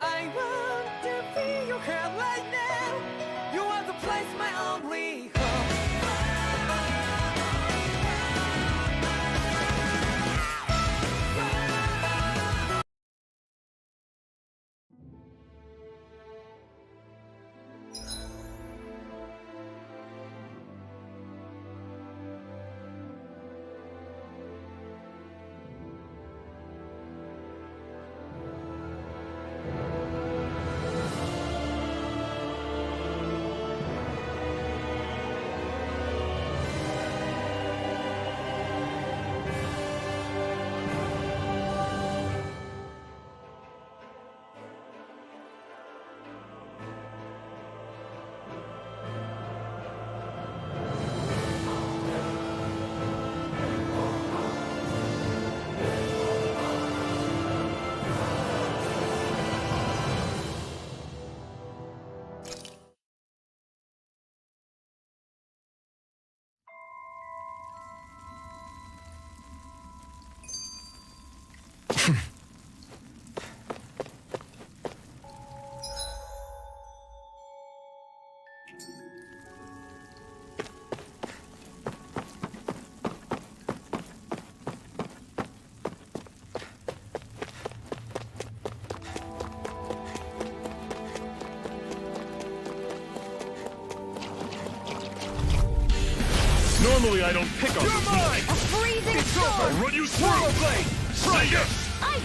I want to feel your hair right now. You are the place, my only home. Normally I don't pick on you. A freezing storm! I'll run you through! Try this! I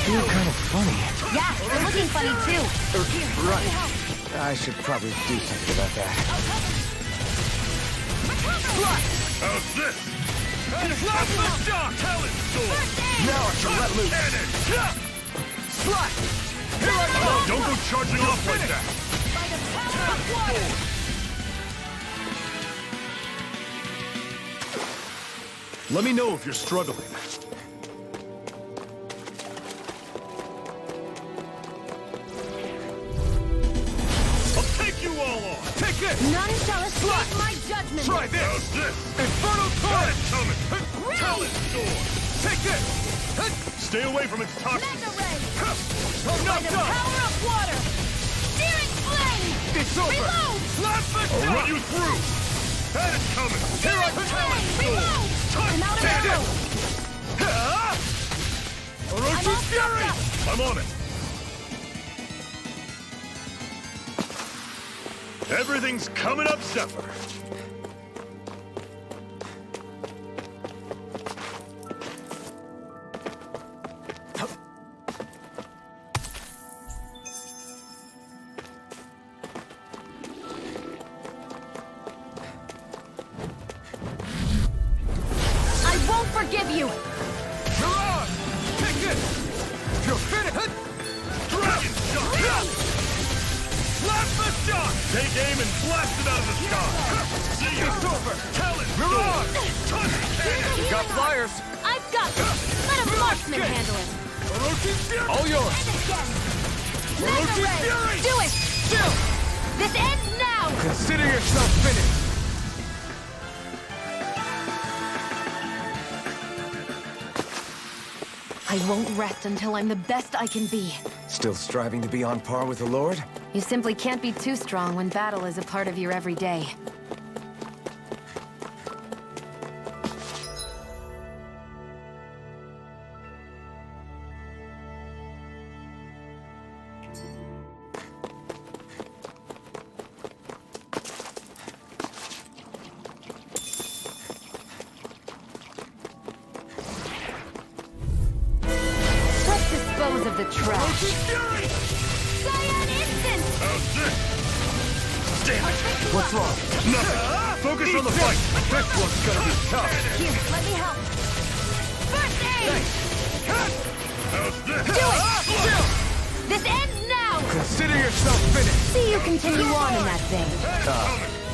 feel kind of funny. Yeah, you're looking funny too. Right. I should probably do something about that. How's this? Plasma shot! Talent sword! Now I can let loose. Cannon! Slot! Here I come! Don't go charging off like that! By the power of water! Let me know if you're struggling. I'll take you all on! Take this! None shall escape my judgment! Try this! How's this? Infernal Talent torrent! coming! Talent sword! Take this! Stay away from its toxins! Mega ray! I'm By knocked the up! power of water! Searing flame! It's over! Reload! Plasma I'll shot! run you through! That is coming! Here I Searing come! flame! Reload! I'm out of Take it! arrows! I'm Orochi's all Fury! stopped up! I'm on it! Everything's coming up, Zephyr! I won't forgive you! Mirage! Take this! You're finished! Dragon shot! Plasma shot! Take aim and blast it out of the sky! See ya! It's over! Talent Mirage! sword! Touch cannon! Got flyers! I've got this! Let a marksman handle it! Orochi's Fury! All yours! And again! Mega Orochi's ray! Fury! Do it! Still! This ends now! Consider yourself finished! I won't rest until I'm the best I can be. Still striving to be on par with the Lord? You simply can't be too strong when battle is a part of your everyday. Let's dispose of the trash. Fury! Cyan Instant! How's this? Damn it! What's wrong? Nothing! Focus on the fight! This one's gonna be tough! Here, let me help. First aid! How's this? Do it! This ends now! Consider yourself finished! See you continue on in that vein.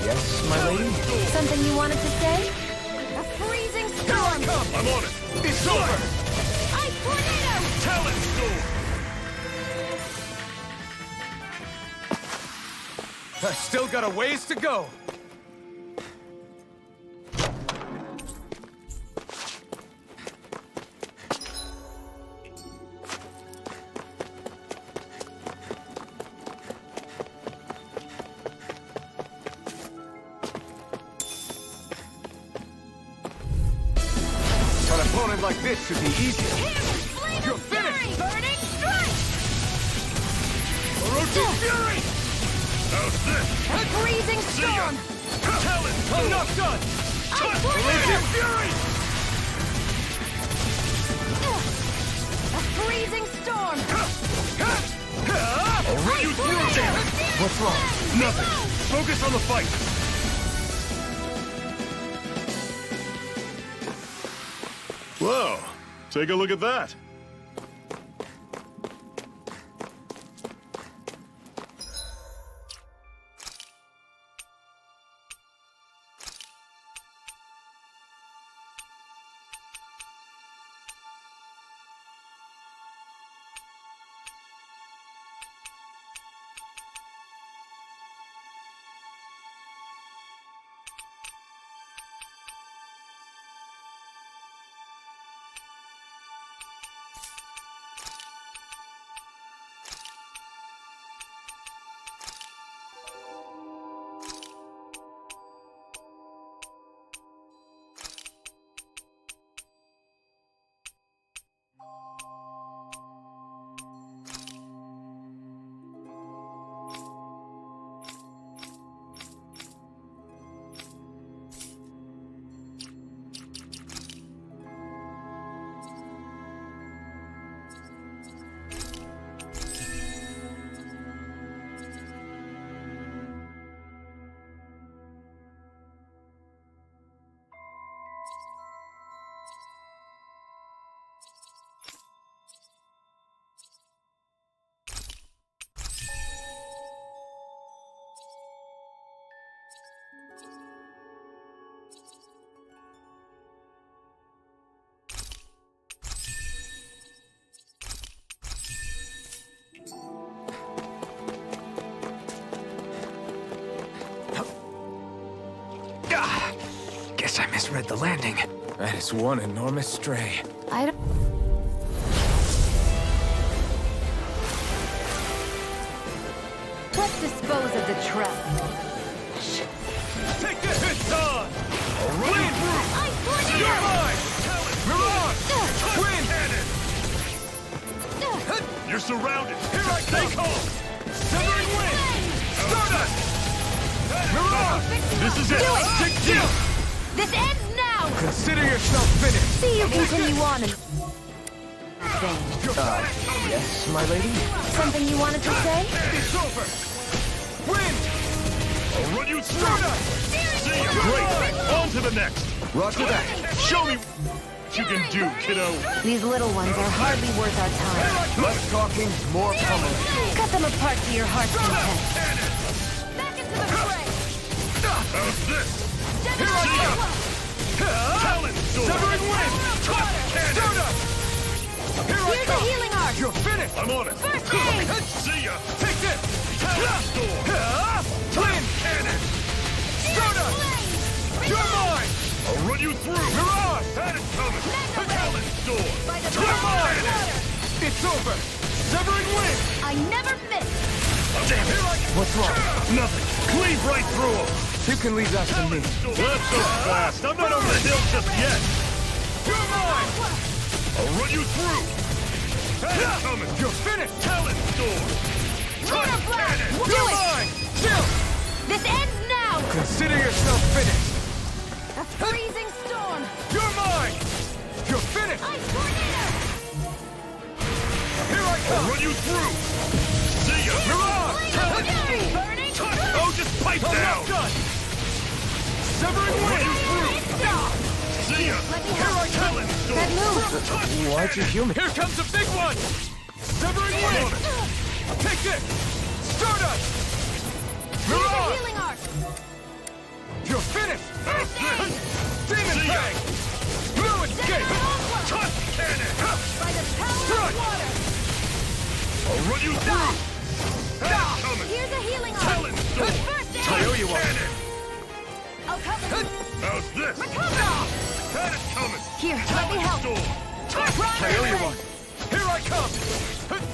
Yes, my lady? Something you wanted to say? A freezing storm! I'm on it! It's over! Ice tornado! Talent sword! I've still got a ways to go! opponent like this should be easier. Flame You're of finished. fury! Burning strike! Orochi Fury! How's this? A freezing See ya! storm! Talon I'm Sword! not done! Ice Orochi tornado! Fury! A freezing storm! I'll run you through! Tornado! What's wrong? Nothing! Focus on the fight! Whoa! Take a look at that! Guess I misread the landing. That is one enormous stray. I don't... Let's dispose of the trap. Take this! It's on! I'll run you through! Ice tornado! You're mine! Talon Mirage! Touch Win! cannon! You're surrounded! Here I come! Stay calm! Severing wind! Stardust! Mirage! This is it! Do it! Dig deep! This ends now! Consider yourself finished. See you continue on and... Thing. Yes, my lady? Something you wanted to say? It's over! Win! I'll run you through! See you! Great! On to the next! Roger that. Show me what you can do, kiddo! These little ones are hardly worth our time. Less talking, more pummeling. Cut them apart to your heart's content. Cannon! Back into the fray! How's this? Here See ya! Talon Sword! Severing wind! Touch cannon! Here I Here's a come! healing arc! You're finished! I'm on it! First aid! See ya! Take this! Talon Sword! Win! Cannon! Stardust! You're mine! I'll run you through! Mirage! That is coming! Mega Ray! Talon Sword! By the You're power of mine! water! It's over! Severing wind! I never miss! Damn it! What's wrong? Nothing! Cleave right through him! You can leave that to me. Not so fast! I'm not over the hill just yet! You're mine! I'll run you through! That is coming! You're finished! Talon Sword! Lunar Touch Blast! cannon! Do You're it! mine! Chill! This ends now! Consider yourself finished! A freezing storm! You're mine! You're finished! Ice tornado! Here I I'll come! run you through! See ya! Mirage! Flame of fury! Burning Touch! strike! Oh, just pipe I'm down! not done! Severing I'll run wind! you through! Stop! See ya! Let me help! Talon Sword! That move! Touch Why'd you cannon! human? Here comes the big one! Severing I'm on wind! it! Take this! Stardust! Here's a Mirage! healing arc! You're finished! How's this? Demon See ya! Fang! No escape! Touch cannon! By the power of water! I'll run you through! That's coming! Here's a healing arc! Talon Sword! First aid! I owe you one. Cannon! I'll cover you! How's this? Recover! That is coming! Here, let me Talon help! Sword! Touch I owe you cannon! one! Here I come!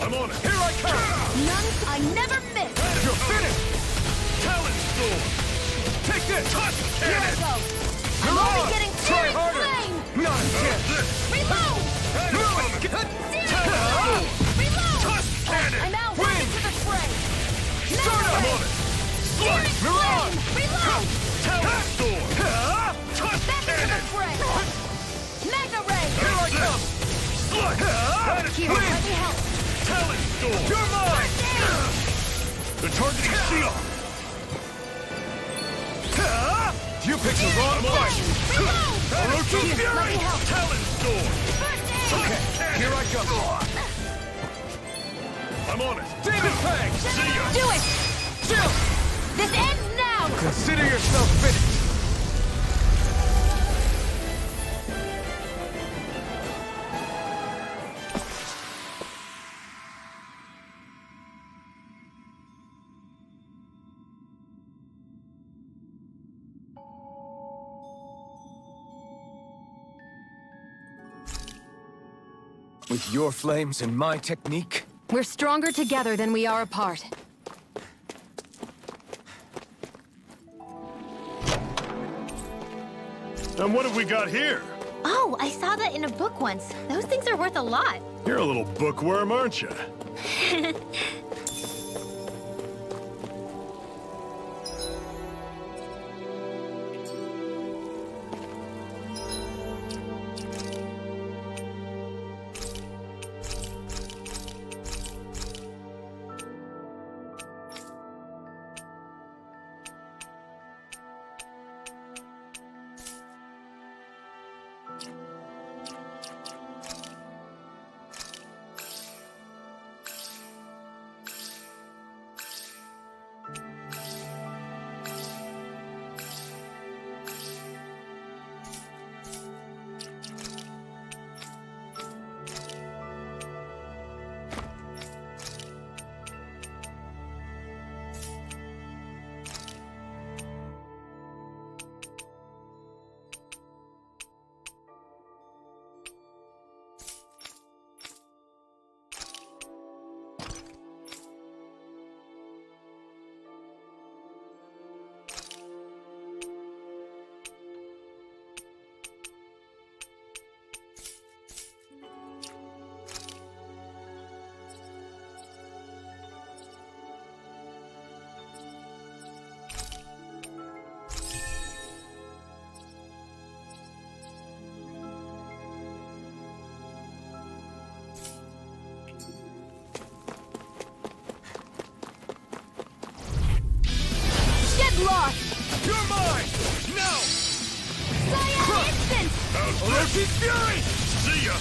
I'm on it! Here I come! None I never miss! You're finished! Talon Sword! Take this! Touch Here I cannon! go! I'm only Mirage! getting Try furious harder! flame! Not a How's chance! this? I'm on it! Slut! Mirage! Reload! Talon Storm! Touch Back into the Cannon! fray! Mega Ray! Here I come! Slut! That is Here, let clean! me help. Talon Storm! You're mine! They're targeting Shion! You picked the wrong fight! Reload! Orochi Here, let Fury! me help. Talon Storm! Okay, here I go. I'm on it! Demon Fang! See ya! Do it! Chill! This ends now! Consider yourself finished. With your flames and my technique, We're stronger together than we are apart. And what have we got here? Oh, I saw that in a book once. Those things are worth a lot. You're a little bookworm, aren't you? Lost! You're mine! Now! Cyan Instant! Orochi Fury! See ya!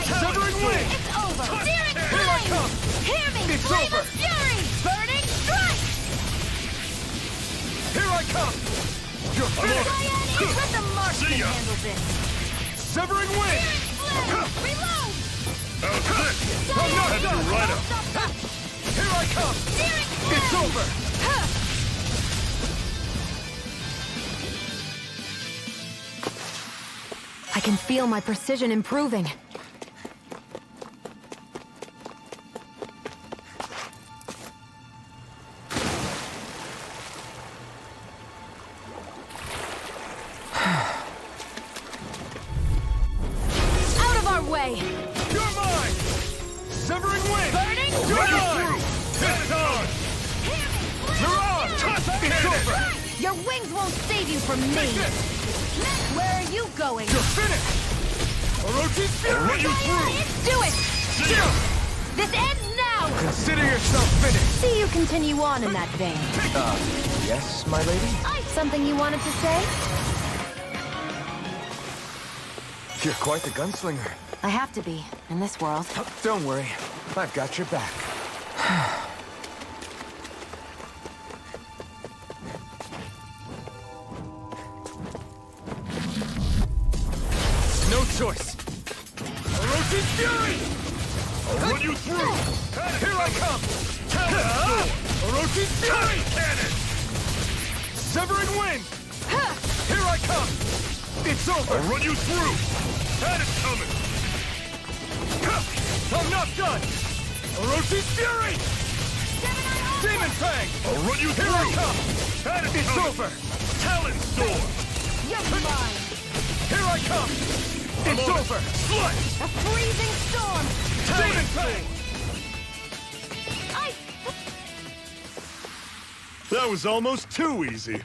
Severing Wing! It's over! Searing Here I Flame! come! Hear me! It's Flame over. of Fury! Burning Strike! Here I come! You're I'm on finished! it! Let the marksman See ya. handle this! Severing Wing! Flame! Reload! How's this? I'm not Head done! you right up! Here I come! Searing It's Flame! over! I can feel my precision improving. Out of our way! You're mine! Severing Wing! Burning Run you Strike! through! Hit it on! Mirage! It's over! Your wings won't save you from me! Take this! Where are you going? You're finished! Orochi I'll run Fury! you through! Do it! See ya! This ends now! Consider yourself finished! See you continue on in that vein. Yes, my lady? Something you wanted to say? You're quite the gunslinger. I have to be, in this world. Don't worry, I've got your back. No choice! Orochi Fury! I'll run you through! Here I come! Talon Storm! Orochi Fury! Cannon! Severing Wing! Here I come! It's over! I'll run you through! That is coming! I'm not done! Orochi Fury! Demon Fang! I'll run you Here I through! come! That is It's coming! over! Talon Storm! You're mine! Here I come! I'm It's on it. over! Slut! A freezing storm! Talon Demon Fang! I... That was almost too easy.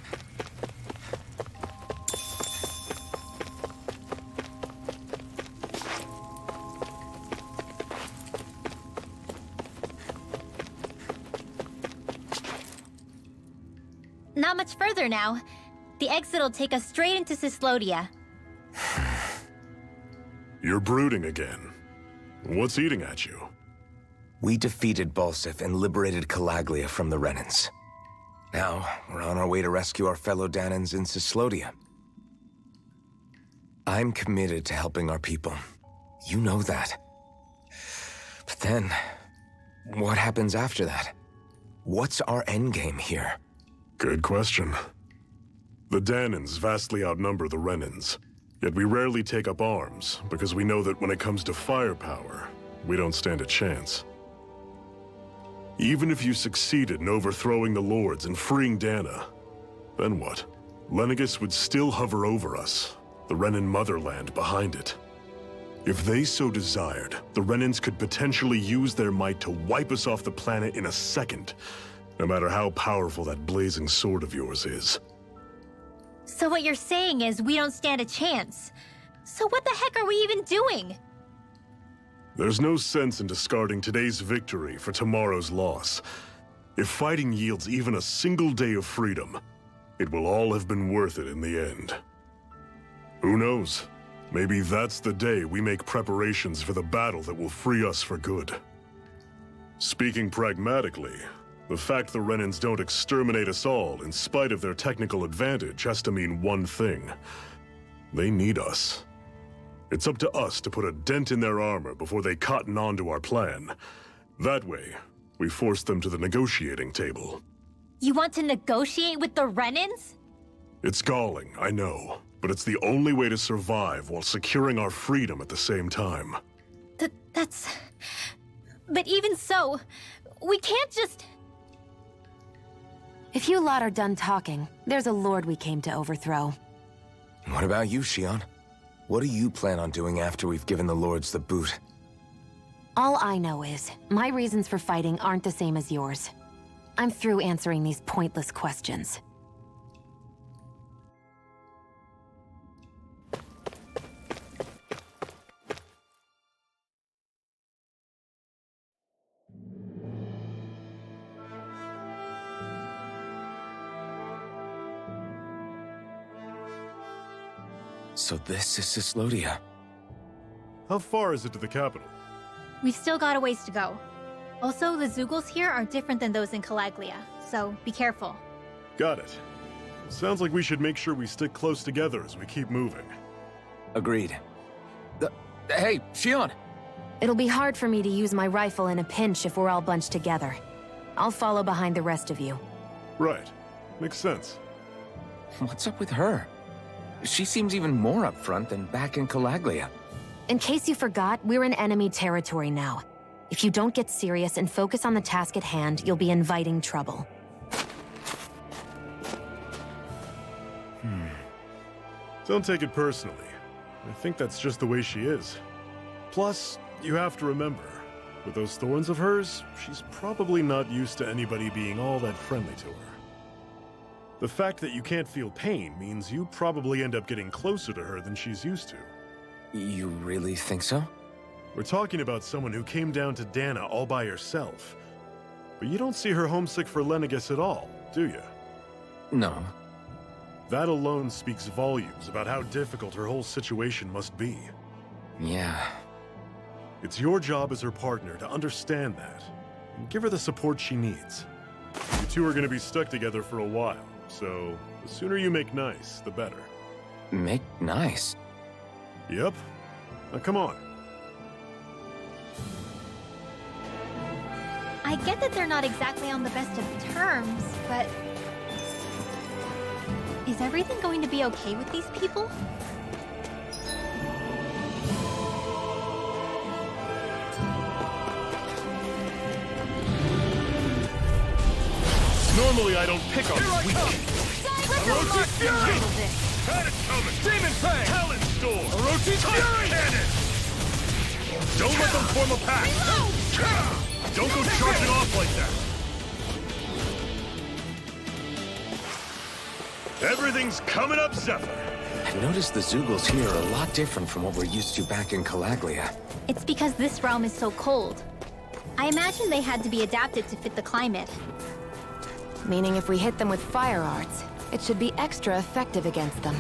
Not much further now. The exit'll take us straight into Cyslodia. You're brooding again. What's eating at you? We defeated Balsif and liberated Calaglia from the Renans. Now, we're on our way to rescue our fellow Danans in Cyslodia. I'm committed to helping our people. You know that. But then, what happens after that? What's our endgame here? Good question. The Danans vastly outnumber the Renans, yet we rarely take up arms because we know that when it comes to firepower, we don't stand a chance. Even if you succeeded in overthrowing the Lords and freeing Dana, then what? Lenegis would still hover over us, the Renan motherland behind it. If they so desired, the Renans could potentially use their might to wipe us off the planet in a second, no matter how powerful that blazing sword of yours is. So what you're saying is we don't stand a chance. So what the heck are we even doing? There's no sense in discarding today's victory for tomorrow's loss. If fighting yields even a single day of freedom, it will all have been worth it in the end. Who knows? Maybe that's the day we make preparations for the battle that will free us for good. Speaking pragmatically, the fact the Renans don't exterminate us all in spite of their technical advantage has to mean one thing. They need us. It's up to us to put a dent in their armor before they cotton on to our plan. That way, we force them to the negotiating table. You want to negotiate with the Renans? It's galling, I know, but it's the only way to survive while securing our freedom at the same time. That's... But even so, we can't just... If you lot are done talking, there's a lord we came to overthrow. What about you, Shion? What do you plan on doing after we've given the Lords the boot? All I know is, my reasons for fighting aren't the same as yours. I'm through answering these pointless questions. So this is Cyslodia. How far is it to the capital? We've still got a ways to go. Also, the Zeugles here are different than those in Calaglia, so be careful. Got it. Sounds like we should make sure we stick close together as we keep moving. Agreed. Hey, Shion! It'll be hard for me to use my rifle in a pinch if we're all bunched together. I'll follow behind the rest of you. Right. Makes sense. What's up with her? She seems even more upfront than back in Calaglia. In case you forgot, we're in enemy territory now. If you don't get serious and focus on the task at hand, you'll be inviting trouble. Don't take it personally. I think that's just the way she is. Plus, you have to remember, with those thorns of hers, she's probably not used to anybody being all that friendly to her. The fact that you can't feel pain means you probably end up getting closer to her than she's used to. You really think so? We're talking about someone who came down to Dana all by herself. But you don't see her homesick for Lenegis at all, do you? No. That alone speaks volumes about how difficult her whole situation must be. Yeah. It's your job as her partner to understand that, and give her the support she needs. You two are going to be stuck together for a while, so the sooner you make nice, the better. Make nice? Yep. Now come on. I get that they're not exactly on the best of terms, but... Is everything going to be okay with these people? Normally I don't pick on the weak. Orochi Fury! Had it coming! Demon Fang! Talon Storm! Orochi Time Fury! Cannon! Don't let them form a pack! Don't go charging off like that! Everything's coming up, Zephyr. I've noticed the Zeugles here are a lot different from what we're used to back in Calaglia. It's because this realm is so cold. I imagine they had to be adapted to fit the climate. Meaning if we hit them with fire arts, it should be extra effective against them.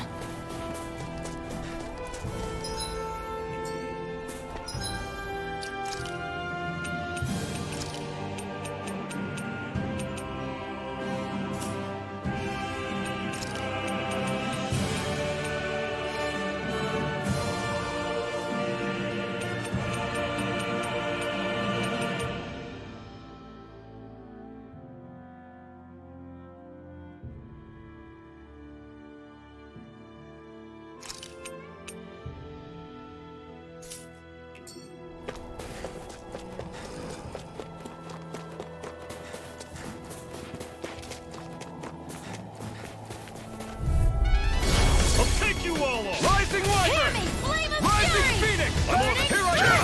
I'll take you all on! Rising Wyvern! Hear me! Flame of Rising Fury! Phoenix! Burning Here I Fury!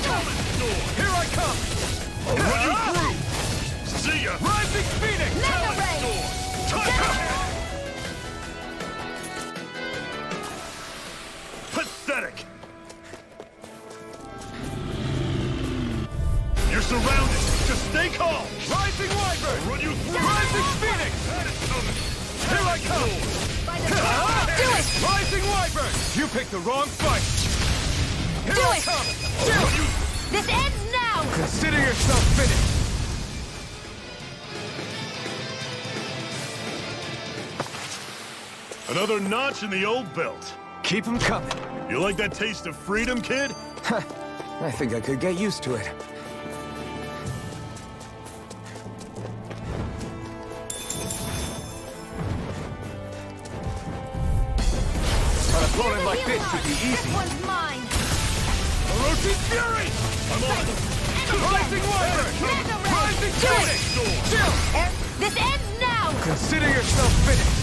come! Here I come! I'll run you through! See ya! Rising Phoenix! Mega Ray! Pathetic! You're surrounded! Just stay calm! Rising Wyvern! Run you through! Rising Phoenix! That is coming! Here I come! Do it! Rising Wyvern! You picked the wrong fight! Here Do I it! come! Run you This ends now! Consider yourself finished! Another notch in the old belt. Keep them coming. You like that taste of freedom, kid? I think I could get used to it. An opponent like this should be This easy. one's mine! Orochi's Fury! I'm on it! Rising Wyvern! Mega Ray! Rising Do it! Phoenix! Chill! This ends now! Consider yourself finished!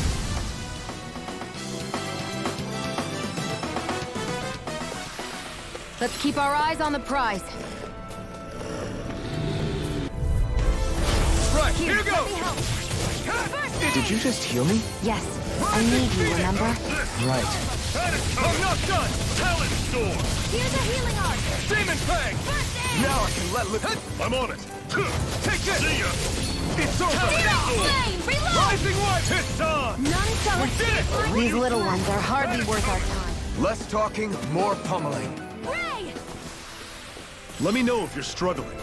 Let's keep our eyes on the prize. Right, here Let me goes! help! First Did you just heal me? Yes, I need you, remember? Right. That is I'm coming! not done! Talent Storm! Here's a healing art! Demon Fang! First aid! Now I can let loose. I'm on it! Take this! See ya! It's over! Flame! Reload! Rising Wyvern! It's on! None shall We did escape it! my These little ones are hardly worth our time. Less talking, more pummeling. Ray! Let me know if you're struggling.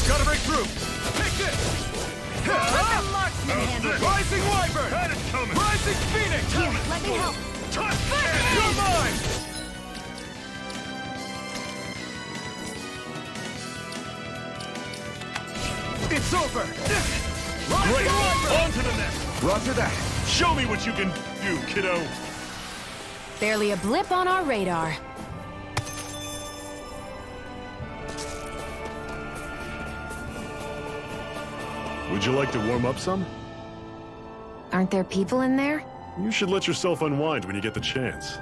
Gotta break through! Take this! Marksman handle! Rising Wyvern! That is coming! Rising Phoenix! Here, let me help! Touch! You're mine! It's over! Rising Great! Wyvern! On to the next! Roger that. Show me what you can do, kiddo! Barely a blip on our radar. Would you like to warm up some? Aren't there people in there? You should let yourself unwind when you get the chance.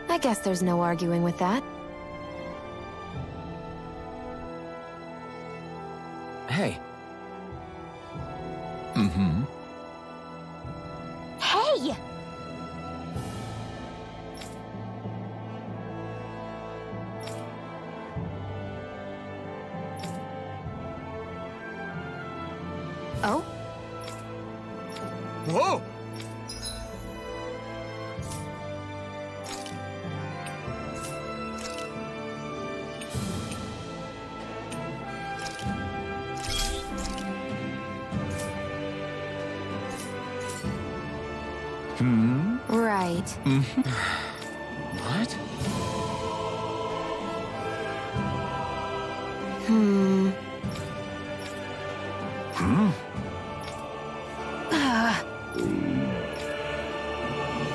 I guess there's no arguing with that. Hey. Hey! Oh? Whoa! Right. What?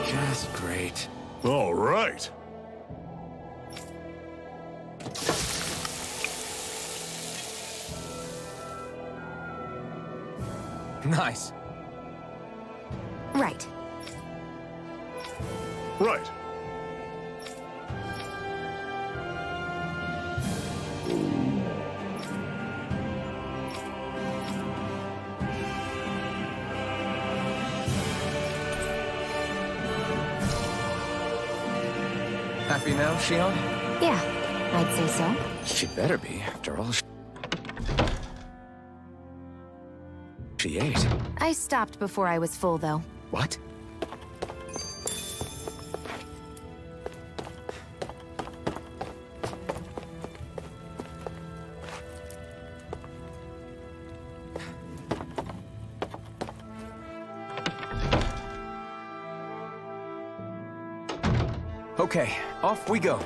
Just great. All right. Nice. Right. Right. Happy now, Shion? Yeah, I'd say so. She better be, after all she ate. I stopped before I was full, though. What? Okay, off we go.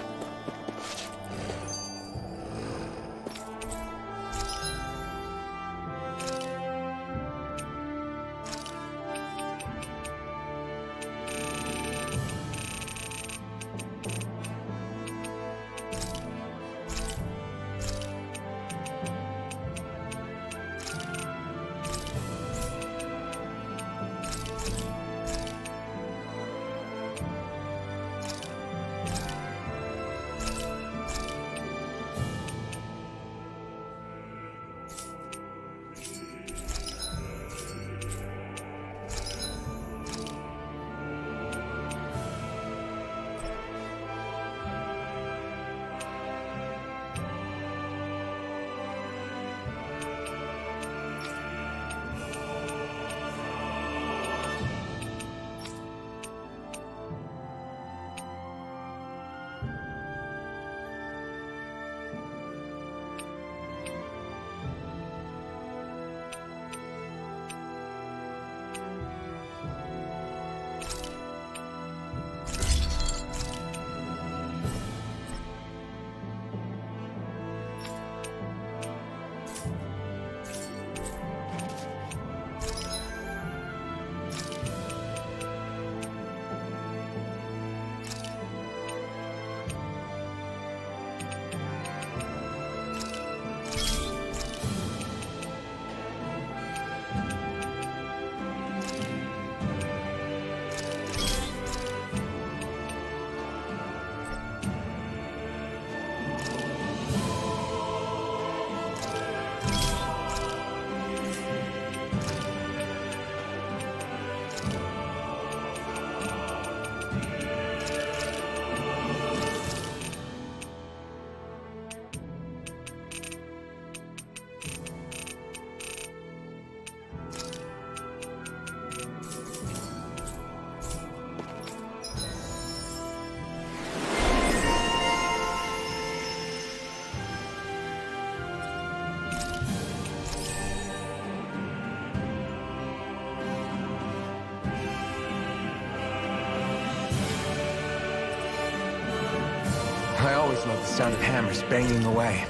I always love the sound of hammers banging away.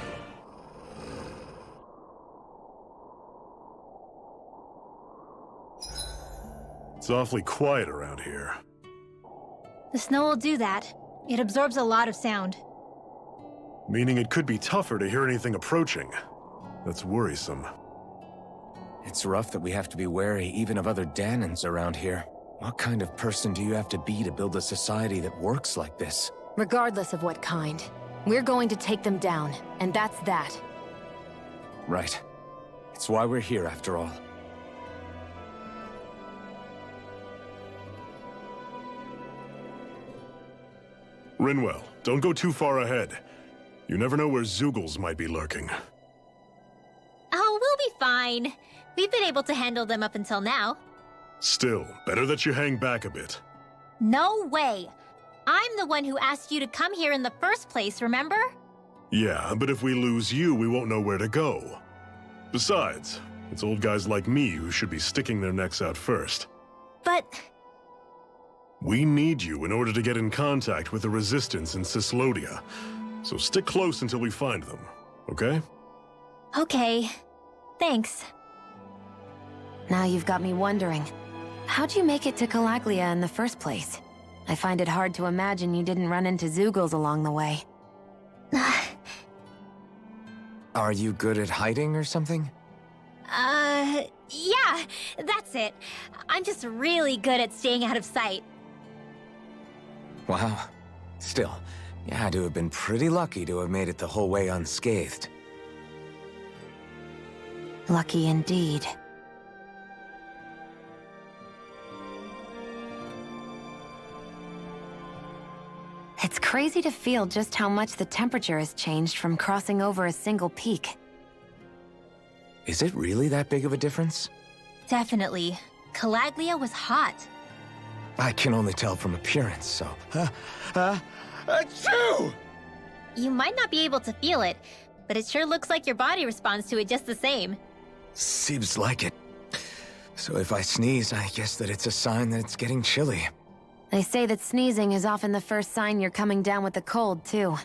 It's awfully quiet around here. The snow will do that. It absorbs a lot of sound. Meaning it could be tougher to hear anything approaching. That's worrisome. It's rough that we have to be wary even of other Danans around here. What kind of person do you have to be to build a society that works like this? Regardless of what kind. We're going to take them down, and that's that. Right. It's why we're here, after all. Rinwell, don't go too far ahead. You never know where Zeugles might be lurking. Oh, we'll be fine. We've been able to handle them up until now. Still, better that you hang back a bit. No way! I'm the one who asked you to come here in the first place, remember? Yeah, but if we lose you, we won't know where to go. Besides, it's old guys like me who should be sticking their necks out first. But... We need you in order to get in contact with the Resistance in Cyslodia. So stick close until we find them, okay? Okay. Thanks. Now you've got me wondering. How'd you make it to Calaglia in the first place? I find it hard to imagine you didn't run into Zeugles along the way. Are you good at hiding or something? Yeah, that's it. I'm just really good at staying out of sight. Wow. Still, you had to have been pretty lucky to have made it the whole way unscathed. Lucky indeed. It's crazy to feel just how much the temperature has changed from crossing over a single peak. Is it really that big of a difference? Definitely. Calaglia was hot. I can only tell from appearance, so... Achoo! You might not be able to feel it, but it sure looks like your body responds to it just the same. Seems like it. So if I sneeze, I guess that it's a sign that it's getting chilly. They say that sneezing is often the first sign you're coming down with the cold, too.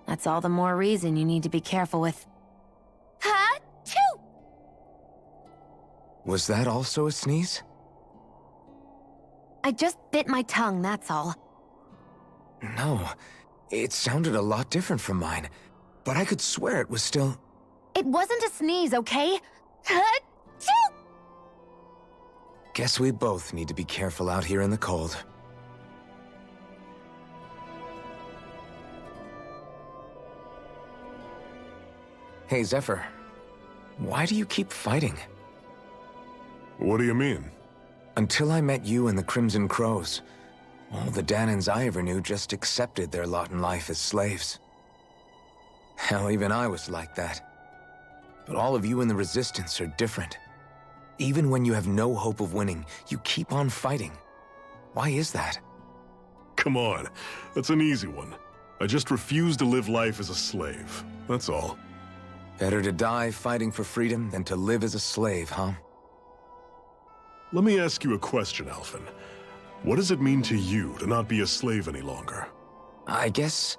That's all the more reason you need to be careful with... Ha-choo! Was that also a sneeze? I just bit my tongue, that's all. No. It sounded a lot different from mine. But I could swear it was still... It wasn't a sneeze, okay? Ha-choo! Guess we both need to be careful out here in the cold. Hey, Zephyr. Why do you keep fighting? What do you mean? Until I met you and the Crimson Crows, all the Danans I ever knew just accepted their lot in life as slaves. Hell, even I was like that. But all of you in the Resistance are different. Even when you have no hope of winning, you keep on fighting. Why is that? Come on, that's an easy one. I just refuse to live life as a slave, that's all. Better to die fighting for freedom than to live as a slave, huh? Let me ask you a question, Alphen. What does it mean to you to not be a slave any longer? I guess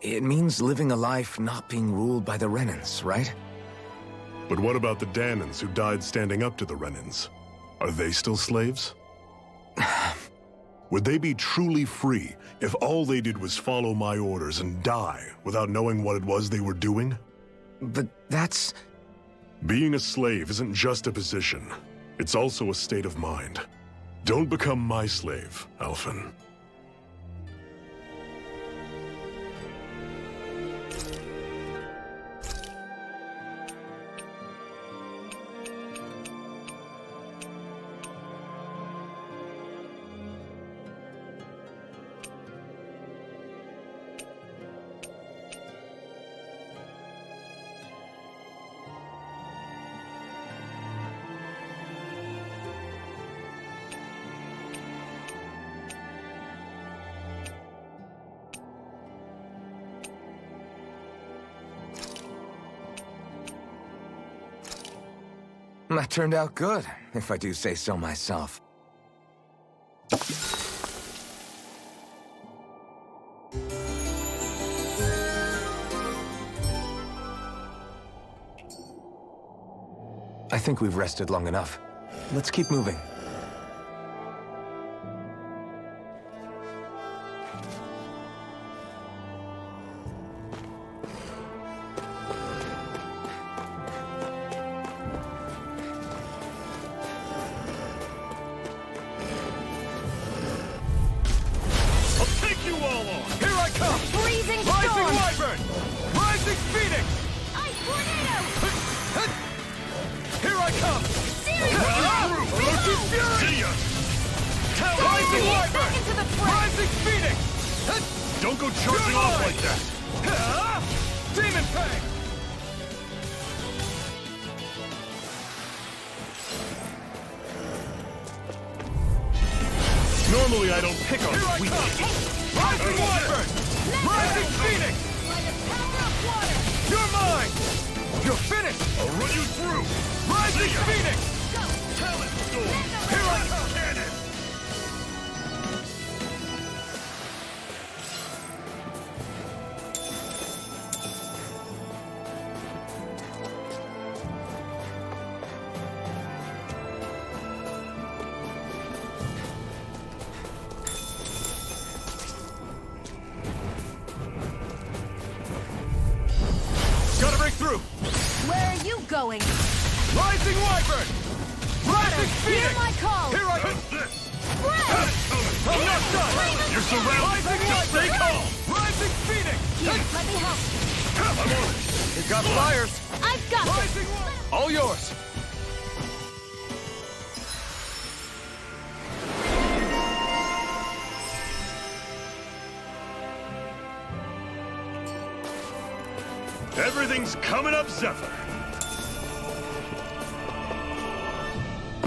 it means living a life not being ruled by the Renans, right? But what about the Danans who died standing up to the Renans? Are they still slaves? Would they be truly free if all they did was follow my orders and die without knowing what it was they were doing? But that's... Being a slave isn't just a position. It's also a state of mind. Don't become my slave, Alphen. That turned out good, if I do say so myself. I think we've rested long enough. Let's keep moving. Don't go charging off like that! Demon Fang! Normally I don't pick on weak. Rising Wyvern! Rising Phoenix! You're mine! You're finished! I'll run you through! Rising Phoenix! Talent Storm! Here I come! Cannon! Gotta break through! Where are you going? Rising Wyvern! Rising Phoenix! Hear my call! Here I come! This! Spread! I'm not done! You're surrounded! Rising Stay calm! Rising Phoenix! Here, let me help. I'm on it! We've got flyers! I've got this. Rising all yours! Everything's coming up, Zephyr!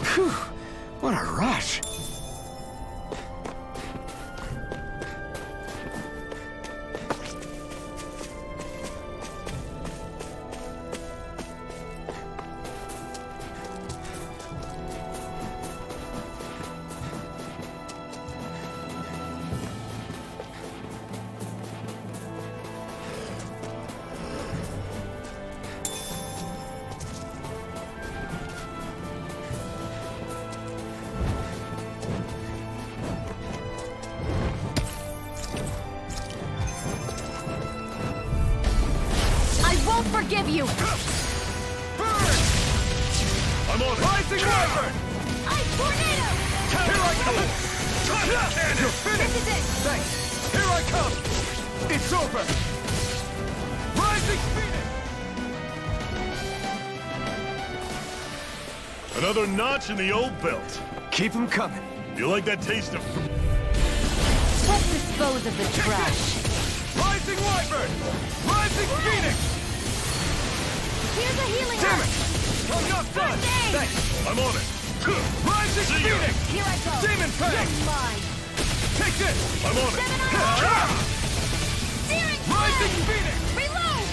Phew, what a rush! I won't forgive you. Burn! I'm on it! Rising Wyvern! I tornado. Here I come! Cannon! You're finished! This is it. Thanks! Here I come! It's over! Rising Phoenix! Another notch in the old belt. Keep them coming. You like that taste of... Let's dispose of the trash. Rising Wyvern! Rising Phoenix! Here's a healing Damn herb. it! I'm not done! First aid! Thanks! I'm on it! Rising See ya. Phoenix! Here I go. Demon Fang! You're mine. Take this! I'm on it! Searing Rising flame. Phoenix! Reload.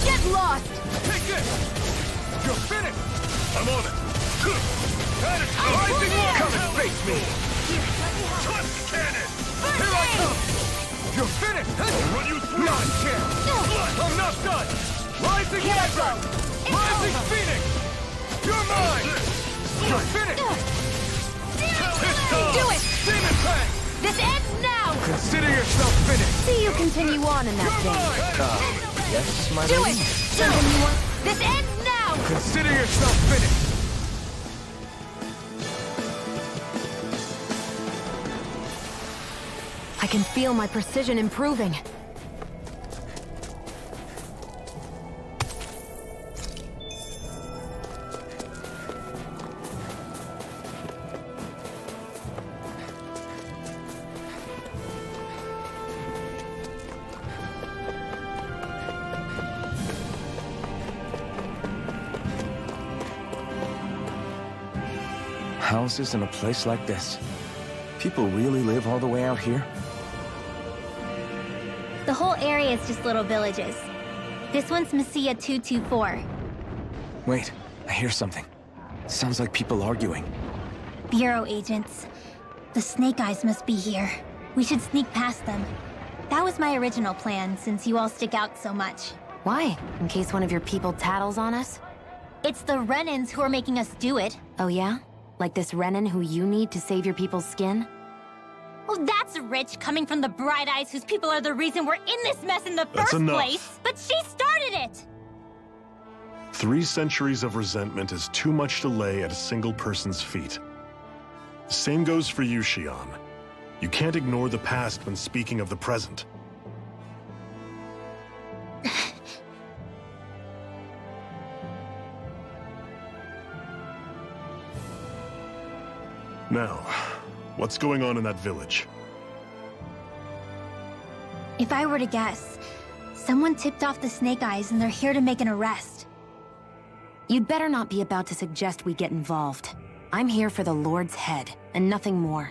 Get lost. Take this! You're finished! I'm on it! Rising Wyvern! Come and face me! Here, let me help. Twist cannon! Here I come! You're finished! Run you through! Not here! I'm not done! Rising Here I go. Wyvern! It's Rising over. Phoenix! You're mine! You're finished! Do it. Demon Fang! This ends now. Consider yourself finished! See you continue on in that You're vein. mine! Yes, my Do lady? it. Continue on. This ends now. Consider yourself finished! I can feel my precision improving. Houses in a place like this. People really live all the way out here? The whole area is just little villages. This one's Messia 224. Wait, I hear something. Sounds like people arguing. Bureau agents. The Snake Eyes must be here. We should sneak past them. That was my original plan, since you all stick out so much. Why? In case one of your people tattles on us? It's the Renans who are making us do it. Oh yeah? Like this Renan who you need to save your people's skin? Well, that's rich coming from the Bright Eyes whose people are the reason we're in this mess in the That's first enough. place. But she started it! 3 centuries of resentment is too much to lay at a single person's feet. Same goes for you, Xion. You can't ignore the past when speaking of the present. Now, what's going on in that village? If I were to guess, someone tipped off the Snake Eyes and they're here to make an arrest. You'd better not be about to suggest we get involved. I'm here for the Lord's head, and nothing more.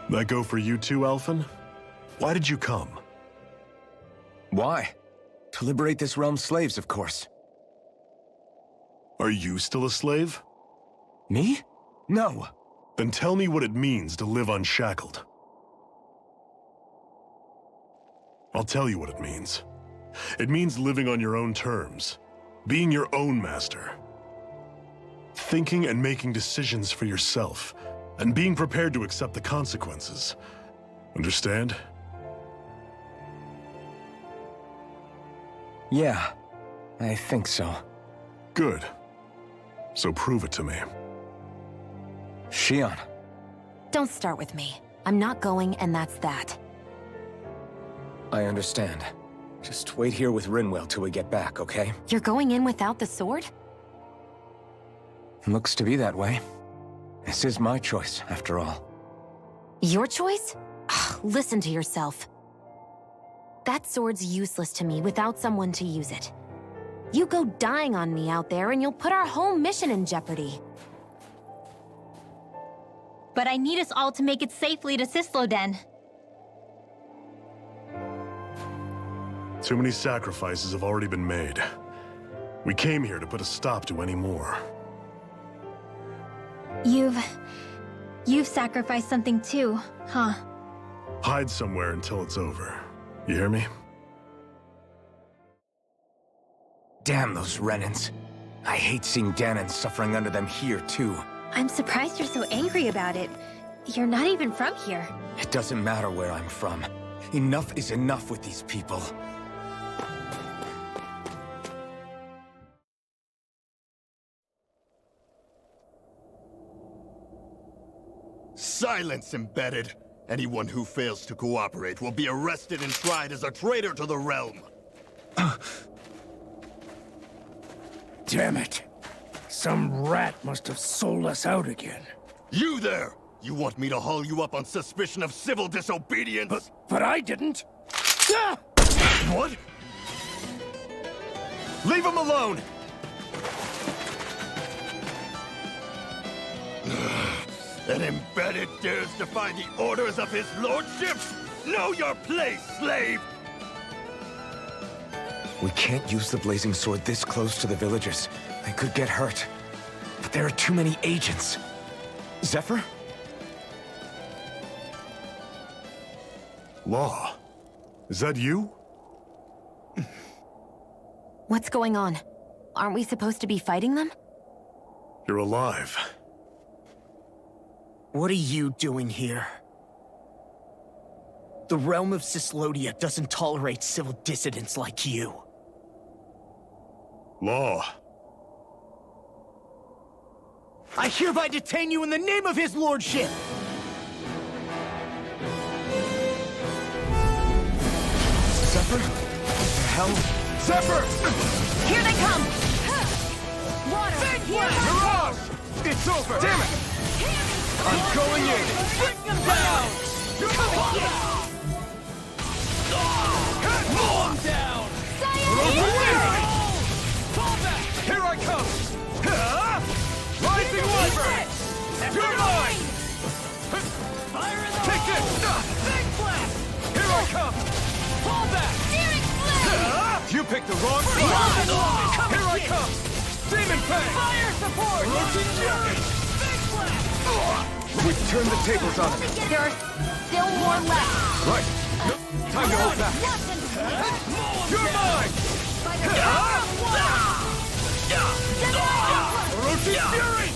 That go for you too, Alphen? Why did you come? Why? To liberate this realm's slaves, of course. Are you still a slave? Me? No. Then tell me what it means to live unshackled. I'll tell you what it means. It means living on your own terms, being your own master. Thinking and making decisions for yourself, and being prepared to accept the consequences. Understand? Yeah, I think so. Good. So prove it to me. Shion. Don't start with me. I'm not going, and that's that. I understand. Just wait here with Rinwell till we get back, okay? You're going in without the sword? Looks to be that way. This is my choice, after all. Your choice? Ugh, listen to yourself. That sword's useless to me without someone to use it. You go dying on me out there and you'll put our whole mission in jeopardy. But I need us all to make it safely to Sisloden. Too many sacrifices have already been made. We came here to put a stop to any more. You've sacrificed something too, huh? Hide somewhere until it's over. You hear me? Damn those Renans. I hate seeing Danon suffering under them here, too. I'm surprised you're so angry about it. You're not even from here. It doesn't matter where I'm from. Enough is enough with these people. Silence, Embedded! Anyone who fails to cooperate will be arrested and tried as a traitor to the realm. Damn it. Some rat must have sold us out again. You there! You want me to haul you up on suspicion of civil disobedience? But I didn't. Ah! What? Leave him alone! An Embedded dares defy the orders of his lordship? Know your place, slave! We can't use the blazing sword this close to the villagers. They could get hurt. But there are too many agents. Zephyr? Law. Is that you? What's going on? Aren't we supposed to be fighting them? You're alive. What are you doing here? The realm of Cyslodia doesn't tolerate civil dissidents like you. Law. I hereby detain you in the name of his lordship! Zephyr? What the hell? Zephyr! Here they come! Water! Mirage! It's over! Damn it! I'm going in! Bring them down! Come on! Come down! Fall back! Here I come! Rising Wyvern! You're mine! Fire in the Take this! Big blast! Here I come! Fall back! You picked the wrong spot! Here I come! Demon Fang! Fire support! Big blast! We've turned the tables on him. There are still more left. Right. No, time to hold back. You're mine! Orochi Fury!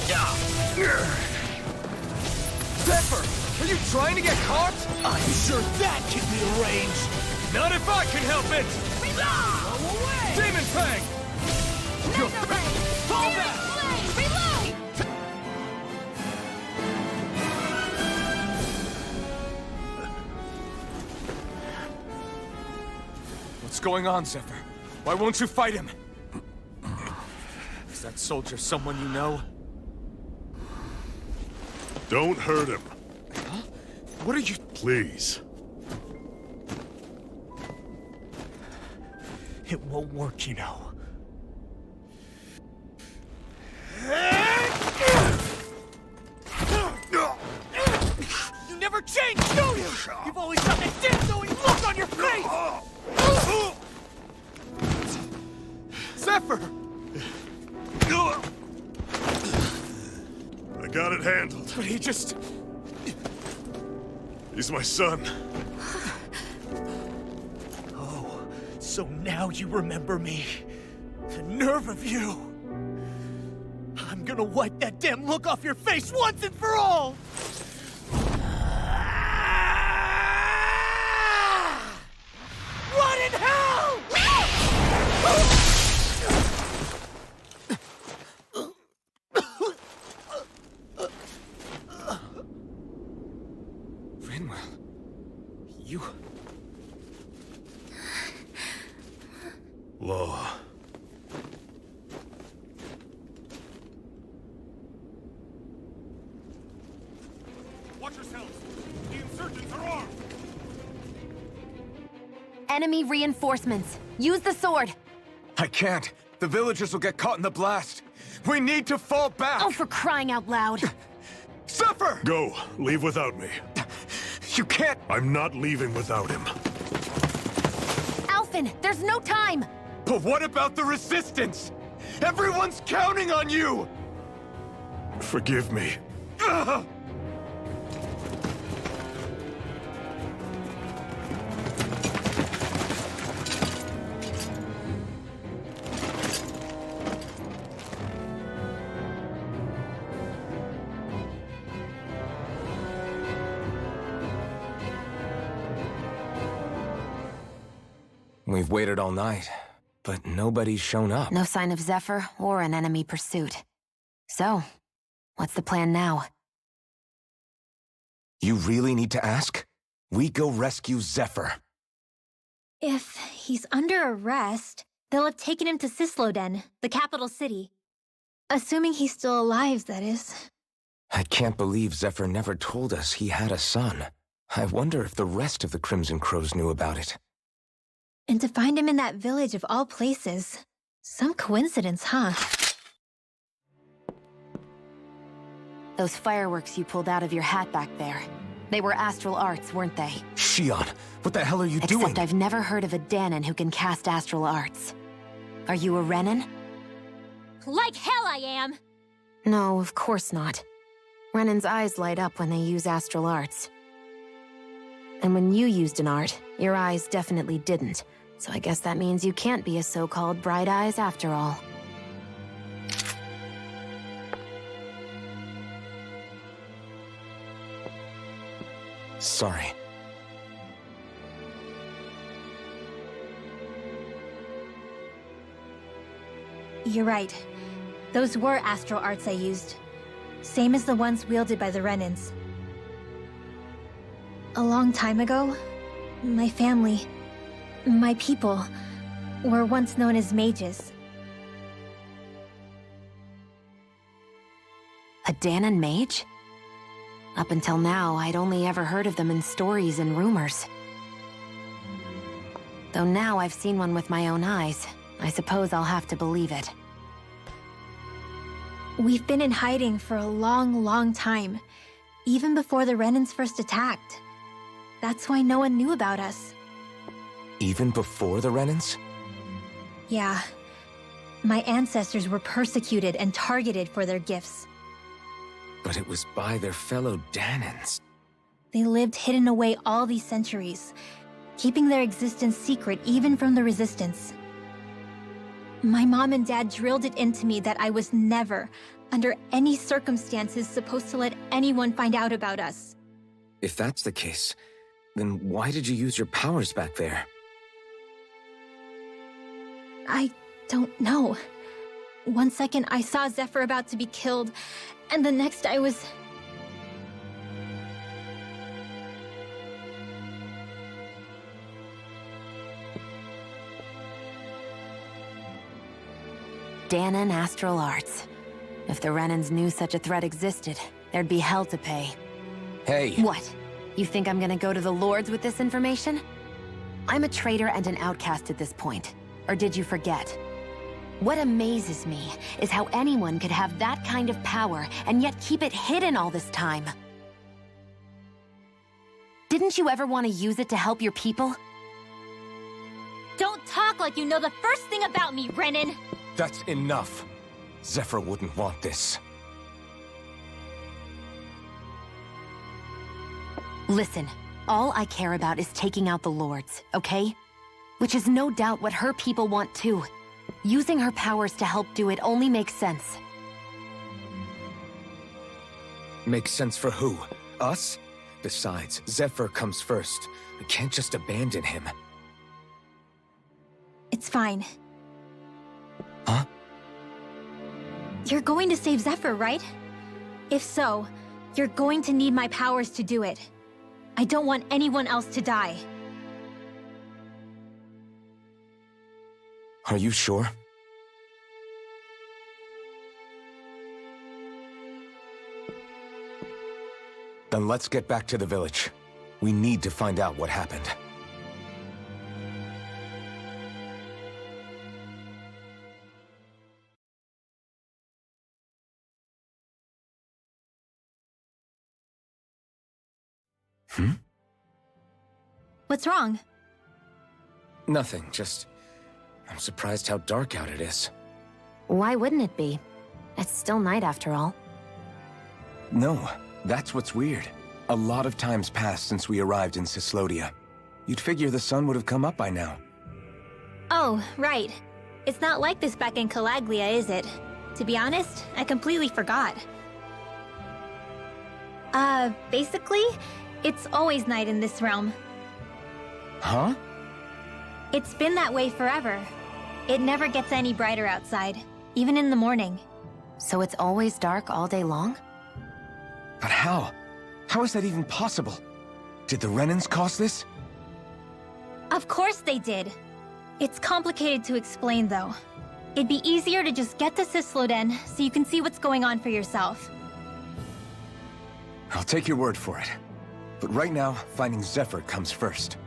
Zephyr! Are you trying to get caught? I'm sure that can be arranged! Not if I can help it! Demon Fang! Fall back! What's going on, Zephyr? Why won't you fight him? Is that soldier someone you know? Don't hurt him. Huh? What are you... Please. It won't work, you know. You never change, do you? You've always got that death-knowing look on your face! Zephyr! I got it handled. But he just... He's my son. Oh, so now you remember me. The nerve of you! I'm gonna gonna wipe that damn look off your face once and for all! Rot in hell! Rinwell, you... Law. Watch yourselves! The insurgents are armed! Enemy reinforcements. Use the sword. I can't. The villagers will get caught in the blast. We need to fall back! Oh, for crying out loud. Zephyr! Go. Leave without me. You can't... I'm not leaving without him. Alphen, there's no time! But what about the resistance? Everyone's counting on you! Forgive me. Ugh! We've waited all night, but nobody's shown up. No sign of Zephyr or an enemy pursuit. So, what's the plan now? You really need to ask? We go rescue Zephyr. If he's under arrest, they'll have taken him to Cisloden, the capital city. Assuming he's still alive, that is. I can't believe Zephyr never told us he had a son. I wonder if the rest of the Crimson Crows knew about it. And to find him in that village of all places. Some coincidence, huh? Those fireworks you pulled out of your hat back there. They were astral arts, weren't they? Shion, what the hell are you doing? Except I've never heard of a Danon who can cast astral arts. Are you a Renan? Like hell I am! No, of course not. Renan's eyes light up when they use astral arts. And when you used an art, your eyes definitely didn't. So I guess that means you can't be a so-called Bright Eyes after all. Sorry. You're right. Those were astral arts I used. Same as the ones wielded by the Renans. A long time ago, my family, my people, were once known as mages. A Danon mage? Up until now, I'd only ever heard of them in stories and rumors. Though now I've seen one with my own eyes, I suppose I'll have to believe it. We've been in hiding for a long, long time. Even before the Renans first attacked. That's why no one knew about us. Even before the Renans? Yeah. My ancestors were persecuted and targeted for their gifts. But it was by their fellow Danons. They lived hidden away all these centuries, keeping their existence secret even from the Resistance. My mom and dad drilled it into me that I was never, under any circumstances, supposed to let anyone find out about us. If that's the case, then why did you use your powers back there? I don't know. One second I saw Zephyr about to be killed, and the next I was... Danon Astral Arts. If the Renans knew such a threat existed, there'd be hell to pay. Hey! What? You think I'm gonna go to the Lords with this information? I'm a traitor and an outcast at this point. Or did you forget? What amazes me is how anyone could have that kind of power and yet keep it hidden all this time. Didn't you ever want to use it to help your people? Don't talk like you know the first thing about me, Renan! That's enough. Zephyr wouldn't want this. Listen, all I care about is taking out the Lords, okay? Which is no doubt what her people want too. Using her powers to help do it only makes sense. Makes sense for who? Us? Besides, Zephyr comes first. We can't just abandon him. It's fine. Huh? You're going to save Zephyr, right? If so, you're going to need my powers to do it. I don't want anyone else to die. Are you sure? Then let's get back to the village. We need to find out what happened. What's wrong? Nothing, just... I'm surprised how dark out it is. Why wouldn't it be? It's still night after all. No, that's what's weird. A lot of time's passed since we arrived in Cyslodia. You'd figure the sun would have come up by now. Oh, right. It's not like this back in Calaglia, is it? To be honest, I completely forgot. Basically, it's always night in this realm. Huh? It's been that way forever. It never gets any brighter outside, even in the morning. So it's always dark all day long? But how? How is that even possible? Did the Renans cause this? Of course they did. It's complicated to explain, though. It'd be easier to just get to Cysloden so you can see what's going on for yourself. I'll take your word for it. But right now, finding Zephyr comes first.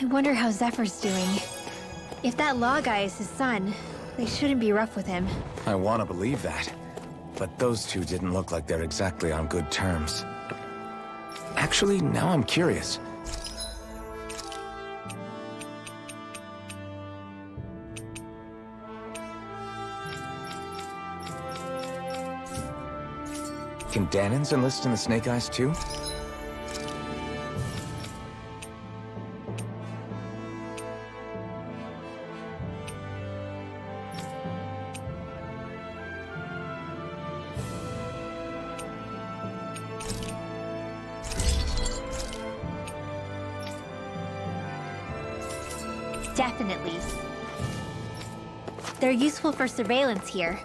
I wonder how Zephyr's doing. If that law guy is his son, they shouldn't be rough with him. I want to believe that. But those two didn't look like they're exactly on good terms. Actually, now I'm curious. Can Danans enlist in the Snake Eyes too? Definitely. They're useful for surveillance here.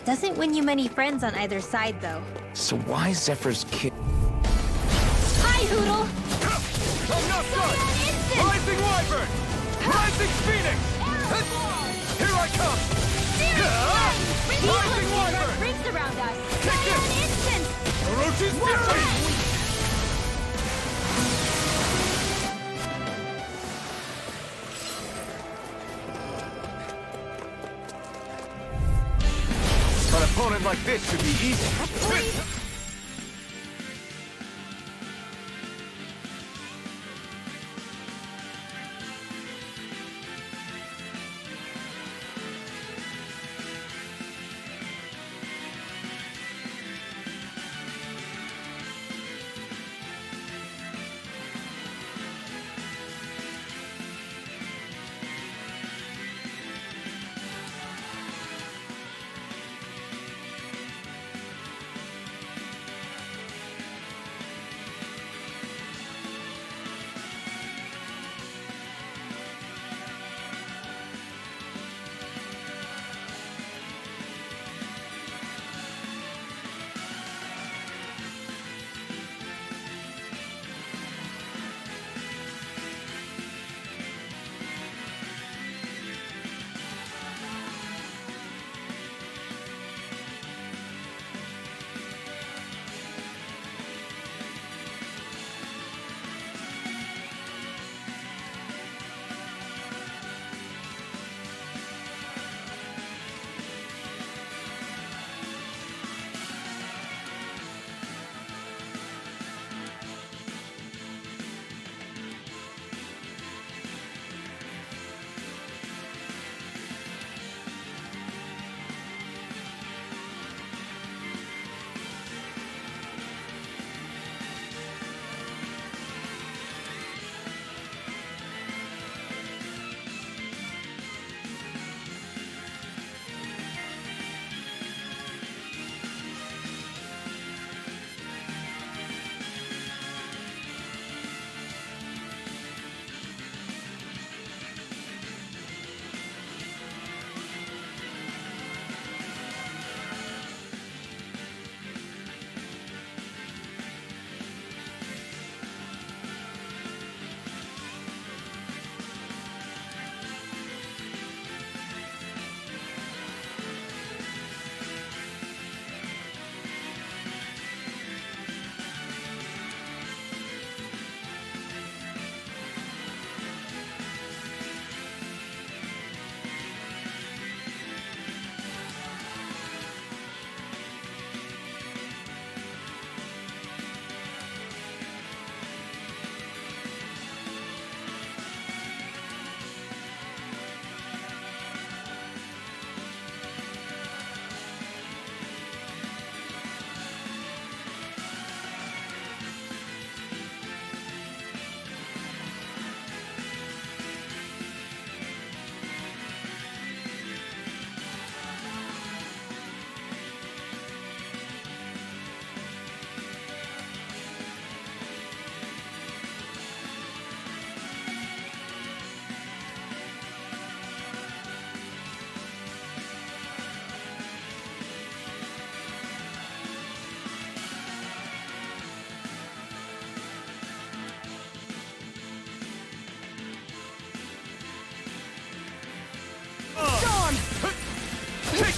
Doesn't win you many friends on either side, though. So why Zephyr's kid? Hi, Hootle! I'm not done! Rising Wyvern! Rising Phoenix! Here I come! Rising Wyvern! Rings around us! Kick it! Instant! Orochi's Fury! An opponent like this should be easy.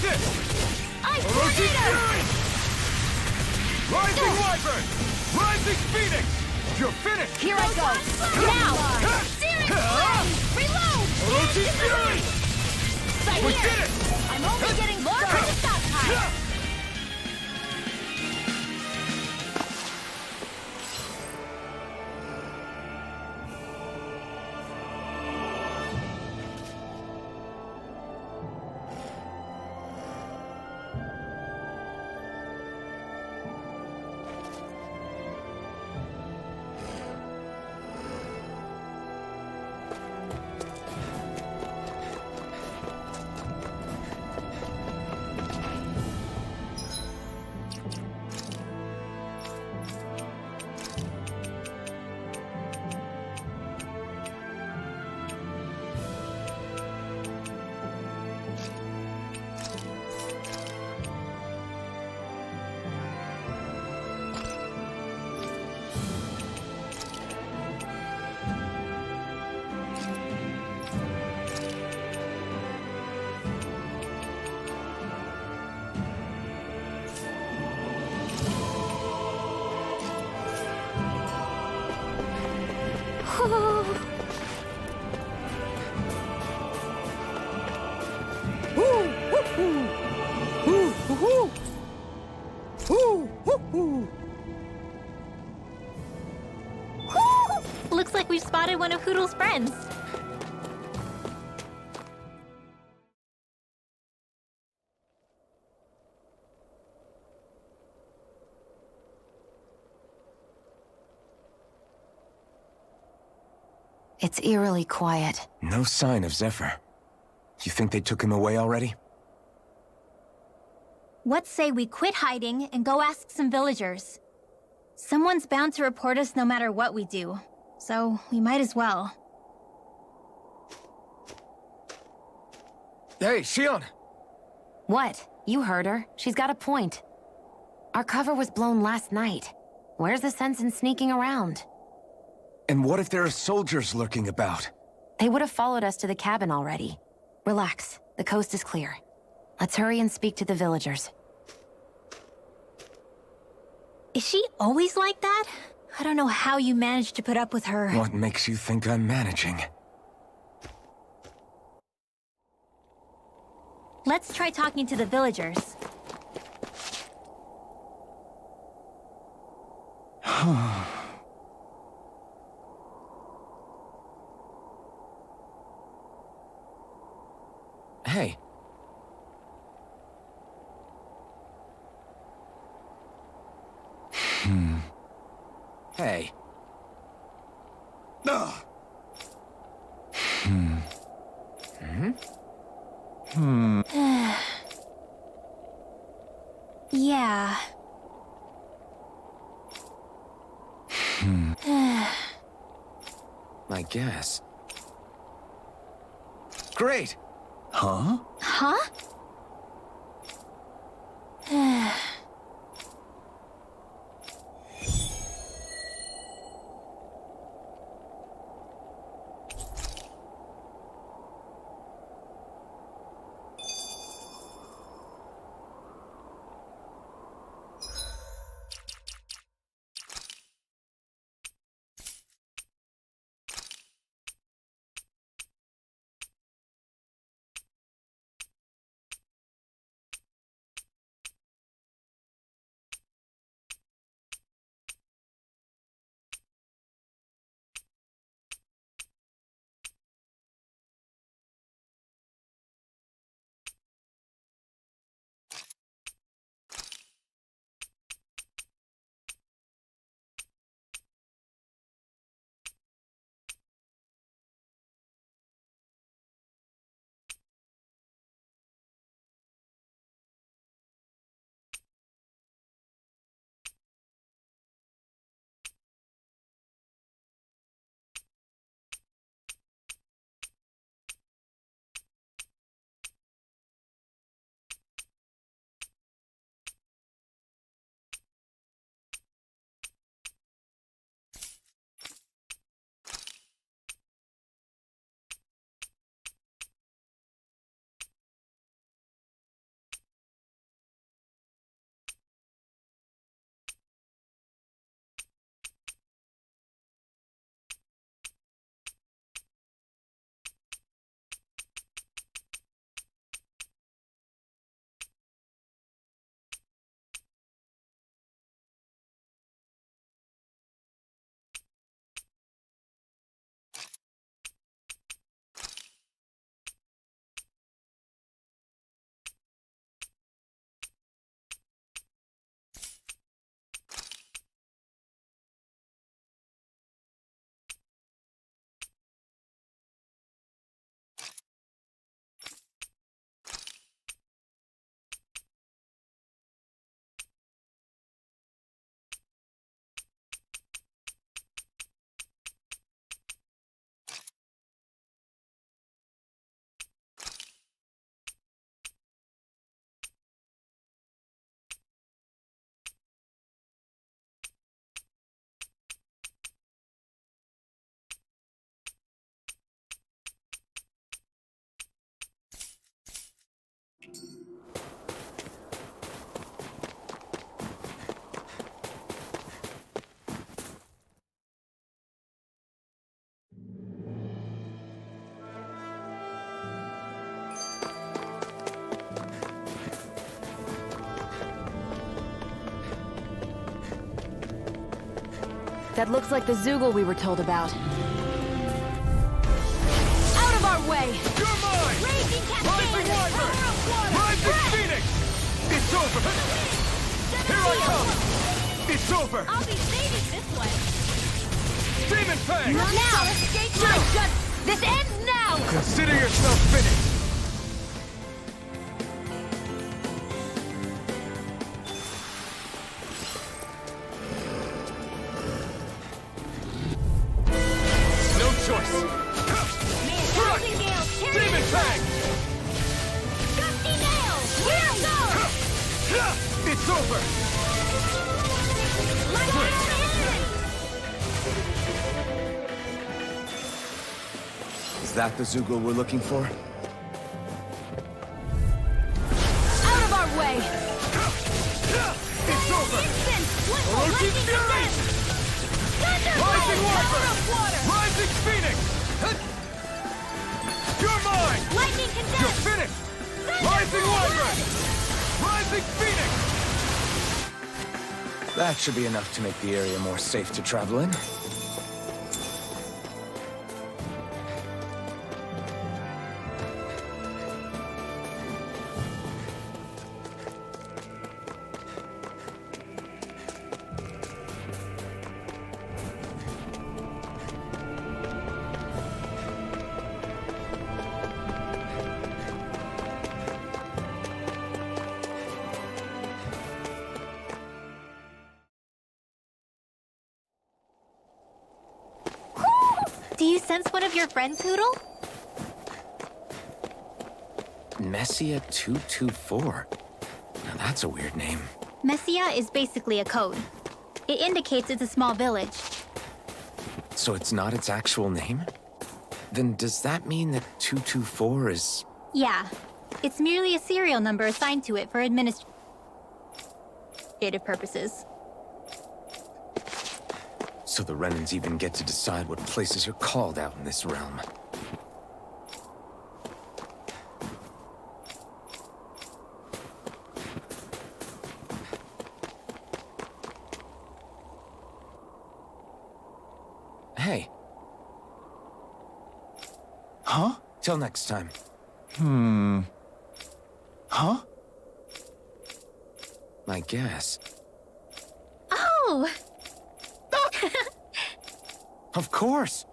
this! Ice Orochi tornado! Fury! Rising Wyvern! Rising Phoenix! You're finished! Here I go! Now! Searing Flame! Reload! Orochi Fury! Right We here! did it! I'm only getting more for the stockpile! Looks like we've spotted one of Hoodle's friends. It's eerily quiet. No sign of Zephyr. You think they took him away already? What say we quit hiding and go ask some villagers? Someone's bound to report us no matter what we do, so we might as well. Hey, Shion! What? You heard her. She's got a point. Our cover was blown last night. Where's the sense in sneaking around? And what if there are soldiers lurking about? They would have followed us to the cabin already. Relax. The coast is clear. Let's hurry and speak to the villagers. Is she always like that? I don't know how you managed to put up with her. What makes you think I'm managing? Let's try talking to the villagers. Hey. Hey. Yeah. I guess. Great! Huh? That looks like the Zoogle we were told about. Out of our way! You're mine! Raging Rising Cascade! Wyvern! Power of water! Rising Phoenix! It's over! Here I come! It's over! I'll be saving this one! Demon Fang! Not now! My gut! This ends now! Consider yourself finished! No choice! Rising Gale! Demon Fang! Gusty Nail! Here goes! It's over! Light Is that the Zoogle we're looking for? Out of our way! It's over! Orochi Fury! Rising Wyvern! Rising Phoenix! You're mine! Lightning You're Condensed! finished! Rising Wyvern! Rising Phoenix! That should be enough to make the area more safe to travel in. Do you sense one of your friends, Hootle? Messia 224. Now that's a weird name. Messia is basically a code. It indicates it's a small village. So it's not its actual name? Then does that mean that 224 is... Yeah, it's merely a serial number assigned to it for administrative purposes. So the Renans even get to decide what places you're called out in this realm. Hey. Huh? Till next time. Huh? I guess. Oh! Of course!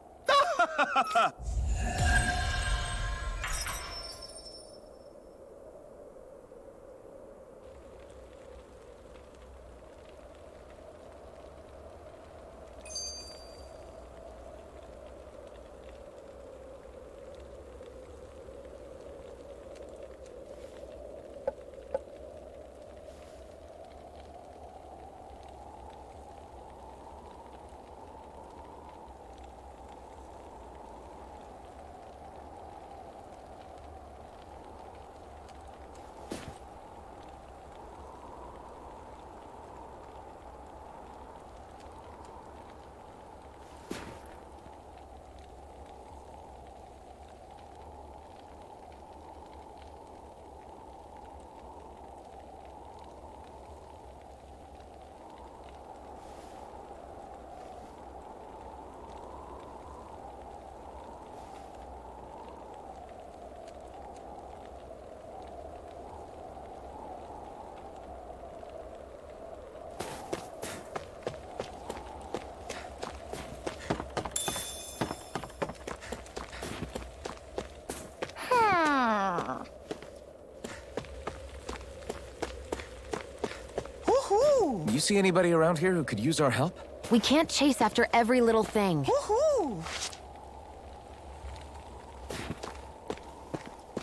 You see anybody around here who could use our help? We can't chase after every little thing. Woohoo!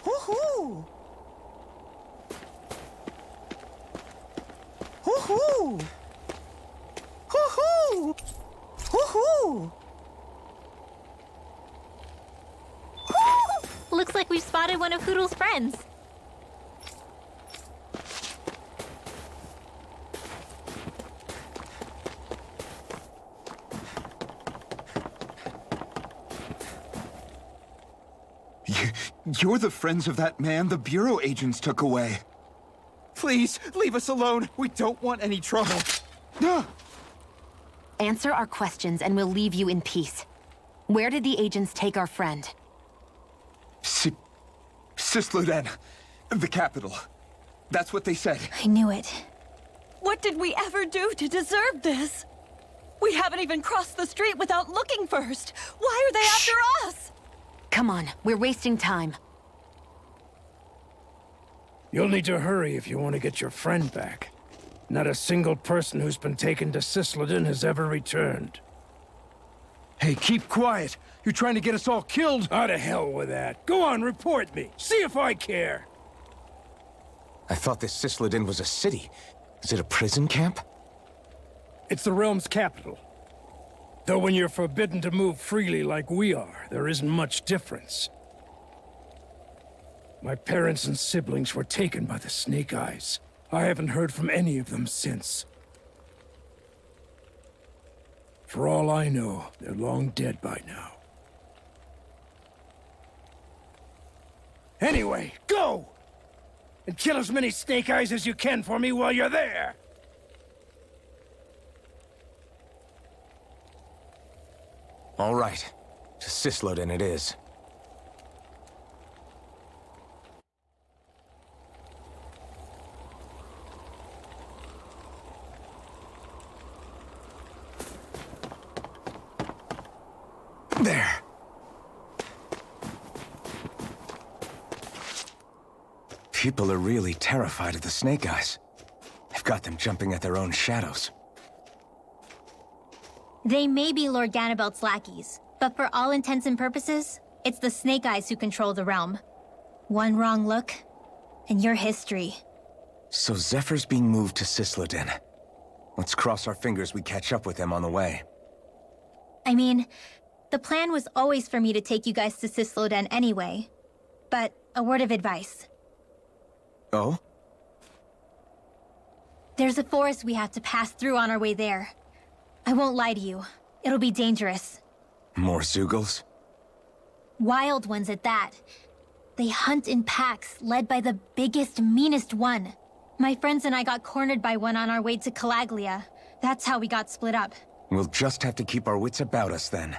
Woohoo! Woohoo! Woohoo! Woohoo! Looks like we've spotted one of Hootle's friends. You're the friends of that man the Bureau agents took away. Please, leave us alone. We don't want any trouble. Answer our questions and we'll leave you in peace. Where did the agents take our friend? Sisloden. The capital. That's what they said. I knew it. What did we ever do to deserve this? We haven't even crossed the street without looking first. Why are they after us? Come on, we're wasting time. You'll need to hurry if you want to get your friend back. Not a single person who's been taken to Sisloden has ever returned. Hey, keep quiet. You're trying to get us all killed. Out of hell with that. Go on, report me. See if I care. I thought this Sisloden was a city. Is it a prison camp? It's the realm's capital. Though when you're forbidden to move freely like we are, there isn't much difference. My parents and siblings were taken by the Snake Eyes. I haven't heard from any of them since. For all I know, they're long dead by now. Anyway, go! And kill as many Snake Eyes as you can for me while you're there! All right. To Sisloden it is. There. People are really terrified of the Snake Eyes. They've got them jumping at their own shadows. They may be Lord Ganabelt's lackeys, but for all intents and purposes, it's the Snake Eyes who control the realm. One wrong look, and your history. So Zephyr's being moved to Sisloden. Let's cross our fingers we catch up with them on the way. I mean, the plan was always for me to take you guys to Sisloden anyway. But a word of advice. Oh? There's a forest we have to pass through on our way there. I won't lie to you. It'll be dangerous. More Zeugles? Wild ones at that. They hunt in packs, led by the biggest, meanest one. My friends and I got cornered by one on our way to Calaglia. That's how we got split up. We'll just have to keep our wits about us then.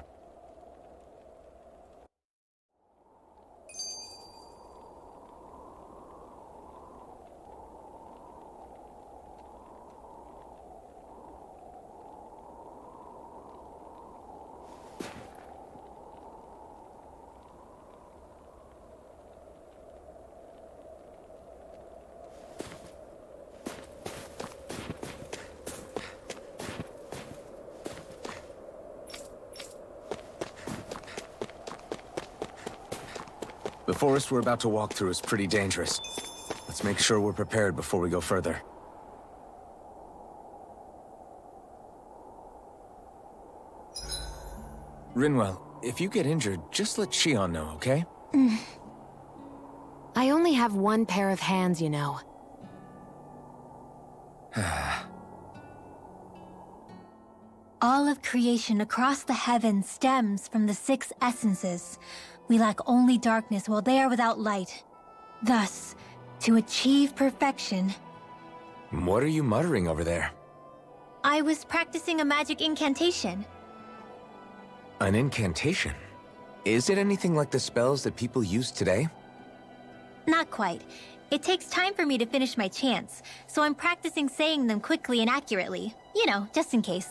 The forest we're about to walk through is pretty dangerous. Let's make sure we're prepared before we go further. Rinwell, if you get injured, just let Shion know, okay? I only have one pair of hands, you know. All of creation across the heavens stems from the 6 essences. We lack only darkness while they are without light. Thus, to achieve perfection... What are you muttering over there? I was practicing a magic incantation. An incantation? Is it anything like the spells that people use today? Not quite. It takes time for me to finish my chants, so I'm practicing saying them quickly and accurately. You know, just in case.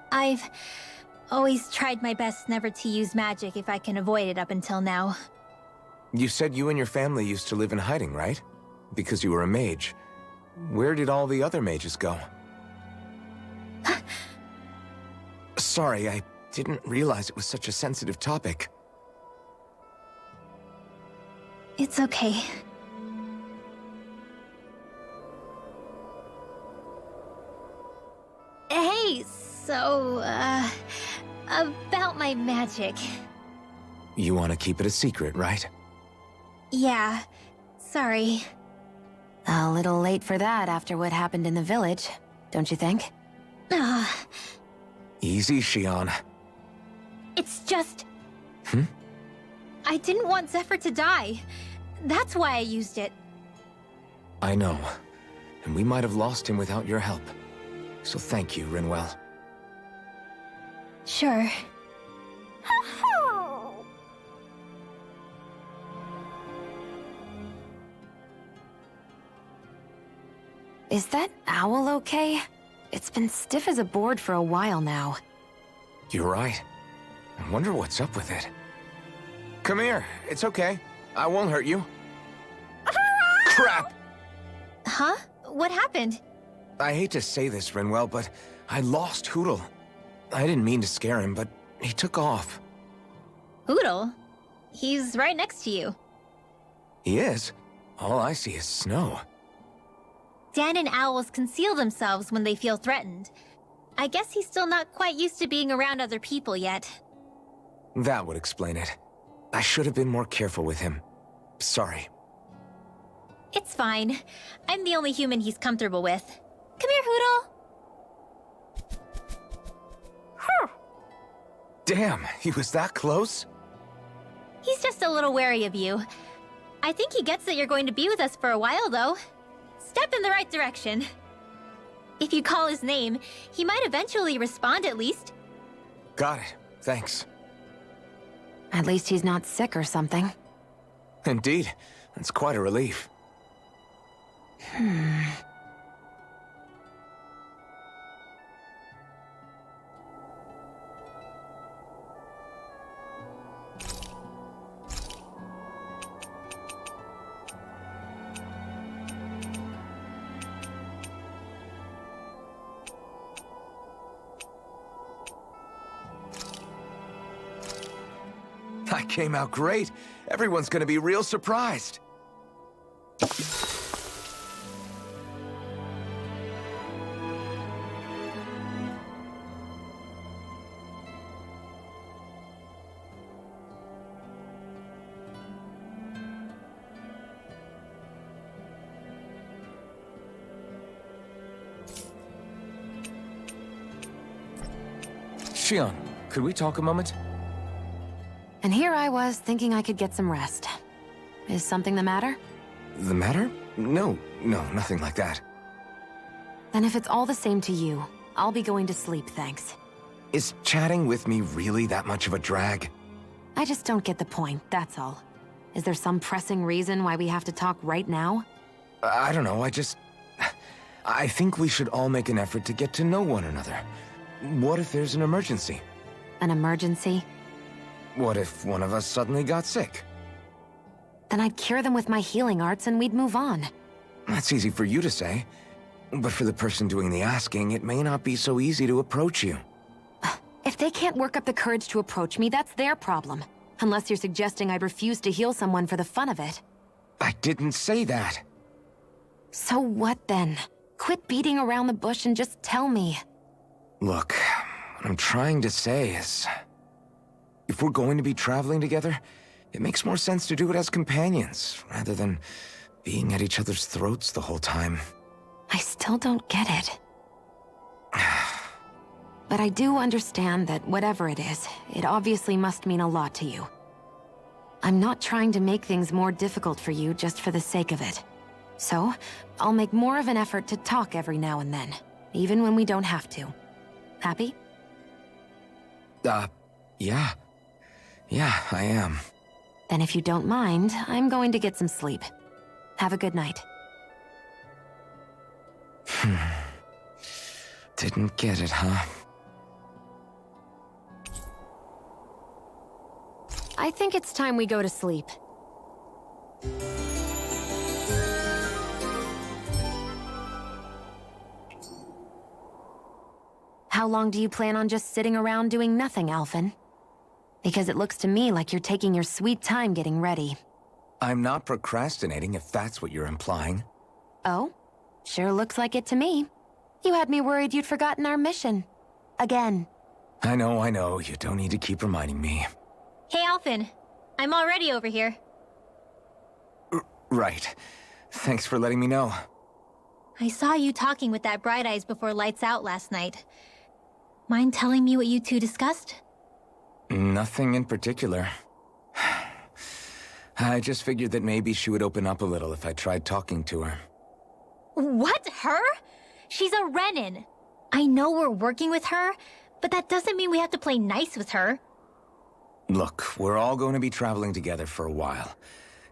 I've always tried my best never to use magic if I can avoid it up until now. You said you and your family used to live in hiding, right? Because you were a mage. Where did all the other mages go? Sorry, I didn't realize it was such a sensitive topic. It's okay. Hey, so, about my magic. You want to keep it a secret, right? Yeah, sorry. A little late for that after what happened in the village, don't you think? Easy, Shion. It's just... I didn't want Zephyr to die. That's why I used it. I know. And we might have lost him without your help. So thank you, Rinwell. Sure. Is that owl okay? It's been stiff as a board for a while now. You're right. I wonder what's up with it. Come here. It's okay. I won't hurt you. Crap! Huh? What happened? I hate to say this, Rinwell, but I lost Hootle. I didn't mean to scare him, but he took off. Hootle? He's right next to you. He is? All I see is snow. Dan and owls conceal themselves when they feel threatened. I guess he's still not quite used to being around other people yet. That would explain it. I should have been more careful with him. Sorry. It's fine. I'm the only human he's comfortable with. Come here, Hootle! Damn, he was that close? He's just a little wary of you. I think he gets that you're going to be with us for a while, though. Step in the right direction. If you call his name, he might eventually respond at least. Got it. Thanks. At least he's not sick or something. Indeed. That's quite a relief. I came out great. Everyone's gonna be real surprised. Shion, could we talk a moment? And here I was thinking I could get some rest. Is something the matter? The matter? No, nothing like that. Then if it's all the same to you, I'll be going to sleep, thanks. Is chatting with me really that much of a drag? I just don't get the point, that's all. Is there some pressing reason why we have to talk right now? I don't know, I think we should all make an effort to get to know one another. What if there's an emergency? An emergency? What if one of us suddenly got sick? Then I'd cure them with my healing arts and we'd move on. That's easy for you to say. But for the person doing the asking, it may not be so easy to approach you. If they can't work up the courage to approach me, that's their problem. Unless you're suggesting I'd refuse to heal someone for the fun of it. I didn't say that. So what then? Quit beating around the bush and just tell me. Look, what I'm trying to say is... if we're going to be traveling together, it makes more sense to do it as companions, rather than being at each other's throats the whole time. I still don't get it. But I do understand that whatever it is, it obviously must mean a lot to you. I'm not trying to make things more difficult for you just for the sake of it. So, I'll make more of an effort to talk every now and then, even when we don't have to. Happy? Yeah. Yeah, I am. Then if you don't mind, I'm going to get some sleep. Have a good night. Didn't get it, huh? I think it's time we go to sleep. How long do you plan on just sitting around doing nothing, Alphen? Because it looks to me like you're taking your sweet time getting ready. I'm not procrastinating, if that's what you're implying. Oh? Sure looks like it to me. You had me worried you'd forgotten our mission. Again. I know. You don't need to keep reminding me. Hey, Alphen. I'm already over here. Right. Thanks for letting me know. I saw you talking with that Bright Eyes before lights out last night. Mind telling me what you two discussed? Nothing in particular. I just figured that maybe she would open up a little if I tried talking to her. What? Her? She's a Renin. I know we're working with her, But that doesn't mean we have to play nice with her. Look, we're all going to be traveling together for a while.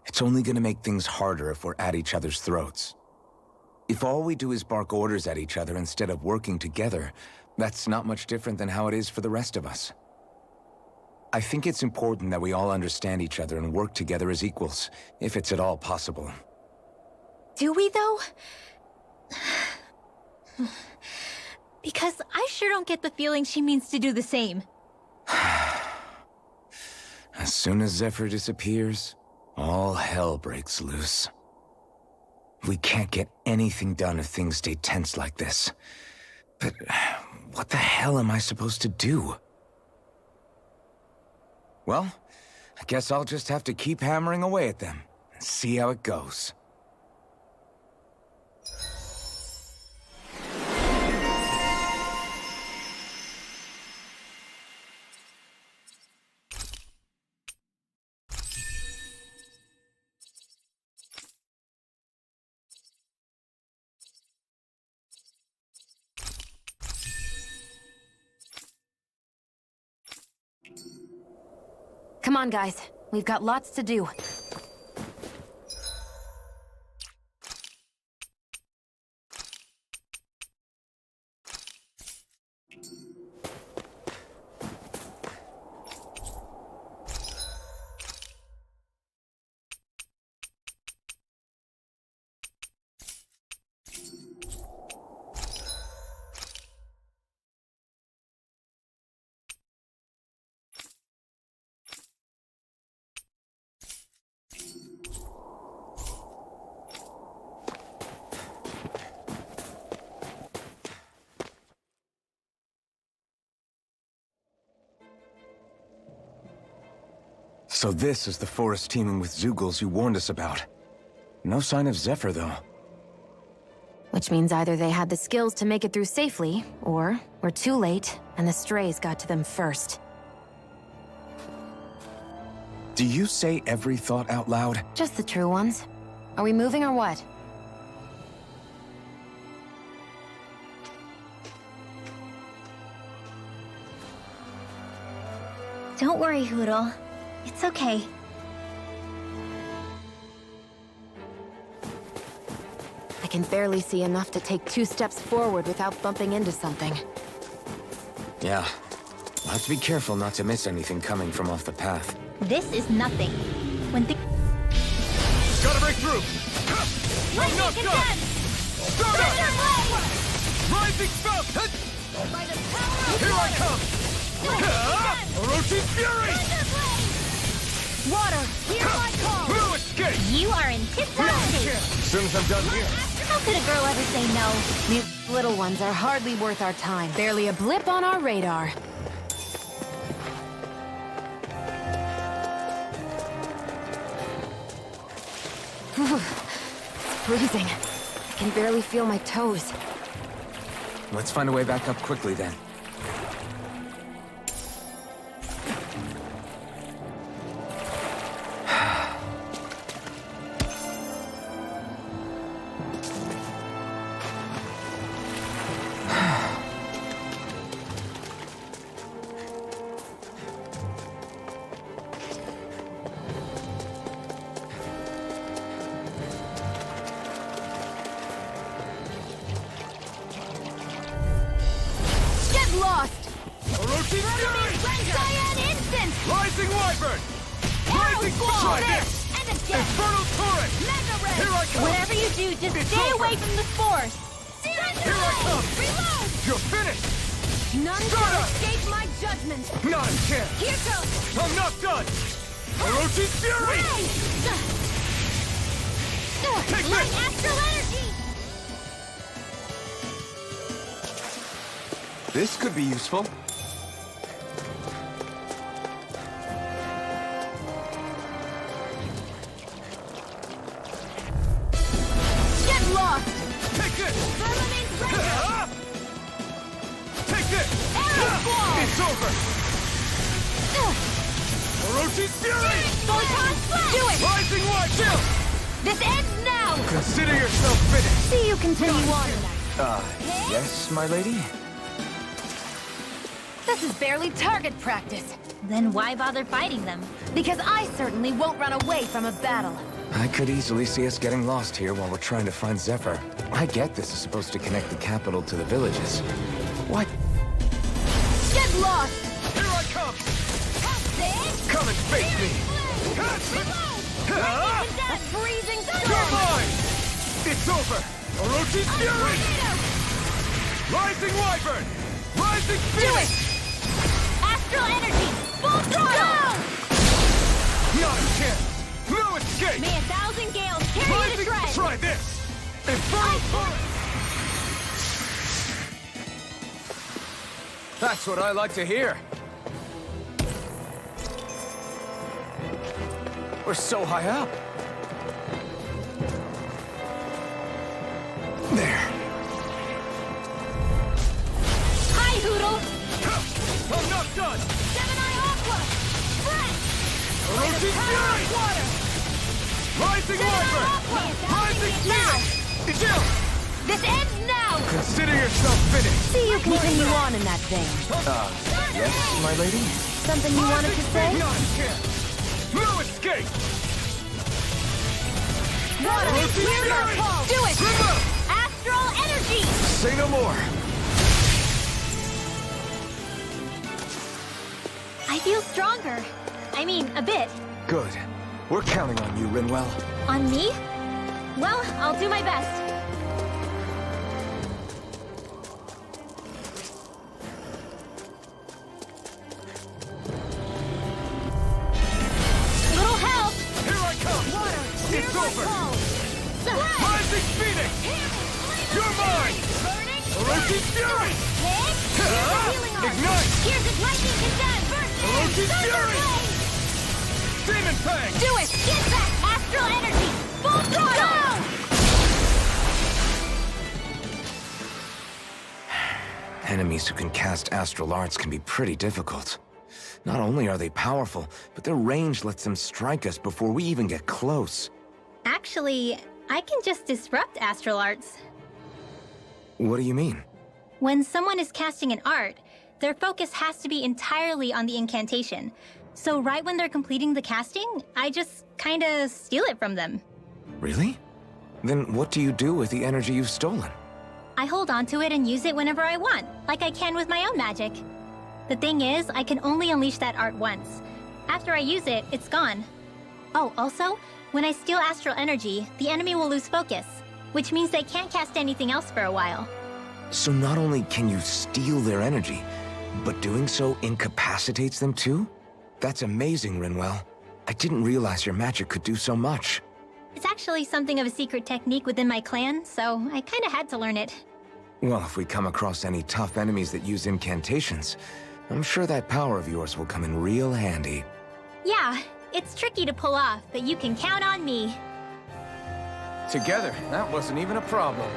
It's only going to make things harder if we're at each other's throats. If all we do is bark orders at each other instead of working together, that's not much different than how it is for the rest of us. I think it's important that we all understand each other and work together as equals, if it's at all possible. Do we, though? Because I sure don't get the feeling she means to do the same. As soon as Zephyr disappears, all hell breaks loose. We can't get anything done if things stay tense like this. But what the hell am I supposed to do? Well, I guess I'll just have to keep hammering away at them and see how it goes. Come on, guys. We've got lots to do. So this is the forest teeming with Zeugles you warned us about. No sign of Zephyr, though. Which means either they had the skills to make it through safely, or we're too late, and the strays got to them first. Do you say every thought out loud? Just the true ones. Are we moving or what? Don't worry, Hootle. It's okay. I can barely see enough to take 2 steps forward without bumping into something. Yeah. We'll have to be careful not to miss anything coming from off the path. This is nothing. When the Gotta break through! Lightning Not done! condensed! Rising spout! Here I come! Orochi's Fury! Water, hear my call! No escape! You are in tip-top shape! As soon as I'm done here. How could a girl ever say no? These little ones are hardly worth our time. Barely a blip on our radar. It's freezing. I can barely feel my toes. Let's find a way back up quickly, then. Orochi's Fury! Cyan Instant! Rising Wyvern! Rising Ball! This! And again! Infernal Torrent! Mega Ray! Here I come! Whatever you do, just It's stay over. away from the spores! Here I come! Reload! You're finished! None Shut can up! escape my judgment. Not a chance! Here goes! I'm not done! Orochi's Fury! Take Light this! astral energy! This could be useful. Get lost! Take this! Firmament Ranger! Ah! Take this! Arrow Ball! It's over! Orochi's Fury! Photon Flash! Do it! Rising Wyvern! This ends now! Consider yourself finished! See you continue on. Yes, my lady? This is barely target practice. Then why bother fighting them? Because I certainly won't run away from a battle. I could easily see us getting lost here while we're trying to find Zephyr. I get this is supposed to connect the capital to the villages. What? Get lost! Here I come! Come and face me! A freezing storm! You're mine! It's over! Orochi's Fury! Rising Wyvern! Rising Phoenix! Astral energy! Full throttle! Not a chance! No escape! May 1,000 gales tear you to Rising... shreds! Try this! Infernal Torrent! That's what I like to hear. We're so high up. There. Hi, Hoodle! I'm not done! Gemini Aqua! Fresh! Orochi's Fury! Water! Rising Wyvern! Rising Phoenix! Jill! This ends now! Consider yourself finished! See you continue on in that vein. Yes, my lady? Something you wanted to say? Not a chance! No escape! Water! Orochi's Clear your Fury! pulse! Do it! Trigger! Astral energy! Say no more! I feel stronger. I mean, a bit. Good. We're counting on you, Rinwell. On me? Well, I'll do my best. Little help! Here I come! Water! It's over! Fresh! Rising Phoenix! You're mine! Burning! Orochi's Fury! Hit! Here's a healing arm! Ignite! Here's its lightning condemn! Burst in! Orochi's Thunder Fury! blade! Demon Fang! Do it! Get back! Astral energy! Full throttle! Enemies who can cast astral arts can be pretty difficult. Not only are they powerful, but their range lets them strike us before we even get close. Actually, I can just disrupt astral arts. What do you mean? When someone is casting an art, their focus has to be entirely on the incantation. So right when they're completing the casting, I just kinda steal it from them. Really? Then what do you do with the energy you've stolen? I hold on to it and use it whenever I want, like I can with my own magic. The thing is, I can only unleash that art once. After I use it, it's gone. Oh, also, when I steal astral energy, the enemy will lose focus, which means they can't cast anything else for a while. So not only can you steal their energy, but doing so incapacitates them too? That's amazing, Rinwell. I didn't realize your magic could do so much. It's actually something of a secret technique within my clan, so I kinda had to learn it. Well, if we come across any tough enemies that use incantations, I'm sure that power of yours will come in real handy. Yeah, it's tricky to pull off, but you can count on me. Together, that wasn't even a problem.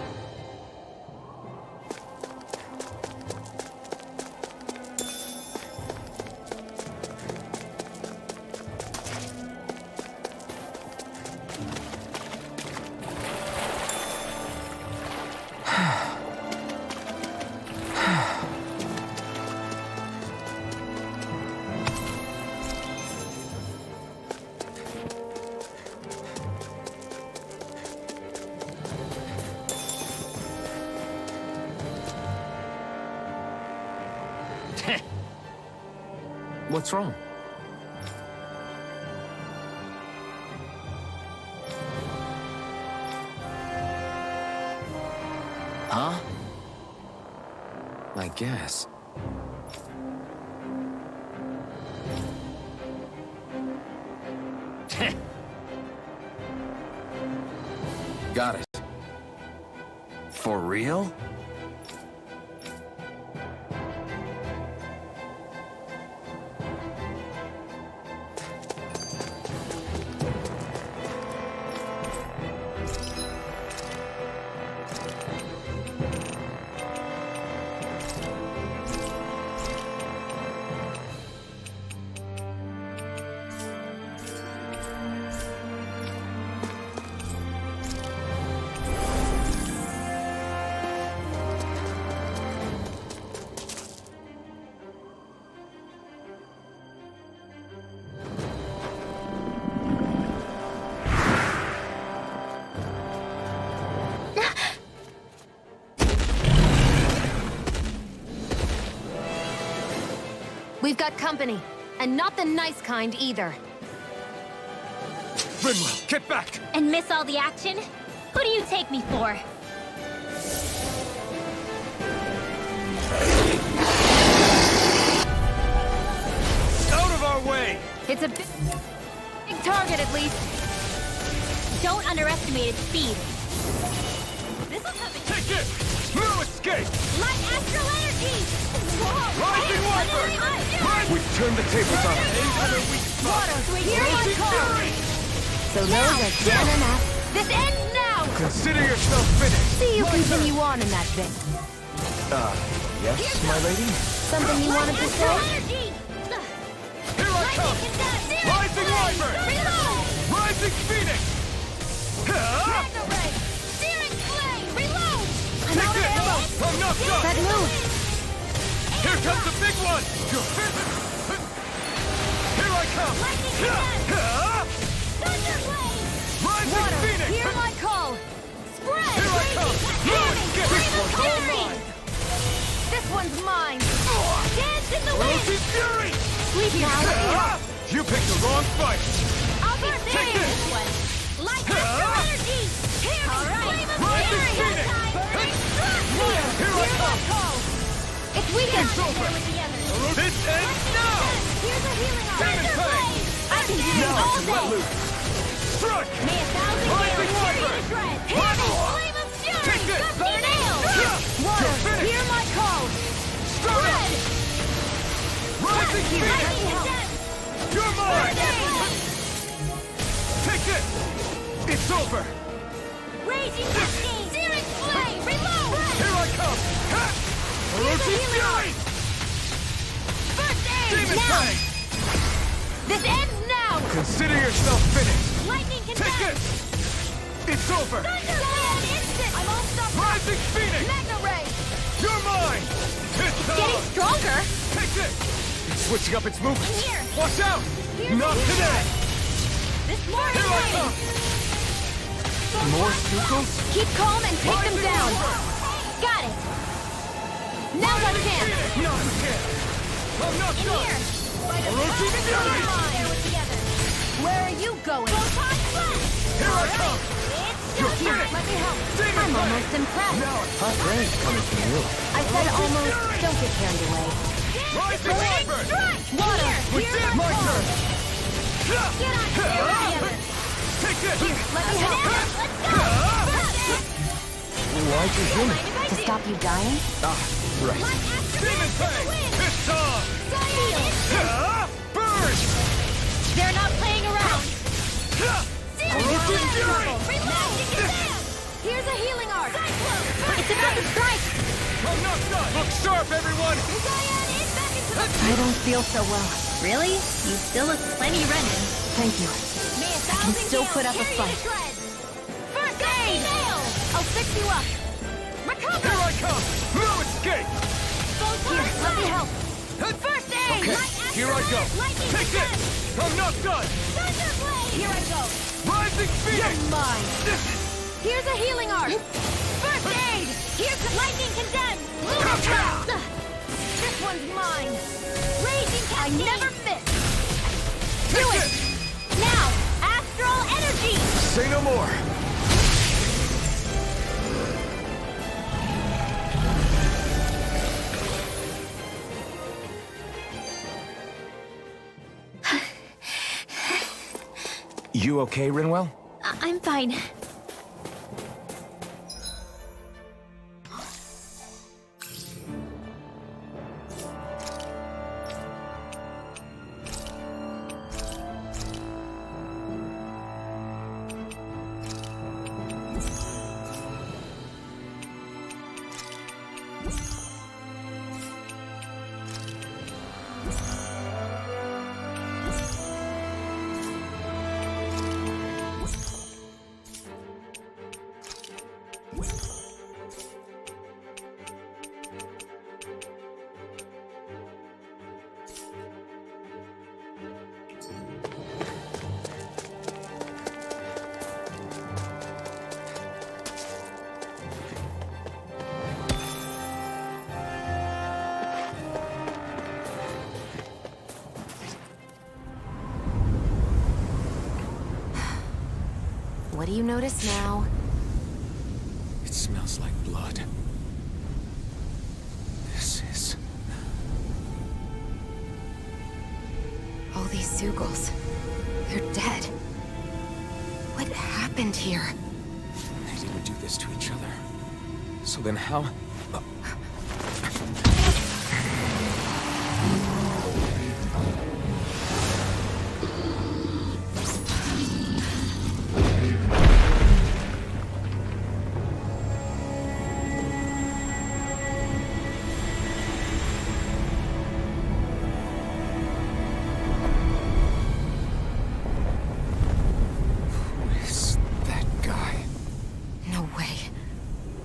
What's wrong? Huh? I guess. Got it. For real? We've got company, and not the nice kind either. Rinwell, get back! And miss all the action? Who do you take me for? Out of our way! It's a big target, at least. Don't underestimate its speed. This'll come in. Take it! No escape! Light astral energy! Rising Wiper! We've turned the tables on them. Water, hear my Rising call! Fury! So those are Dan and App. This ends now! Consider yourself finished! See you continue on in that bit. Yes, my lady? Something you wanted to say? Here I come! Rising Wiper! Rising Phoenix! Take it! I'm knocked up! That move! Here comes the big one! Here I come! Rising Phoenix! Hear my call! Spread! Here I come! This one's all mine! This one's mine! Dance in the wind! Rosy Fury! Sleep now! You picked the wrong fight! I'll be Take there! this! Light astral energy! Here! Flame of Rising fury! Phoenix! Here I come! It's weekend! It's over! This ends now! Here's a healing arm! Demon Fang! I can do this Now I all can let day! loose! Strike! May a thousand Rising gales tear Wiper! you to shreds! Hear me! Flame of fury! Take this! Gusty nails! Water! You're finished! Hear my call! Start up! Spread! Rising Phoenix! You're mine! Take this! It's over! Raging cascade! Searing flame! Reload! Here I come! Ha! Orochi Fury! First aid! Demon Now! Fang! This ends now! Consider yourself finished! Lightning can Take it! It's over! Thunderblade! Instant! I'm all stuffed up! Rising Phoenix! Magna Ray! You're mine! It's Getting on! stronger! Take this! It's switching up its movement! In here! Watch out! Here's Not the healing today! This more Here I exciting! come! More Stukles? Keep calm and take them Rising down! Wiper! Got it! Now's our chance! Not a chance! I'm knocked In up! here! Orochi Fury! Where are you going? Here I come! You're Here, finished! let me help! Demon I'm Fang! almost impressed! Hot praise coming from you. I said Orochi almost. Fury! Don't get carried away. Rising Wiper! Water! With Here's this, my turn! Get on here! Take this! Let me help! Let's go! Why'd you heal me? To stop you dying? Right. Demon Fang! It's on! Burn! They're not playing around! Orochi Fury! Here's a healing arc! It's about to strike! I'm not done! Look sharp, everyone! I don't feel so well. Really? You still look plenty running. Thank you. I can still put up a fight. First aid! I'll fix you up! Here I come! No escape! Here, let me help! First aid! Okay, here I go! Take this! I'm not done! Here I go! Rising Phoenix! You're mine! This is... Here's a healing arc! First aid! Here's the lightning condemned! This one's mine! Raging I cascade! never miss! Take Do it! this! Now, astral energy! Say no more! You okay, Rinwell? I'm fine. What do you notice now? It smells like blood. This is... All these Zeugles. They're dead. What happened here? They didn't do this to each other. So then how...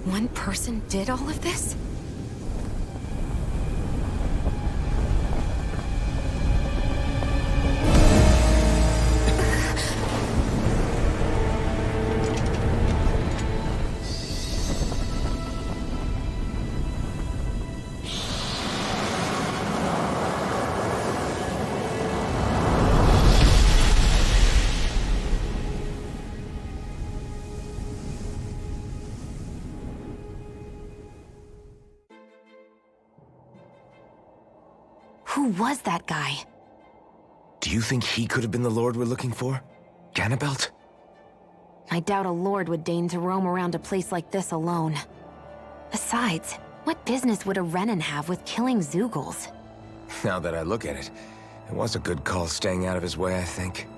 One person did all of this? Who was that guy? Do you think he could have been the Lord we're looking for? Ganabelt? I doubt a lord would deign to roam around a place like this alone. Besides, what business would a Renan have with killing Zeugles? Now that I look at it, it was a good call staying out of his way, I think.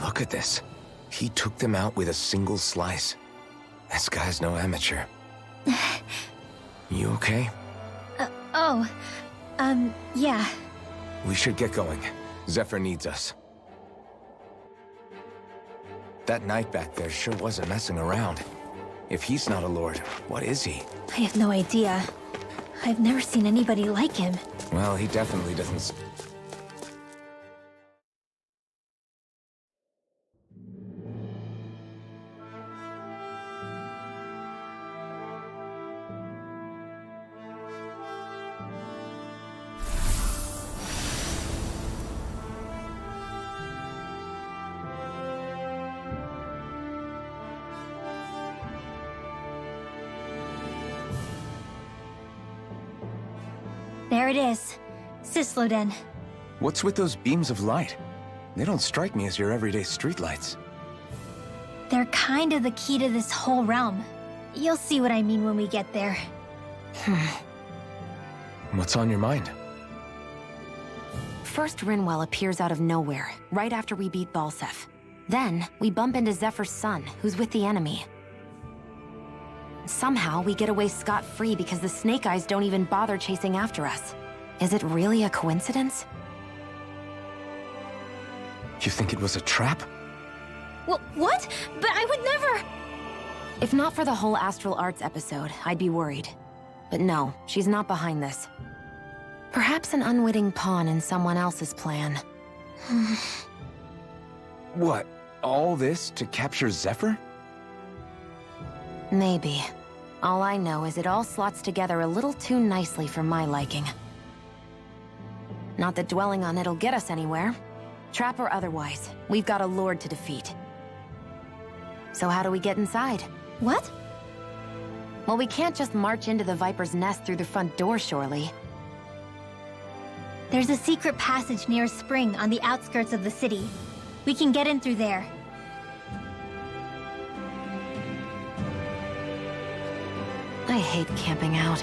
Look at this. He took them out with a single slice. This guy's no amateur. You okay? Yeah. We should get going. Zephyr needs us. That knight back there sure wasn't messing around. If he's not a lord, what is he? I have no idea. I've never seen anybody like him. Well, he definitely doesn't... There it is. Sisloden. What's with those beams of light? They don't strike me as your everyday streetlights. They're kind of the key to this whole realm. You'll see what I mean when we get there. What's on your mind? First, Rinwell appears out of nowhere, right after we beat Balseph. Then, we bump into Zephyr's son, who's with the enemy. Somehow, we get away scot-free because the Snake Eyes don't even bother chasing after us. Is it really a coincidence? You think it was a trap? What? But I would never... If not for the whole Astral Arts episode, I'd be worried. But no, she's not behind this. Perhaps an unwitting pawn in someone else's plan. What? All this to capture Zephyr? Maybe. All I know is it all slots together a little too nicely for my liking. Not that dwelling on it'll get us anywhere. Trap or otherwise, we've got a lord to defeat. So how do we get inside? What? Well, we can't just march into the Viper's Nest through the front door, surely. There's a secret passage near a spring on the outskirts of the city. We can get in through there. I hate camping out.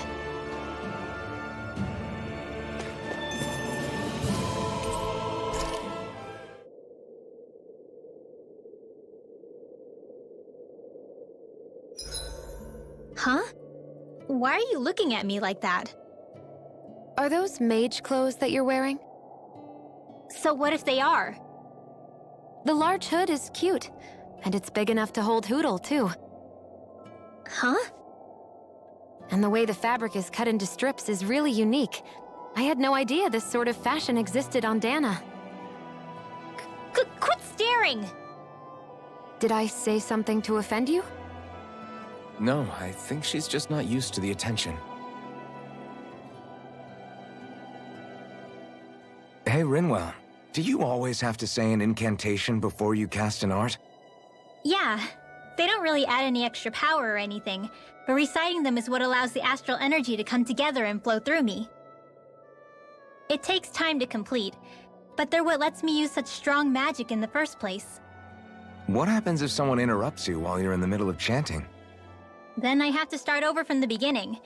Huh? Why are you looking at me like that? Are those mage clothes that you're wearing? So what if they are? The large hood is cute, and it's big enough to hold Hootle, too. Huh? And the way the fabric is cut into strips is really unique. I had no idea this sort of fashion existed on Dana. Quit staring! Did I say something to offend you? No, I think she's just not used to the attention. Hey, Rinwell, do you always have to say an incantation before you cast an art? Yeah. They don't really add any extra power or anything, but reciting them is what allows the astral energy to come together and flow through me. It takes time to complete, but they're what lets me use such strong magic in the first place. What happens if someone interrupts you while you're in the middle of chanting? Then I have to start over from the beginning.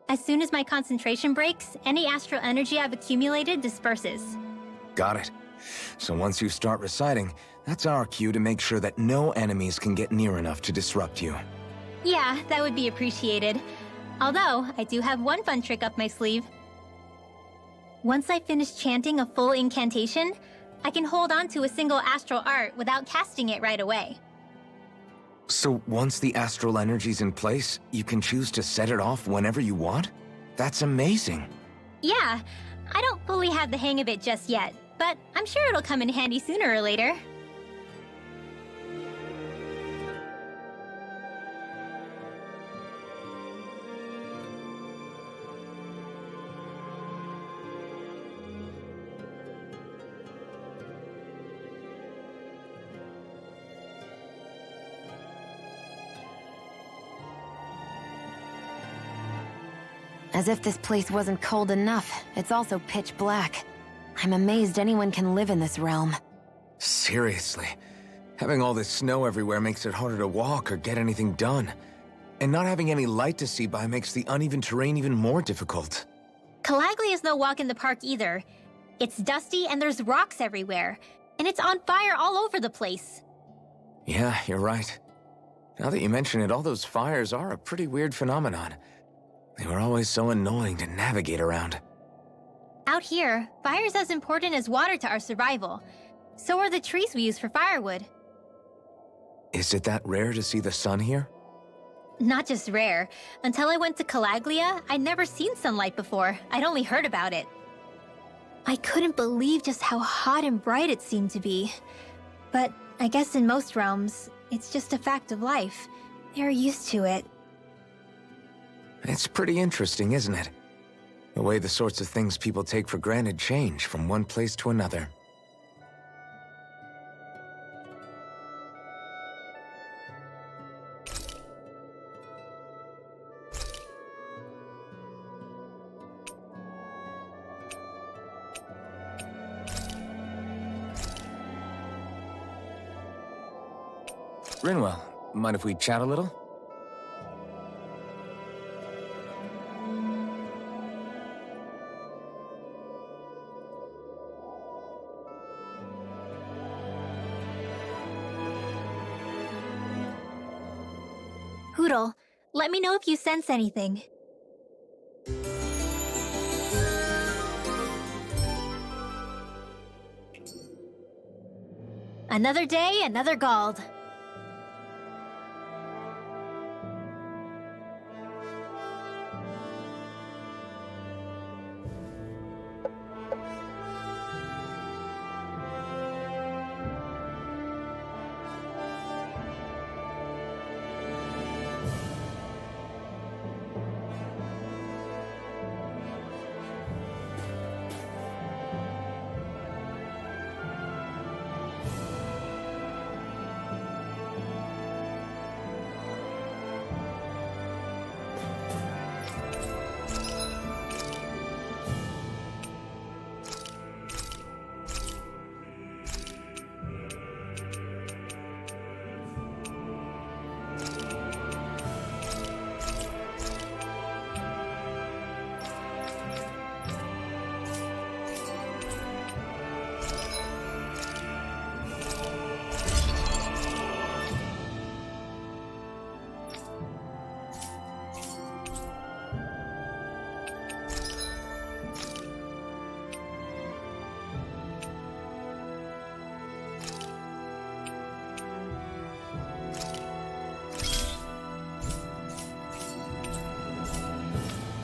As soon as my concentration breaks, any astral energy I've accumulated disperses. Got it. So once you start reciting, that's our cue to make sure that no enemies can get near enough to disrupt you. Yeah, that would be appreciated. Although, I do have one fun trick up my sleeve. Once I finish chanting a full incantation, I can hold on to a single astral art without casting it right away. So once the astral energy's in place, you can choose to set it off whenever you want? That's amazing. Yeah, I don't fully have the hang of it just yet, but I'm sure it'll come in handy sooner or later. As if this place wasn't cold enough, it's also pitch black. I'm amazed anyone can live in this realm. Seriously. Having all this snow everywhere makes it harder to walk or get anything done. And not having any light to see by makes the uneven terrain even more difficult. Calaglia is no walk in the park either. It's dusty and there's rocks everywhere. And it's on fire all over the place. Yeah, you're right. Now that you mention it, all those fires are a pretty weird phenomenon. They were always so annoying to navigate around. Out here, fire's as important as water to our survival. So are the trees we use for firewood. Is it that rare to see the sun here? Not just rare. Until I went to Calaglia, I'd never seen sunlight before. I'd only heard about it. I couldn't believe just how hot and bright it seemed to be. But I guess in most realms, it's just a fact of life. They're used to it. It's pretty interesting, isn't it? The way the sorts of things people take for granted change from one place to another. Rinwell, mind if we chat a little? Hootle, let me know if you sense anything. Another day, another Gald.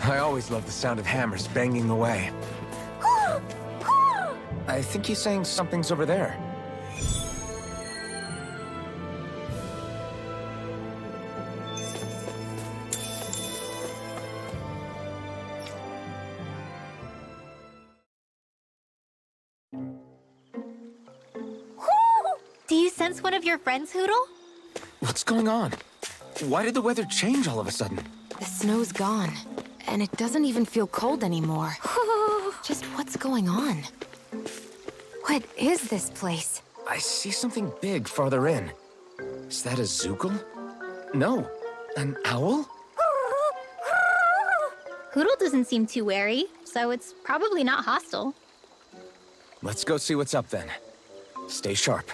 I always love the sound of hammers banging away. I think he's saying something's over there. Do you sense one of your friends, Hootle? What's going on? Why did the weather change all of a sudden? The snow's gone, and it doesn't even feel cold anymore. Just what's going on? What is this place? I see something big farther in. Is that a Zookle? No, an owl? Hootle doesn't seem too wary, so it's probably not hostile. Let's go see what's up then. Stay sharp.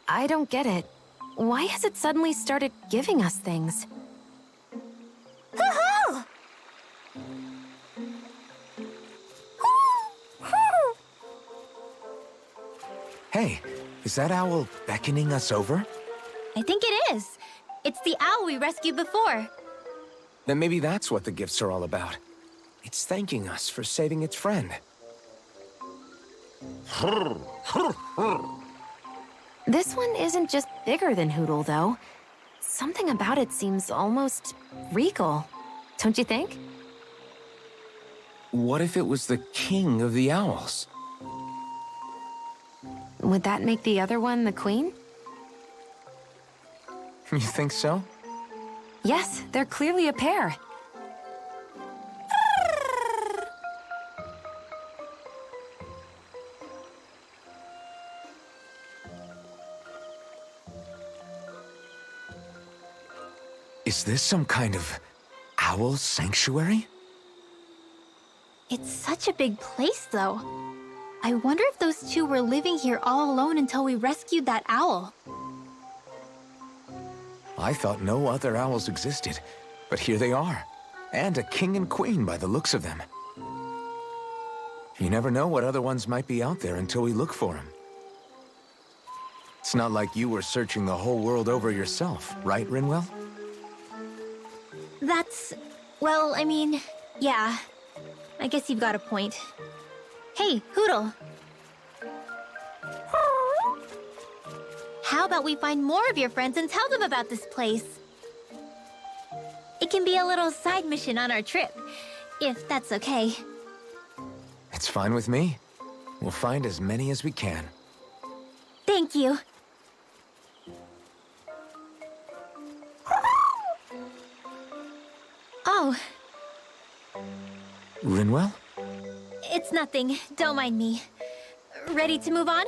I don't get it. Why has it suddenly started giving us things? Hey, is that owl beckoning us over? I think it is. It's the owl we rescued before. Then maybe that's what the gifts are all about. It's thanking us for saving its friend. This one isn't just bigger than Hootle, though. Something about it seems almost regal. Don't you think? What if it was the king of the owls? Would that make the other one the queen? You think so? Yes, they're clearly a pair. Is this some kind of owl sanctuary? It's such a big place, though. I wonder if those two were living here all alone until we rescued that owl. I thought no other owls existed, but here they are. And a king and queen by the looks of them. You never know what other ones might be out there until we look for them. It's not like you were searching the whole world over yourself, right, Rinwell? That's... well, I mean, yeah. I guess you've got a point. Hey, Hootle. How about we find more of your friends and tell them about this place? It can be a little side mission on our trip, if that's okay. It's fine with me. We'll find as many as we can. Thank you. Oh, Rinwell? it's nothing. Don't mind me. Ready to move on?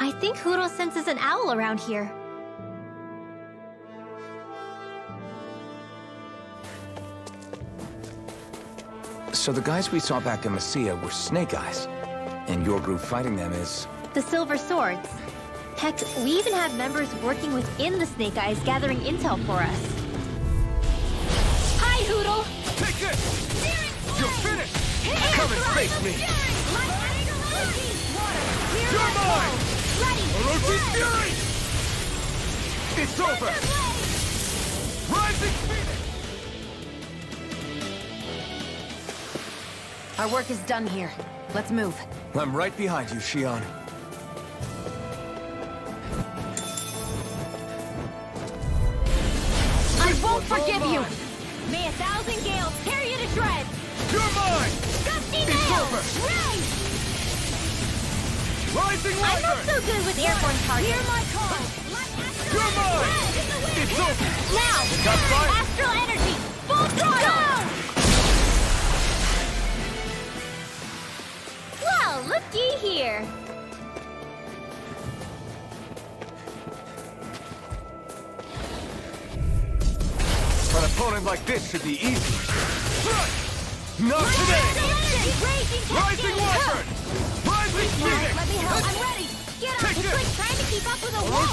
I think Hootle senses an owl around here. So the guys we saw back in Messia were Snake Eyes, and your group fighting them is... The Silver Swords. Heck, we even have members working within the Snake Eyes gathering intel for us. Hi, Hootle! Take this! You're finished! Come and face me! You're mine! Orochi's Fury! It's over! Rising Phoenix! Our work is done here. Let's move. I'm right behind you, Shion. I won't forgive you! May 1,000 gales tear you to shreds! You're mine! Gusty It's nails! over! Rise! Rising I'm not Wyvern! so good with airborne targets. Hear my call! You're mine! It's over! Now! Got fire? Astral energy! Full throttle! Well, looky here. An opponent like this should be easy. Not today! Rising Wyvern! Rising Phoenix! Let me help. I'm ready. Get up. Take It's this. like trying to keep up with a wall.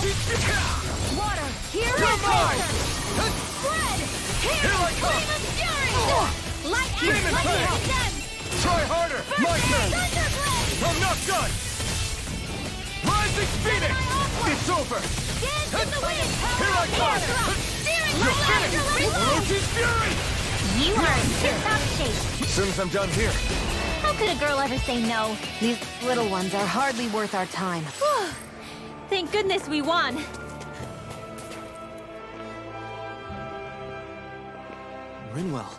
Water. Here You're it mine! comes. Spread. Here I come! Flame of fury. Light and Demon let me Fang. help them. Try harder! My turn! Thunderblade. I'm not done! Rising Phoenix! It's over! Dance in the wind. Here I come! You're finished! Orochi's Fury! You are in tip-top shape. As soon as I'm done here, How could a girl ever say no? These little ones are hardly worth our time. Thank goodness we won. Rinwell.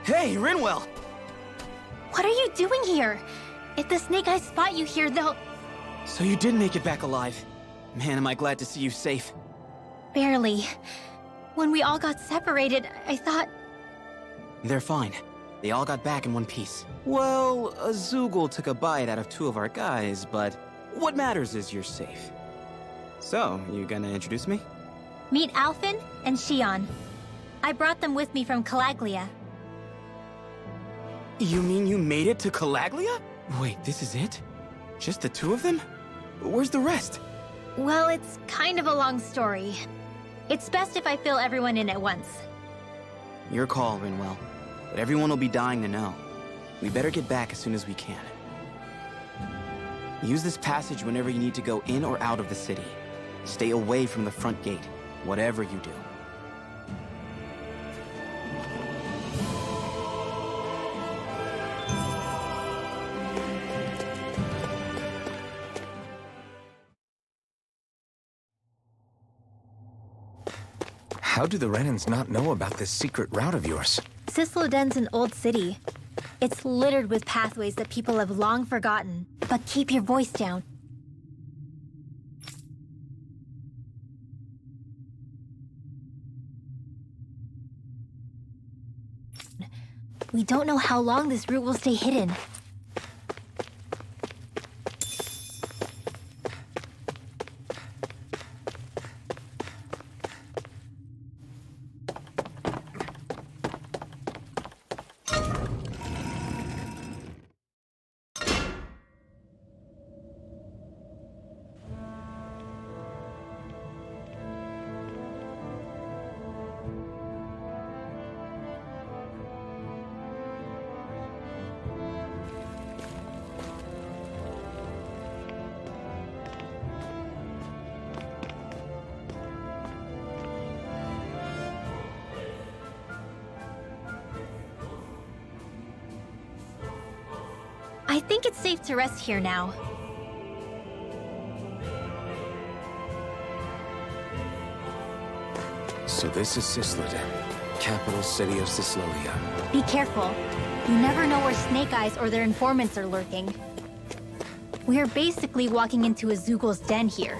Hey, Rinwell! What are you doing here? If the Snake Eyes spot you here, they'll... So you did make it back alive. Man, am I glad to see you safe. Barely. When we all got separated, I thought... They're fine. They all got back in one piece. Well, Azugul took a bite out of 2 of our guys, but what matters is you're safe. So, you gonna introduce me? Meet Alphen and Shion. I brought them with me from Calaglia. You mean you made it to Calaglia? Wait, this is it? Just the 2 of them? Where's the rest? Well, it's kind of a long story. It's best if I fill everyone in at once. Your call, Rinwell. But everyone will be dying to know. We better get back as soon as we can. Use this passage whenever you need to go in or out of the city. Stay away from the front gate, whatever you do. How do the Renans not know about this secret route of yours? Cisloden's an old city. It's littered with pathways that people have long forgotten. But keep your voice down. We don't know how long this route will stay hidden. I think it's safe to rest here now. So this is Cisloden, capital city of Cislodia. Be careful. You never know where Snake Eyes or their informants are lurking. We're basically walking into Azugul's den here.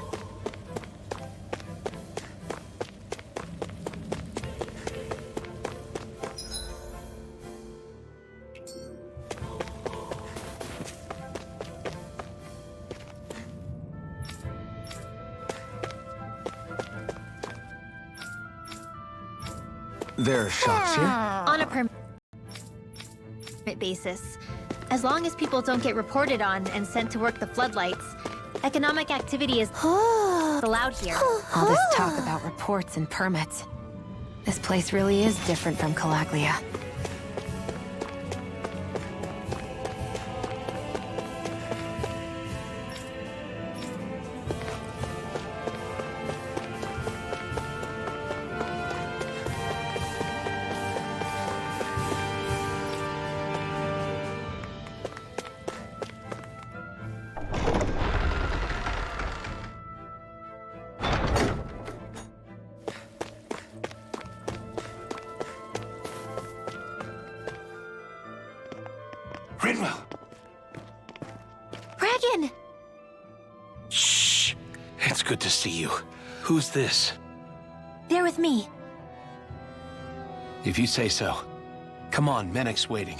There are shops here? On a permit basis. As long as people don't get reported on and sent to work the floodlights, economic activity is... not allowed here. All this talk about reports and permits. This place really is different from Calaglia. Rinwell! Regan! Shh! It's good to see you. Who's this? They're with me. If you say so. Come on, Menek's waiting.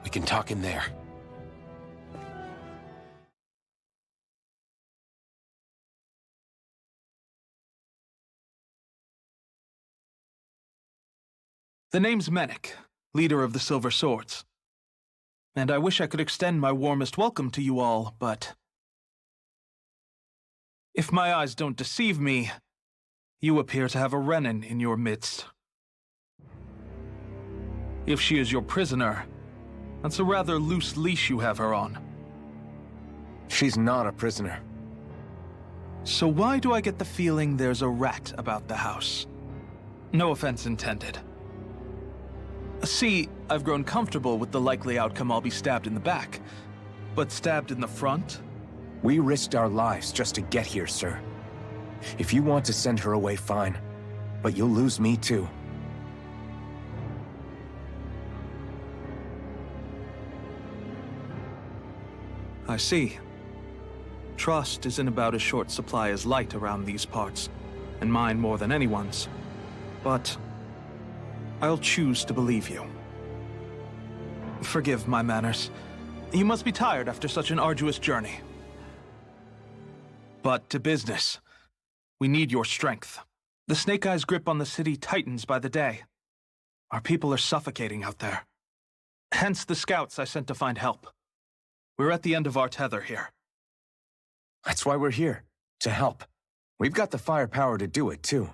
We can talk in there. The name's Menek, leader of the Silver Swords. And I wish I could extend my warmest welcome to you all, but... if my eyes don't deceive me, you appear to have a Renan in your midst. If she is your prisoner, that's a rather loose leash you have her on. She's not a prisoner. So why do I get the feeling there's a rat about the house? No offense intended. See, I've grown comfortable with the likely outcome I'll be stabbed in the back. But stabbed in the front? We risked our lives just to get here, sir. If you want to send her away, fine. But you'll lose me too. I see. Trust isn't about as short supply as light around these parts, and mine more than anyone's. But I'll choose to believe you. Forgive my manners. You must be tired after such an arduous journey. But to business. We need your strength. The Snake Eyes' grip on the city tightens by the day. Our people are suffocating out there. Hence the scouts I sent to find help. We're at the end of our tether here. That's why we're here. To help. We've got the firepower to do it, too.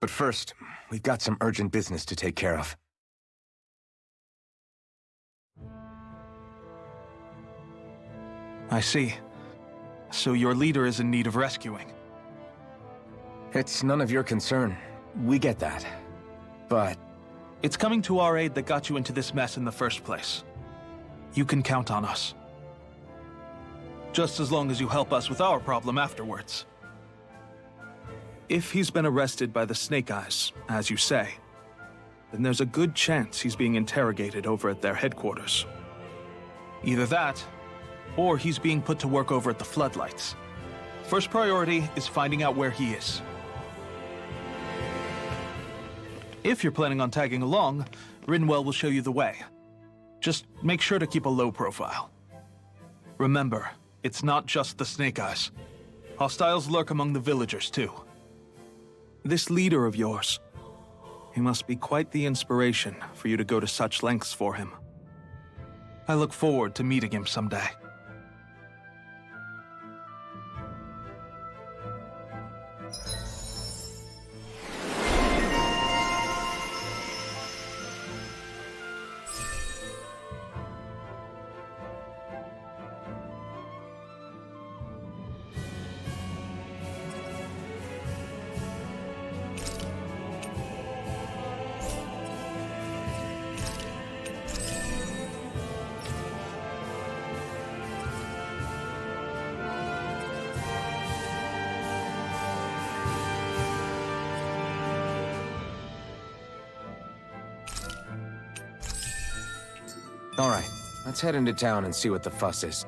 But first, we've got some urgent business to take care of. I see. So your leader is in need of rescuing. It's none of your concern. We get that. But it's coming to our aid that got you into this mess in the first place. You can count on us. Just as long as you help us with our problem afterwards. If he's been arrested by the Snake Eyes, as you say, then there's a good chance he's being interrogated over at their headquarters. Either that, or he's being put to work over at the Floodlights. First priority is finding out where he is. If you're planning on tagging along, Rinwell will show you the way. Just make sure to keep a low profile. Remember, it's not just the Snake Eyes. Hostiles lurk among the villagers, too. This leader of yours, he must be quite the inspiration for you to go to such lengths for him. I look forward to meeting him someday. all right, let's head into town and see what the fuss is.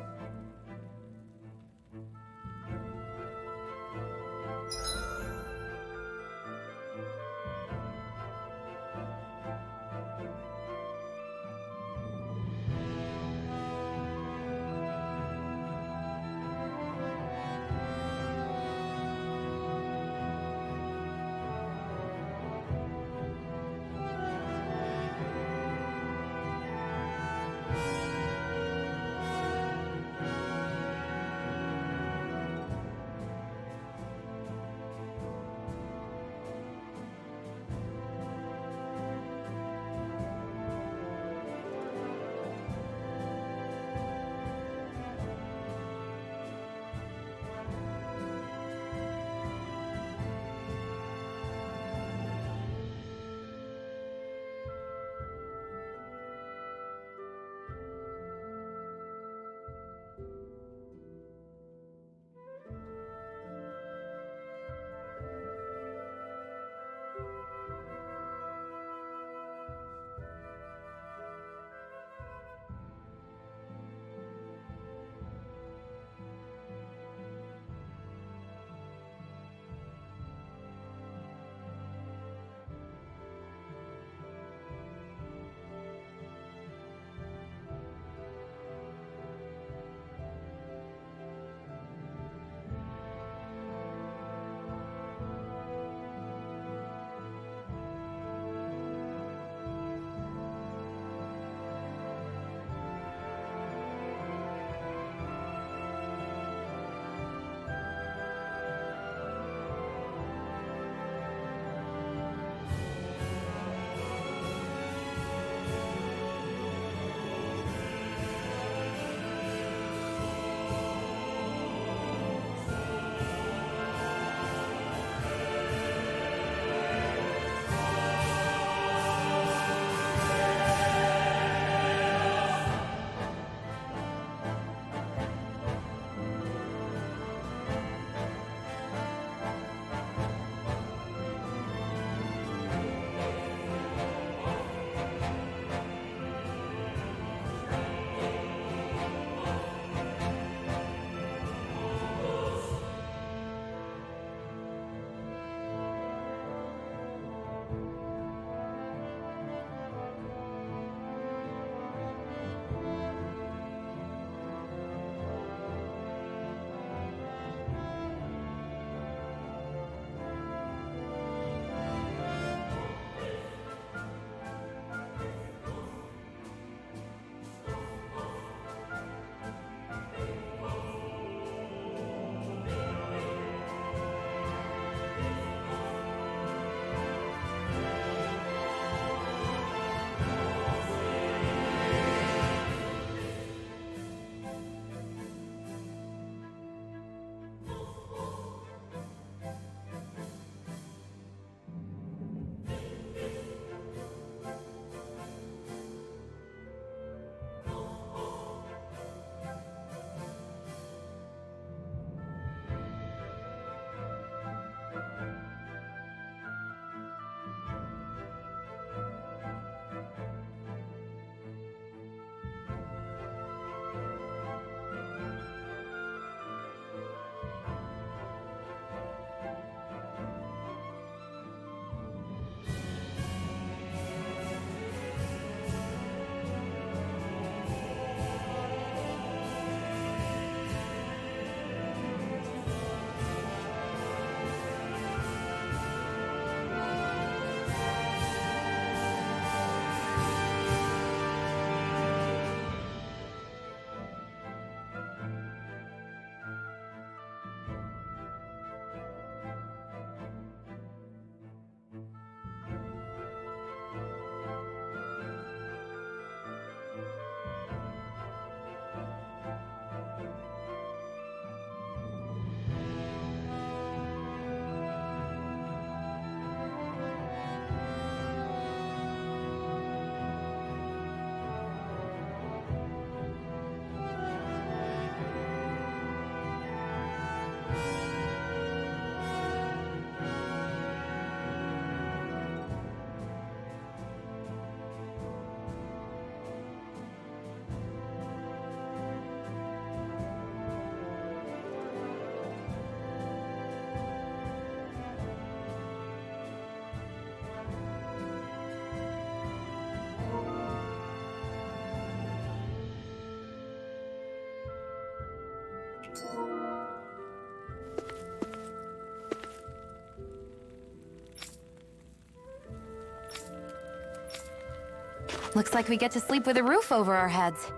Looks like we get to sleep with a roof over our heads.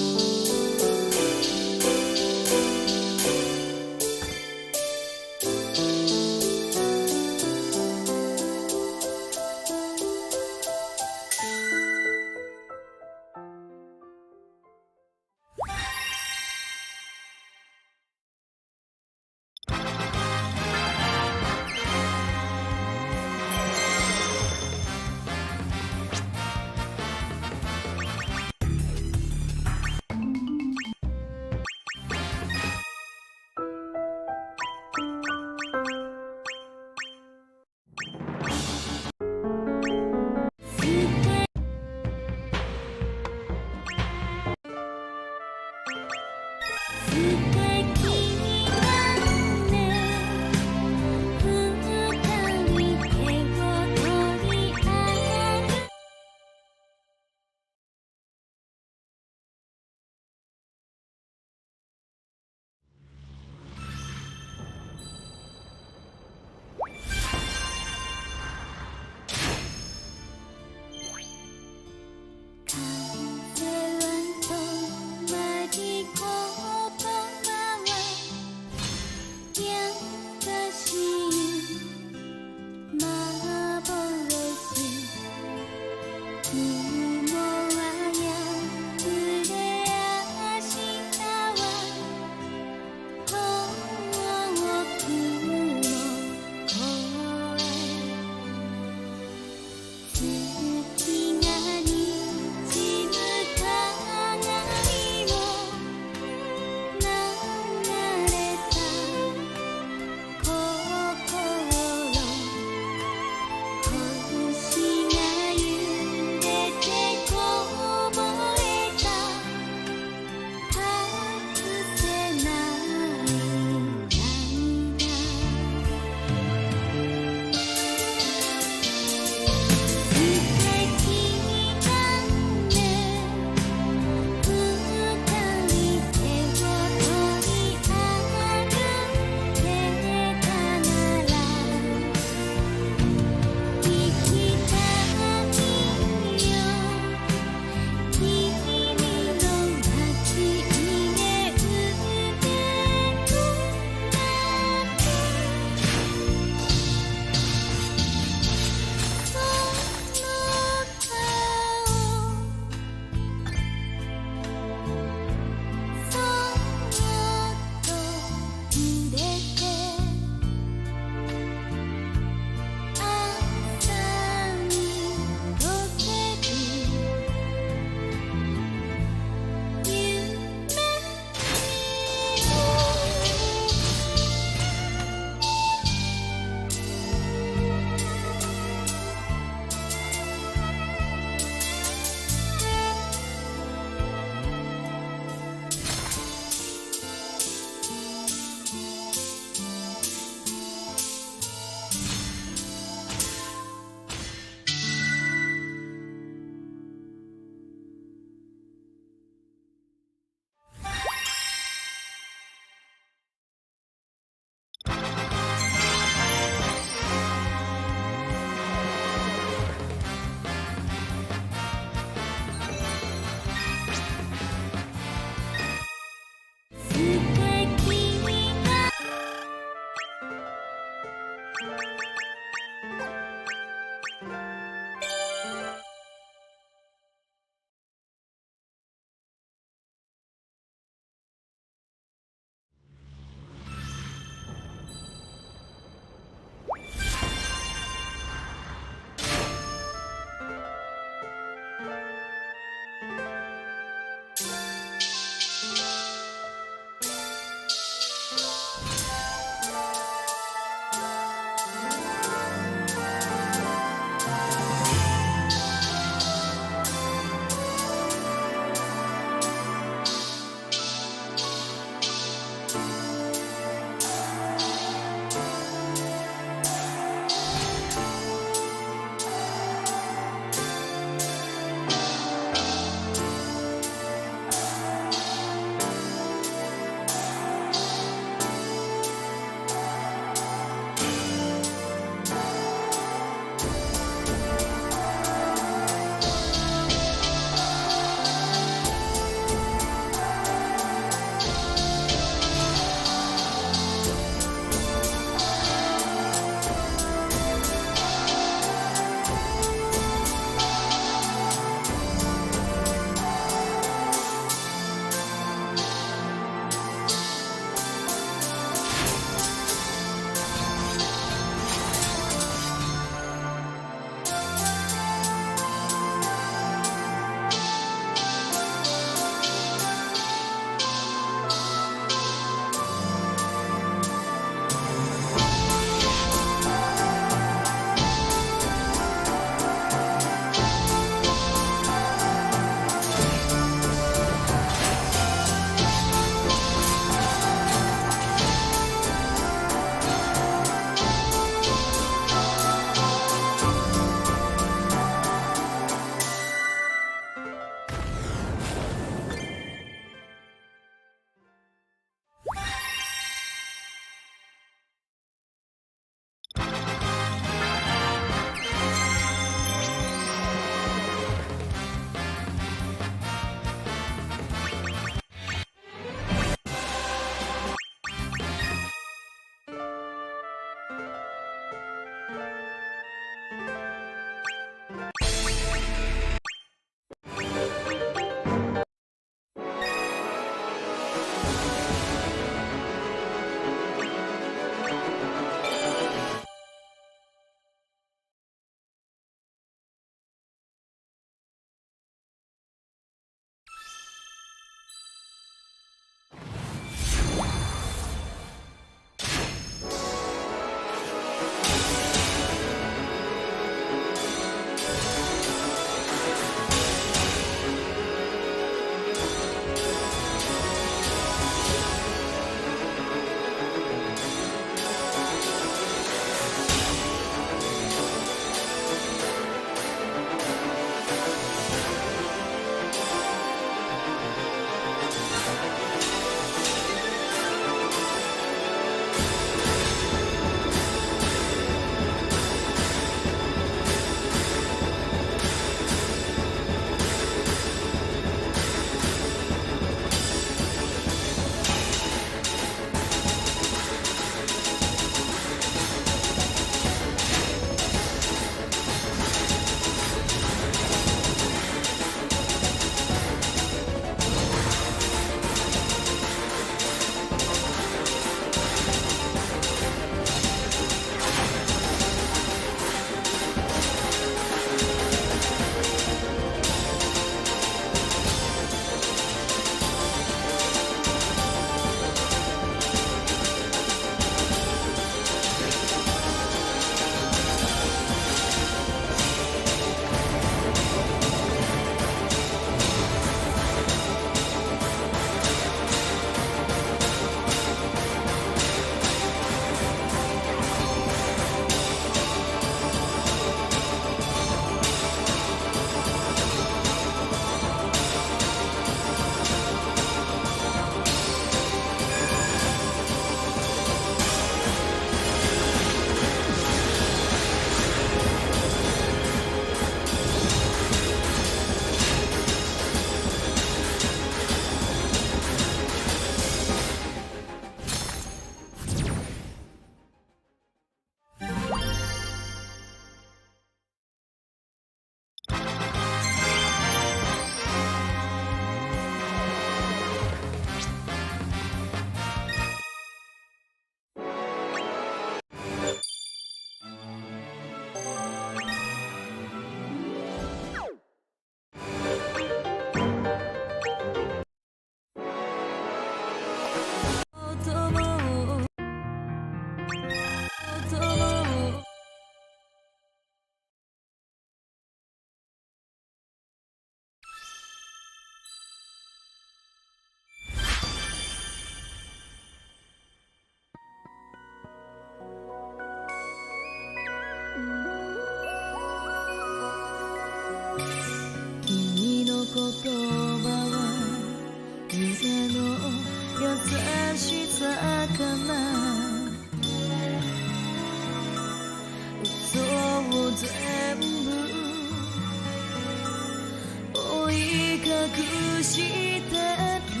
してる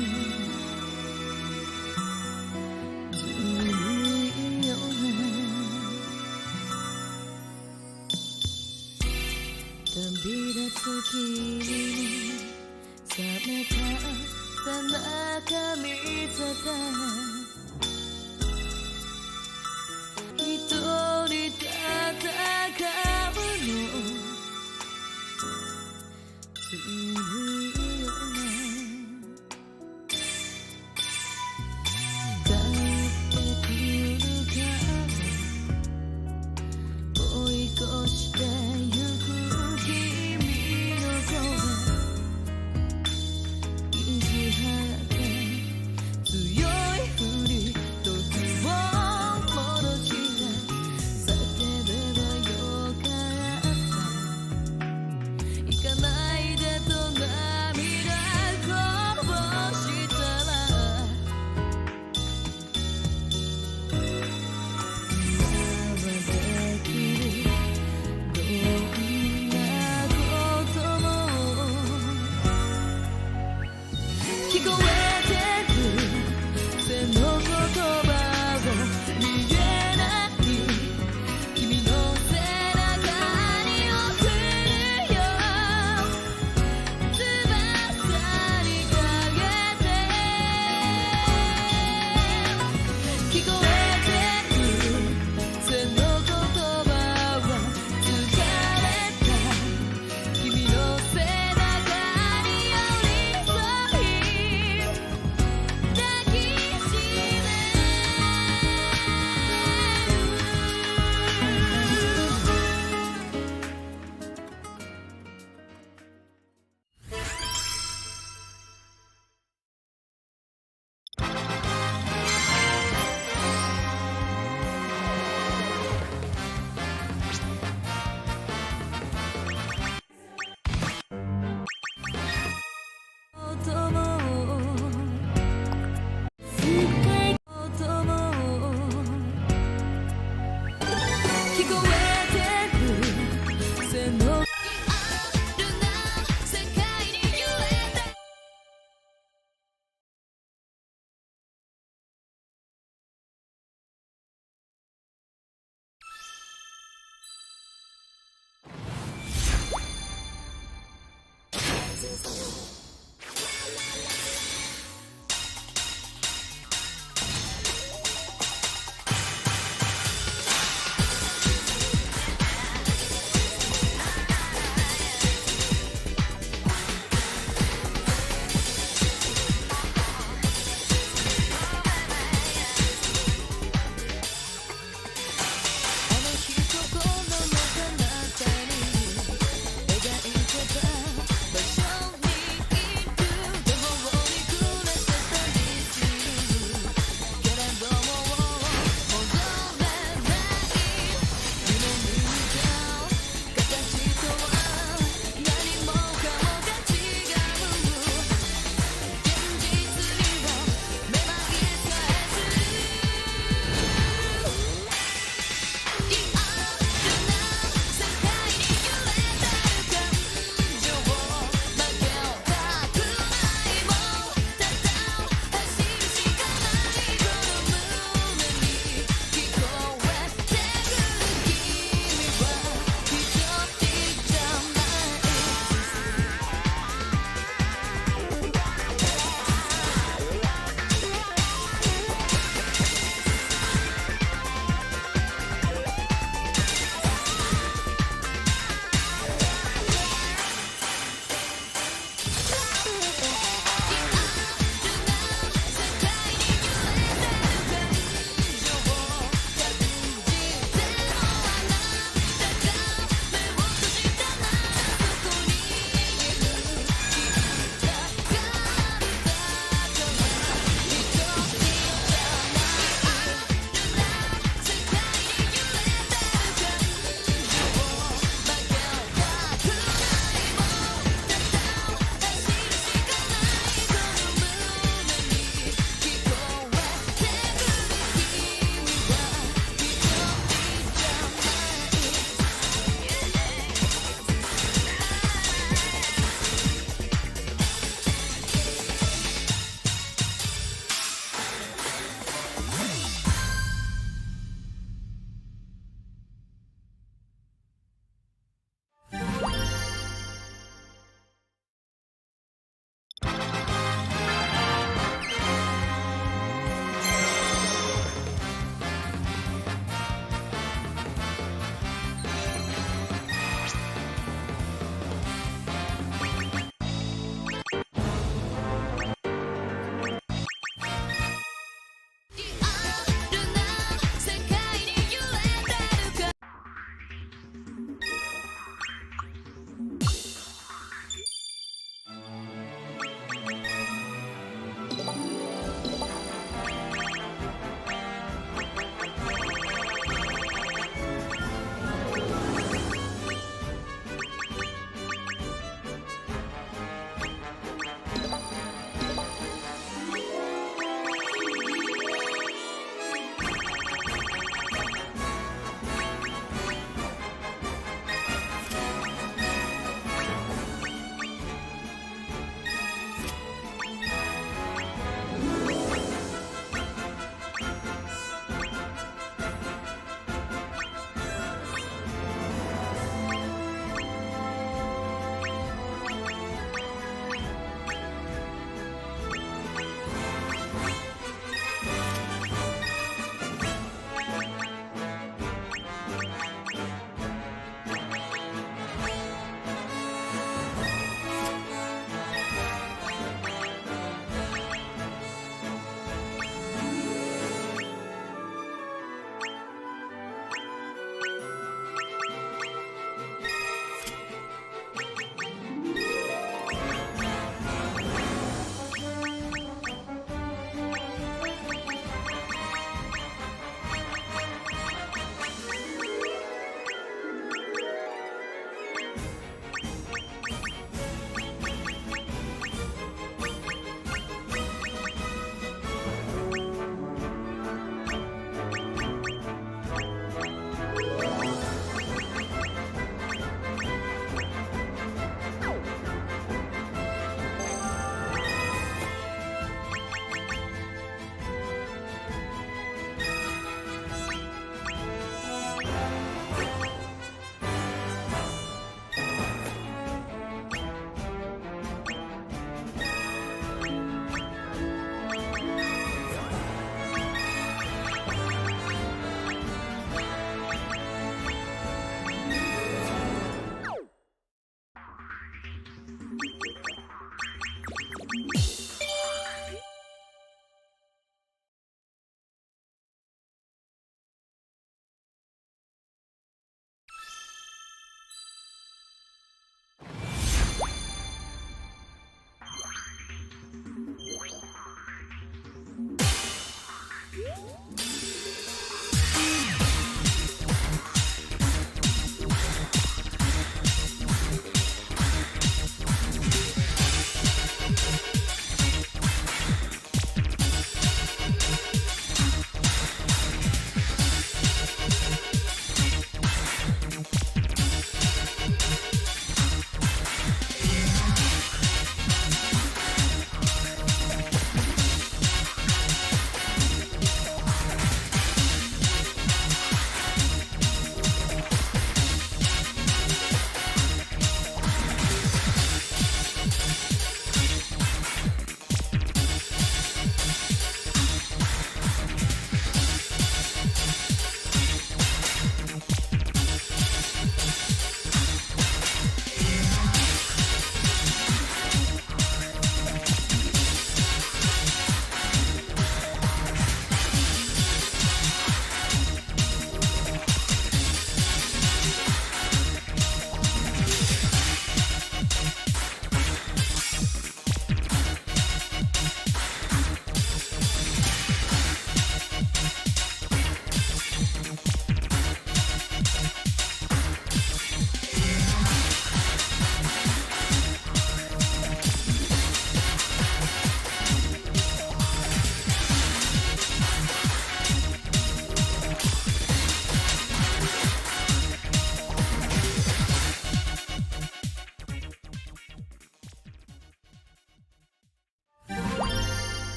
ずるいよね旅立つ君に冷めた背中見せた一人戦うのずるいよね帰ってくるから追い越してゆく君の声意地張って強いふり時を戻して叫べばよかった行かないでと涙こぼしたら今はできるどんなことも聞こえてく背の言葉を見えない君の背中に送るよ翼にかけて聞こえてく背の言葉は疲れた君の背中に寄り添い抱きしめ音も深い音も聞こえてく背のあるな世界に揺れた心の彼方に描いてた場所に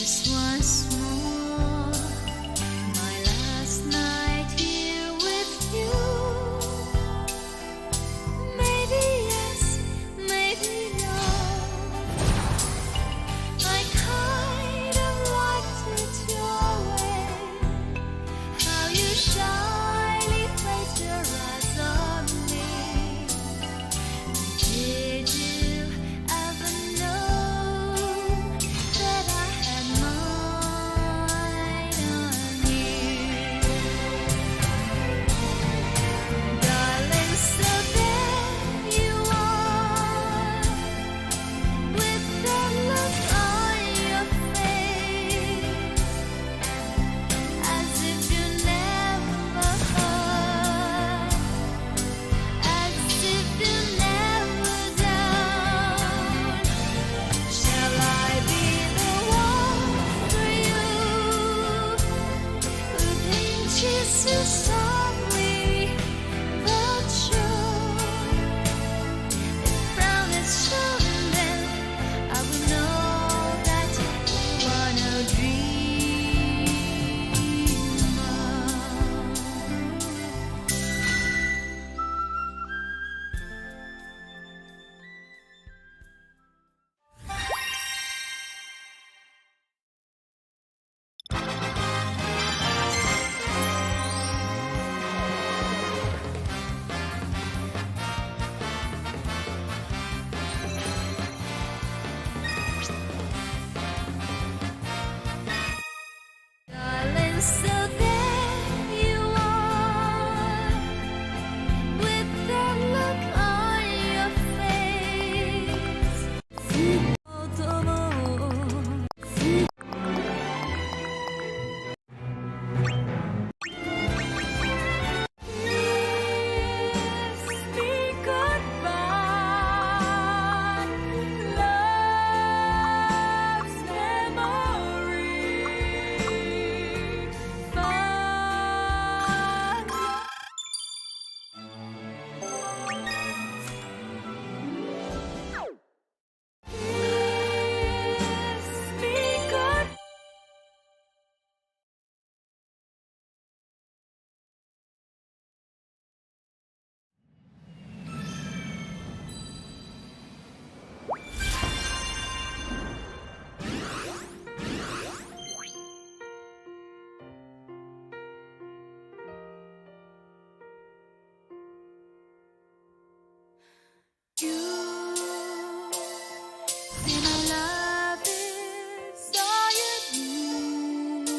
This once more, my last night here with you. Maybe yes, maybe no. I kind of liked it your way, how you shyly placed your eyes on me. Did you ever know that I had mine on you? Darling, so there you are, with that look on your face, as if you never heard, as if you never doubted. Shall I be the one for you, who pinches you softly but sure? If frown is shown, then I will know that you are no dreamer. Darling, so there you are, with that look on your face. Kiss me goodbye, love's memory. Kiss me goodbye. You say my love is all you need to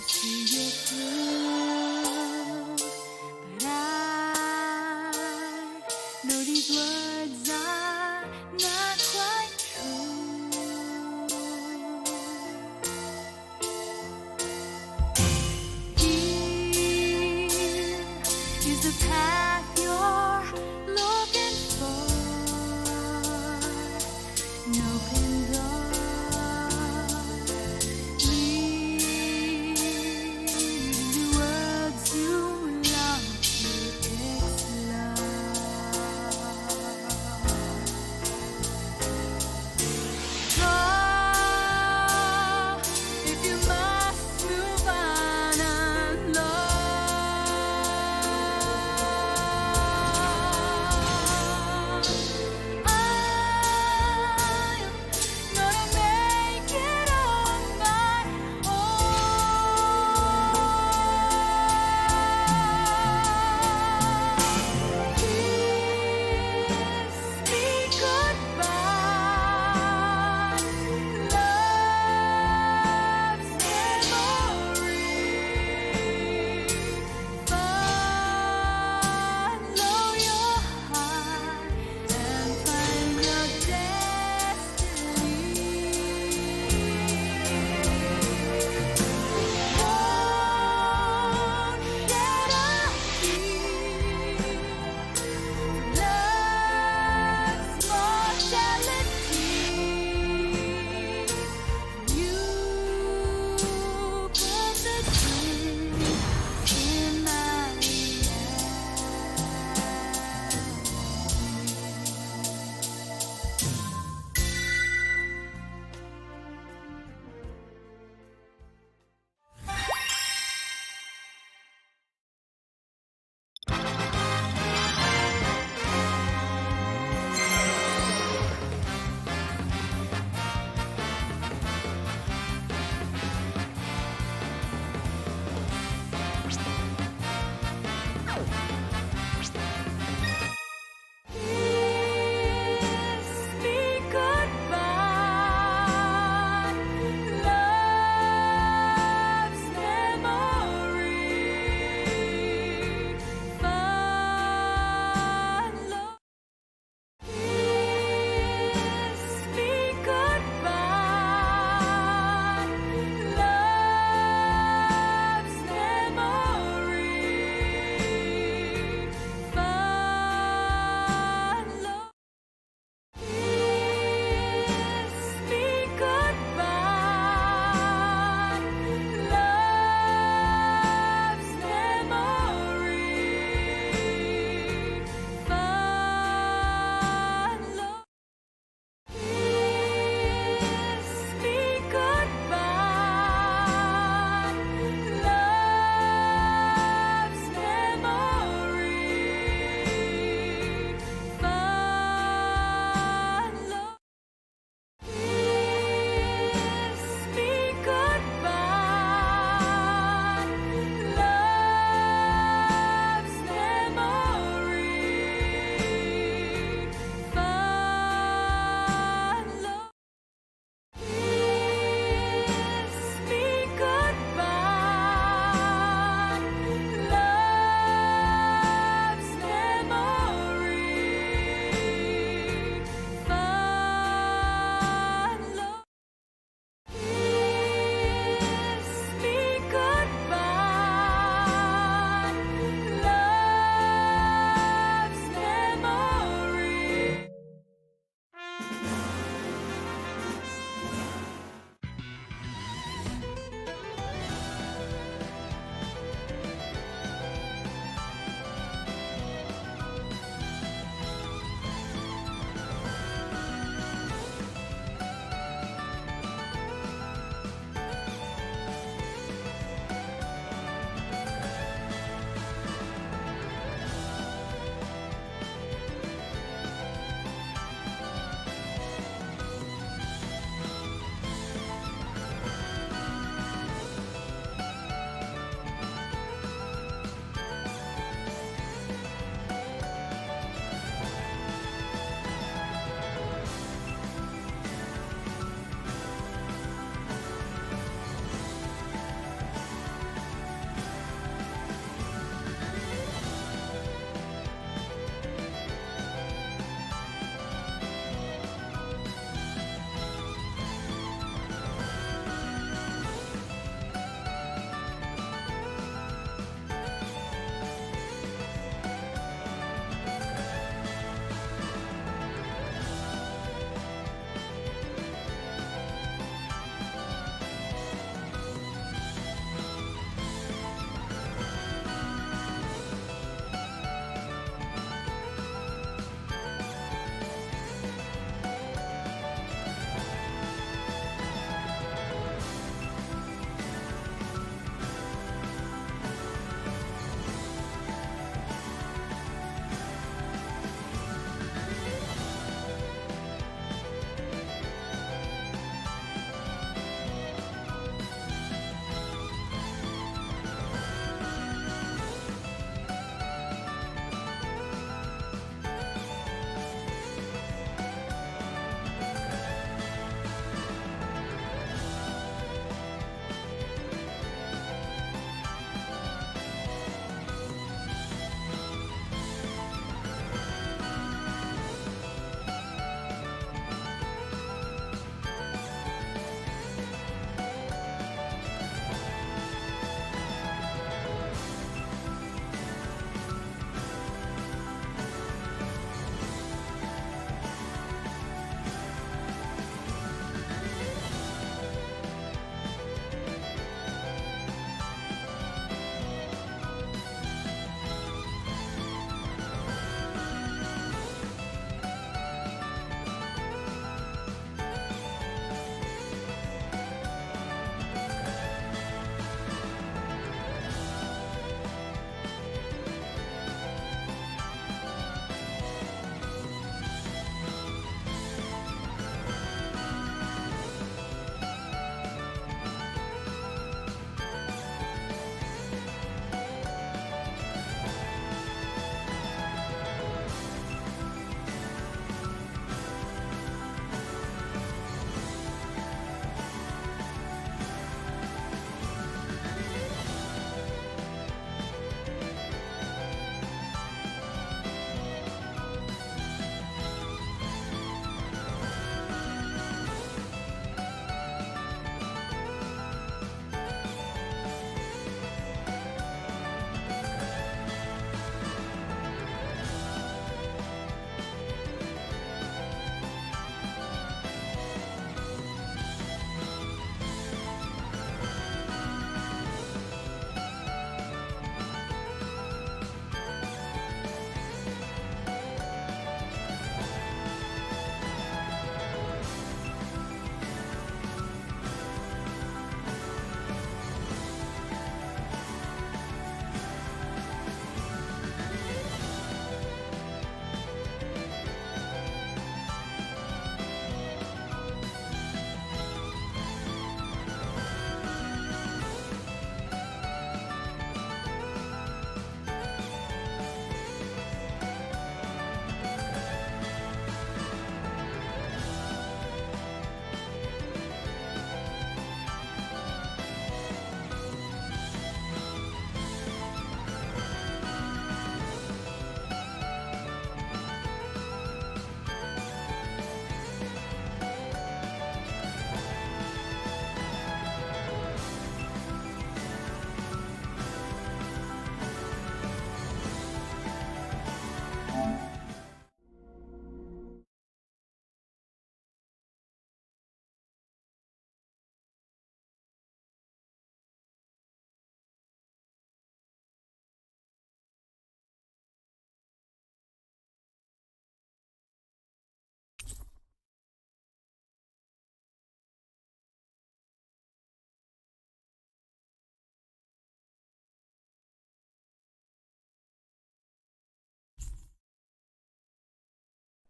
see you through, but I know these words are not quite true. Here is the path you're looking for, an open door, leading to words you love to explore. Go, if you must move on alone. I'll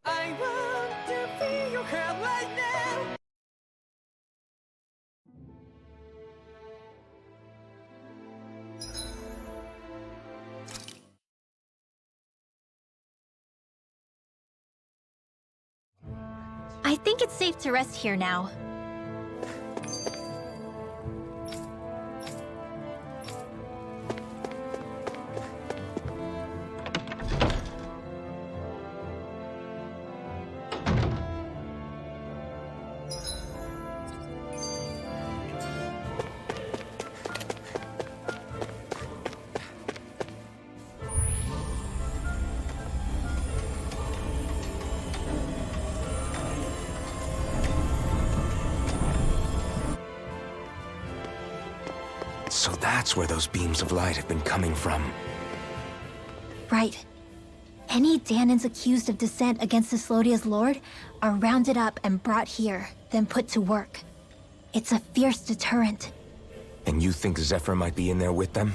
I want to feel your hand right now. I think it's safe to rest here now. So that's where those beams of light have been coming from. Right. Any Danans accused of dissent against Cyslodia's lord are rounded up and brought here, then put to work. It's a fierce deterrent. And you think Zephyr might be in there with them?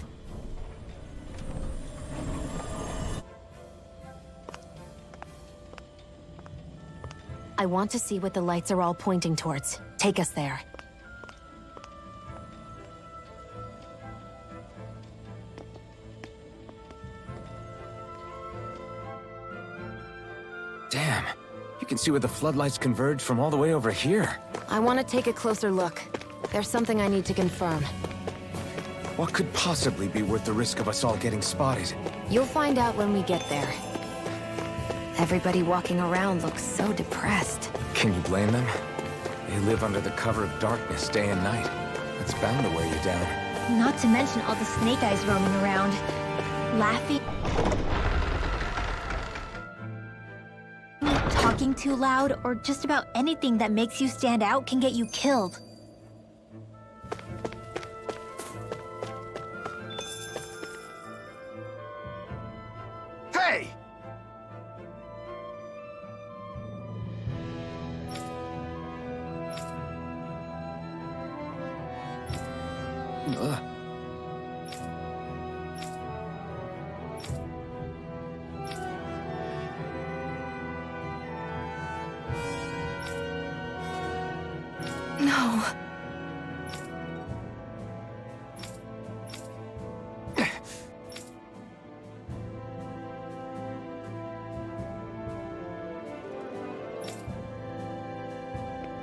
I want to see what the lights are all pointing towards. Take us there. Damn. You can see where the floodlights converge from all the way over here. I want to take a closer look. There's something I need to confirm. What could possibly be worth the risk of us all getting spotted? You'll find out when we get there. Everybody walking around looks so depressed. Can you blame them? They live under the cover of darkness day and night. It's bound to wear you down. Not to mention all the snake eyes roaming around. Laughing. Talking too loud, or just about anything that makes you stand out can get you killed. Hey! No.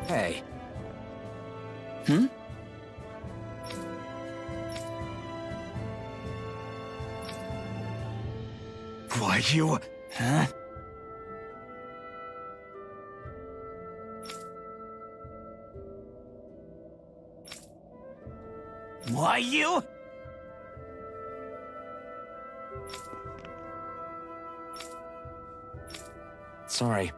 Hey. Why, you... Huh? Why, you... Sorry.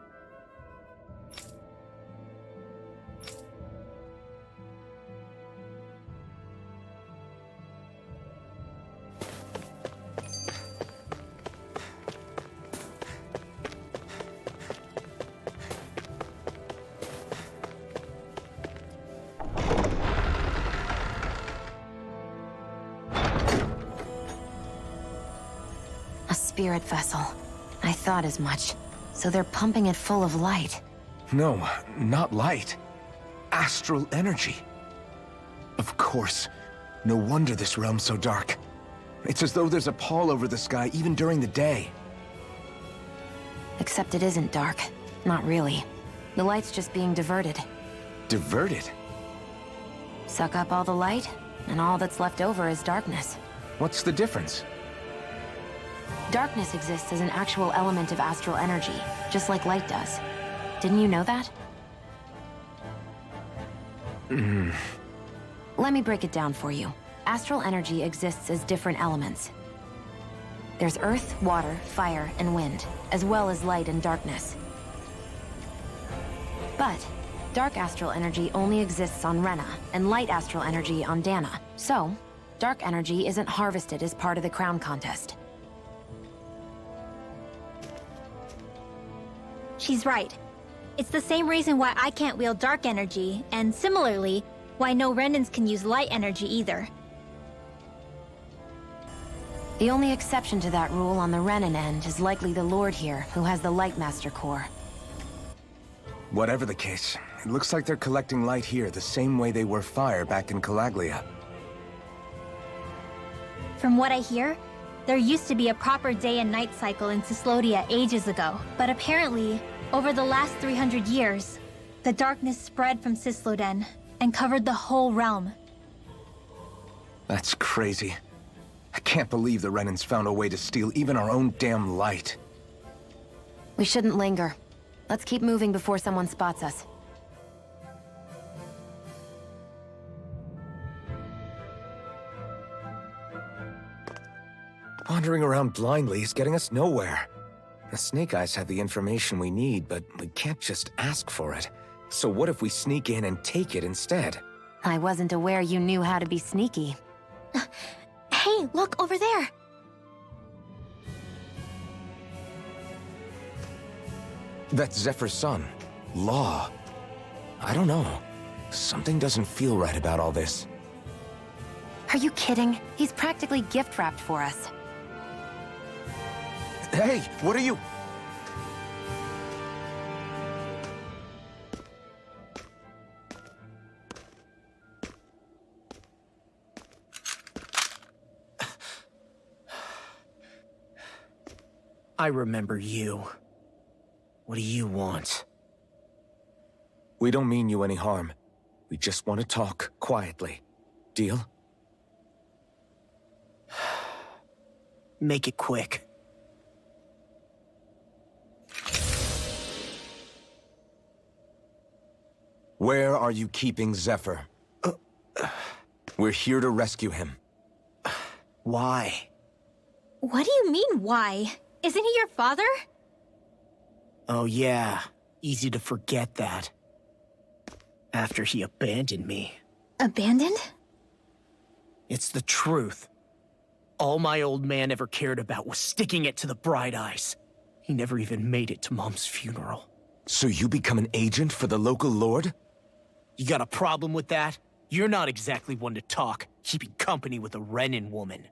A spirit vessel. I thought as much. So they're pumping it full of light. No, not light. Astral energy. Of course. No wonder this realm's so dark. It's as though there's a pall over the sky even during the day. Except it isn't dark. Not really. The light's just being diverted. Diverted? Suck up all the light, and all that's left over is darkness. What's the difference? Darkness exists as an actual element of astral energy, just like light does. Didn't you know that? Let me break it down for you. Astral energy exists as different elements. There's earth, water, fire, and wind, as well as light and darkness. But dark astral energy only exists on Rena, and light astral energy on Dana. So, dark energy isn't harvested as part of the crown contest. She's right. It's the same reason why I can't wield dark energy, and similarly, why no Renans can use light energy either. The only exception to that rule on the Renan end is likely the Lord here, who has the Light Master Core. Whatever the case, it looks like they're collecting light here the same way they were fire back in Calaglia. From what I hear, there used to be a proper day and night cycle in Cyslodia ages ago. But apparently, over the last 300 years, the darkness spread from Cysloden and covered the whole realm. That's crazy. I can't believe the Renans found a way to steal even our own damn light. We shouldn't linger. Let's keep moving before someone spots us. Wandering around blindly is getting us nowhere. The Snake Eyes have the information we need, but we can't just ask for it. So what if we sneak in and take it instead? I wasn't aware you knew how to be sneaky. Hey, look over there! That's Zephyr's son, Law. I don't know. Something doesn't feel right about all this. Are you kidding? He's practically gift-wrapped for us. Hey, what are you... I remember you. What do you want? We don't mean you any harm. We just want to talk quietly. Deal? Make it quick. Where are you keeping Zephyr? We're here to rescue him. Why? What do you mean, why? Isn't he your father? Oh yeah, easy to forget that. After he abandoned me. Abandoned? It's the truth. All my old man ever cared about was sticking it to the Bright Eyes. He never even made it to Mom's funeral. So you become an agent for the local lord? You got a problem with that? You're not exactly one to talk, keeping company with a Renan woman.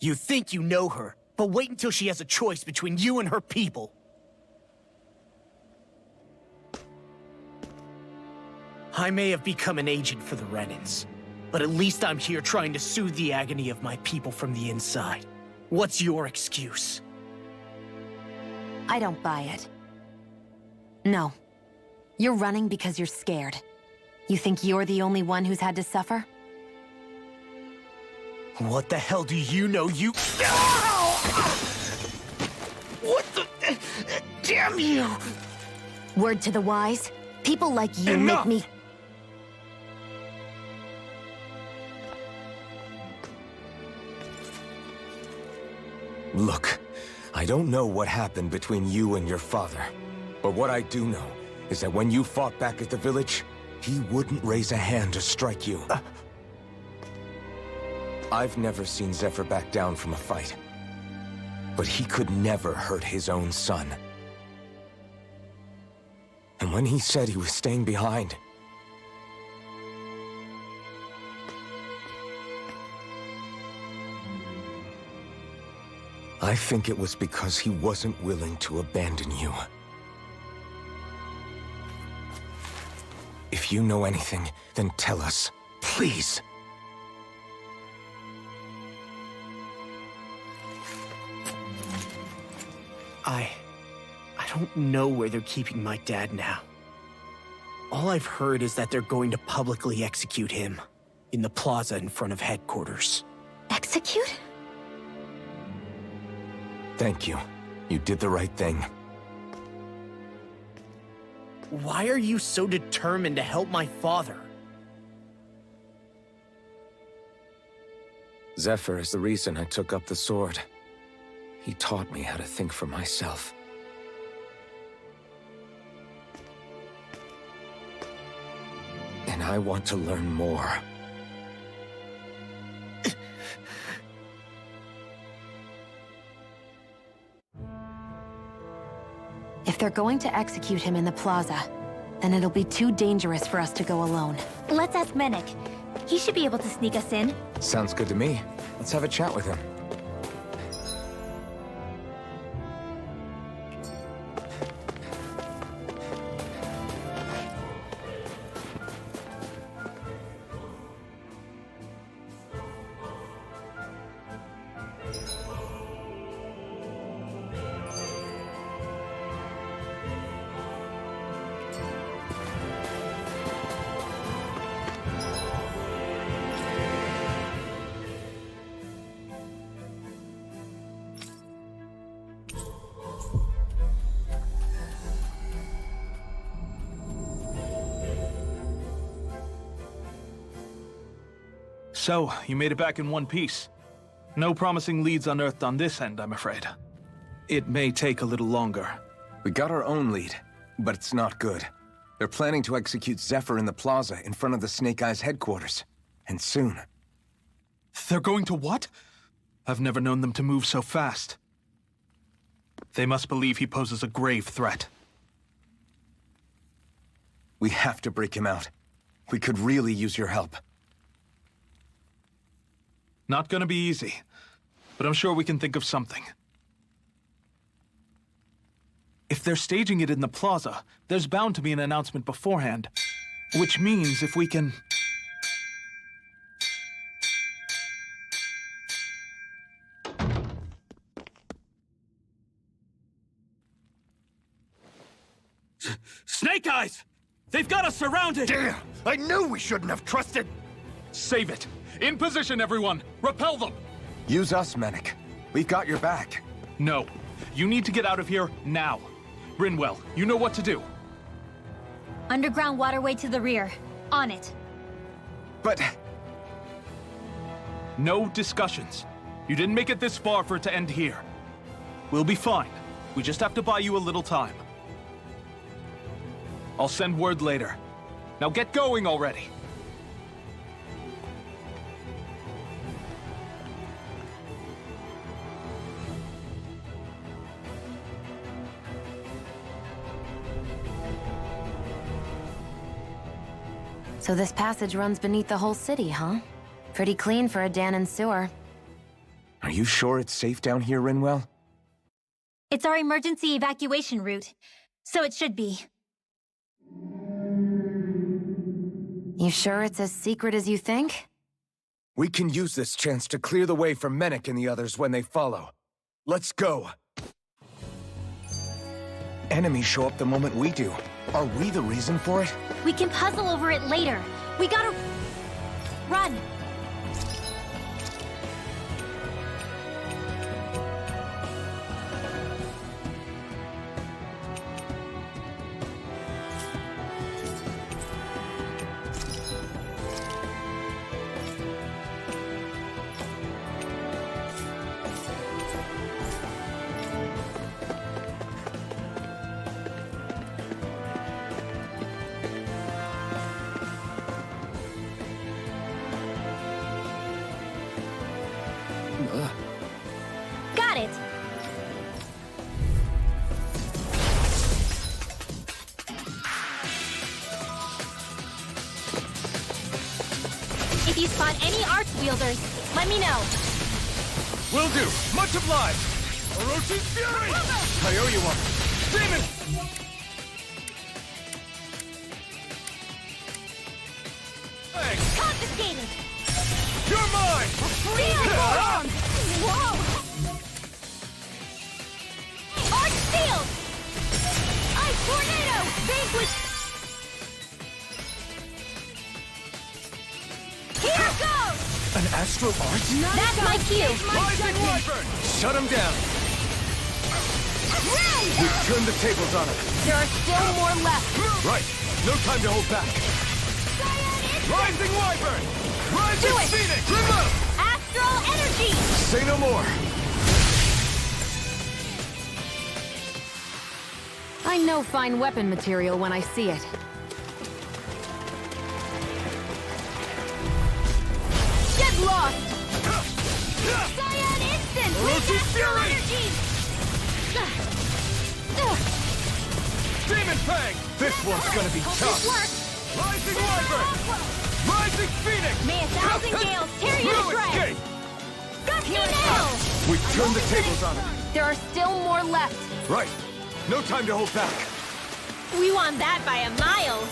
You think you know her, but wait until she has a choice between you and her people. I may have become an agent for the Renans, but at least I'm here trying to soothe the agony of my people from the inside. What's your excuse? I don't buy it. No. You're running because you're scared. You think you're the only one who's had to suffer? What the hell do you know, you... What the... Damn you! Word to the wise, people like you Enough! make me... Look, I don't know what happened between you and your father. But what I do know is that when you fought back at the village, he wouldn't raise a hand to strike you. I've never seen Zephyr back down from a fight. But he could never hurt his own son. And when he said he was staying behind, I think it was because he wasn't willing to abandon you. If you know anything, then tell us, please. I don't know where they're keeping my dad now. All I've heard is that they're going to publicly execute him in the plaza in front of headquarters. Execute? Thank you. You did the right thing. Why are you so determined to help my father? Zephyr is the reason I took up the sword. He taught me how to think for myself. And I want to learn more. If they're going to execute him in the plaza, then it'll be too dangerous for us to go alone. Let's ask Menek. He should be able to sneak us in. Sounds good to me. Let's have a chat with him. So, you made it back in one piece. No promising leads unearthed on this end, I'm afraid. It may take a little longer. We got our own lead, but it's not good. They're planning to execute Zephyr in the plaza in front of the Snake Eyes headquarters. And soon. They're going to what? I've never known them to move so fast. They must believe he poses a grave threat. We have to break him out. We could really use your help. Not gonna be easy, but I'm sure we can think of something. If they're staging it in the plaza, there's bound to be an announcement beforehand. Which means if we can... Snake Eyes! They've got us surrounded! Damn! I knew we shouldn't have trusted! Save it! In position, everyone! Repel them! Use us, Mennick. We've got your back. No. You need to get out of here now. Rinwell, you know what to do. Underground waterway to the rear. On it. But... No discussions. You didn't make it this far for it to end here. We'll be fine. We just have to buy you a little time. I'll send word later. Now get going already! So this passage runs beneath the whole city, huh? Pretty clean for a Danon sewer. Are you sure it's safe down here, Rinwell? It's our emergency evacuation route, so it should be. You sure it's as secret as you think? We can use this chance to clear the way for Mennick and the others when they follow. Let's go! Enemies show up the moment we do. Are we the reason for it? We can puzzle over it later. We gotta... run! Got it! If you spot any arch wielders, let me know. Will do! Much obliged! Orochi's Fury! I owe you one. Demon! Thanks! Confiscated! You're mine! Whoa! Arch Shield! Ice Tornado! Vanquish! Here goes! An astral arch? That's my cue! Rising Wyvern! Shut him down! We've turned the tables on him. There are still more left. Right. No time to hold back. Rising Wyvern! Rising Do it! Phoenix! Remove! Astral Energy! Say no more. I know fine weapon material when I see it. Get lost! Cyan Instant! Orochi's Fury! Energy! Demon Fang! This one's gonna be This tough. works! Rising Wyvern! Rising Phoenix! May 1,000 gales tear you to No shreds! escape! Gusty Nail! We've turned the tables on him. There are still more left. Right. No time to hold back. We won that by a mile!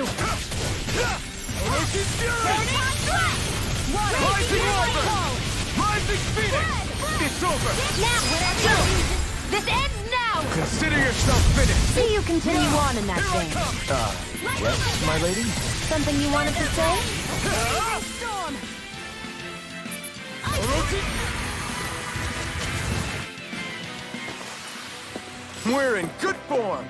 you! Orochi's Fury! Rising Wyvern! Rising Phoenix! It's over! Now, whatever! This ends now! Consider yourself finished! See you continue on in that vein. Yes, my lady? Something you wanted to say? Storm! Orochi! We're in good form!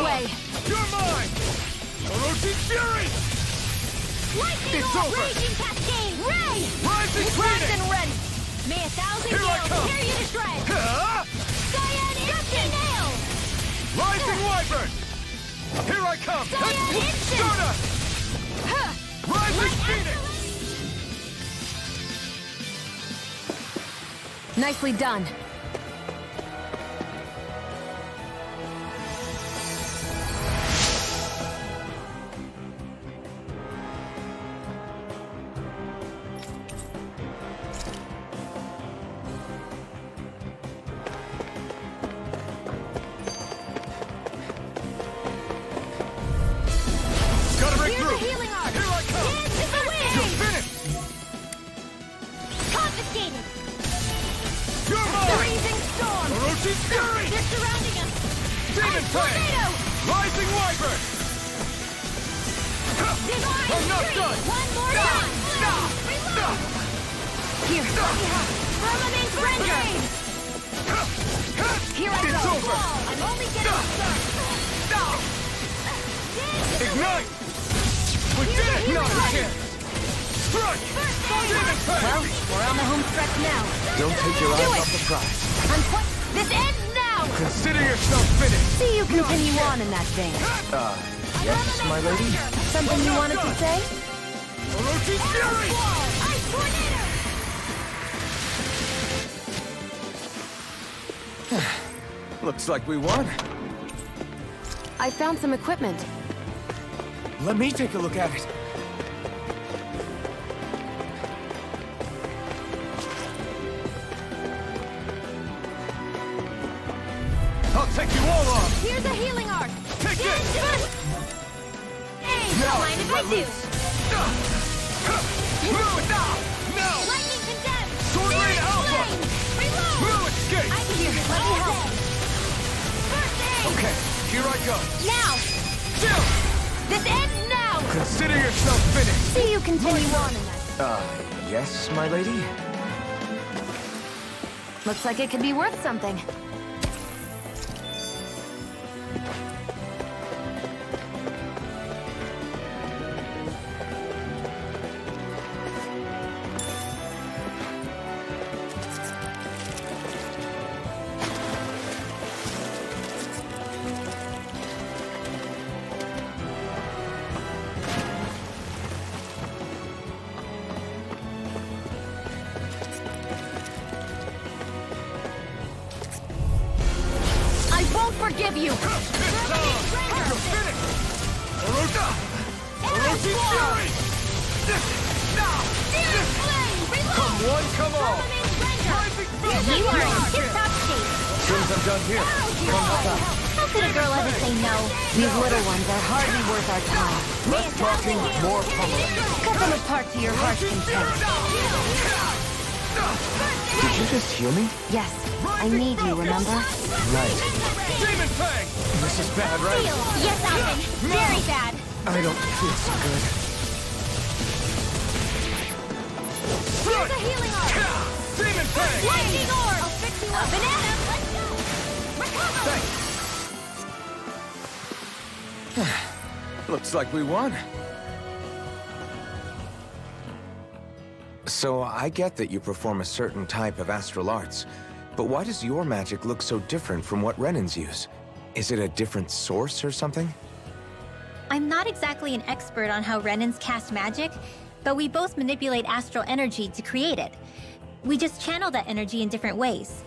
Way. You're mine! Orochi's Fury! Lightning It's Orb, over. Raging Cascade! Ray! Rising Primed Phoenix! and ready! May 1,000 Here I nails come. tear you to shreds! Huh? Cyan Instant Nails! Rising Wyvern! Here I come! Cyan Instant! Stardust! Rising Phoenix! Nicely done. Gotta break Here's through! the healing arc! Here I come! Into the wind! You're finished! Confiscated! You're mine! Freezing storm! Orochi's Fury! They're surrounding us! Demon Ice Fang! tornado! Rising Wyvern! Divine I'm not Streak! done! One more time! Reload! Here, let me have Firmament Render! Here I It's go! over. I'm only getting started! Ignite! We did it! Here's Not the a healing chance! Strike! Demon Fang! Well, we're on the home stretch now. Don't take your Do eyes it. off the prize. This ends now! Consider yourself finished! See you continue on in that vein. Yes, my lady? Something you wanted to say? Orochi's Fury! Ice Tornado! Looks like we won. I found some equipment. Let me take a look at it. I'll take you all on! Here's a healing arc! Take this! Hey, Now, don't mind if I let do! loose. Move now! Now! Lightning condemned! Sword Rain Alpha! Reload! Move escape! Here, let me help! First aid! Okay, here I go. Now! Chill! This ends now! Consider yourself finished! See you continue on in that. Yes, my lady? Looks like it could be worth something. Forgive you! You're finished! Orochi's Fury! Come one, come all! You are in tip-top shape! Since I'm done here, come help out. How could a girl ever say no? These little ones are hardly worth our time. Less talking, more pummeling. Cut them apart to your heart's content. Did you just heal me? Yes, I need you, remember? Right. Demon Fang! This is bad, right? Yes, Alvin. Very bad. I don't feel so good. Here's a healing orb. Demon Fang! Lightning orb. I'll fix you up. Banana, let's go. Recover. Looks like we won. So I get that you perform a certain type of astral arts, but why does your magic look so different from what Renan's use? Is it a different source or something? I'm not exactly an expert on how Renans cast magic, but we both manipulate astral energy to create it. We just channel that energy in different ways.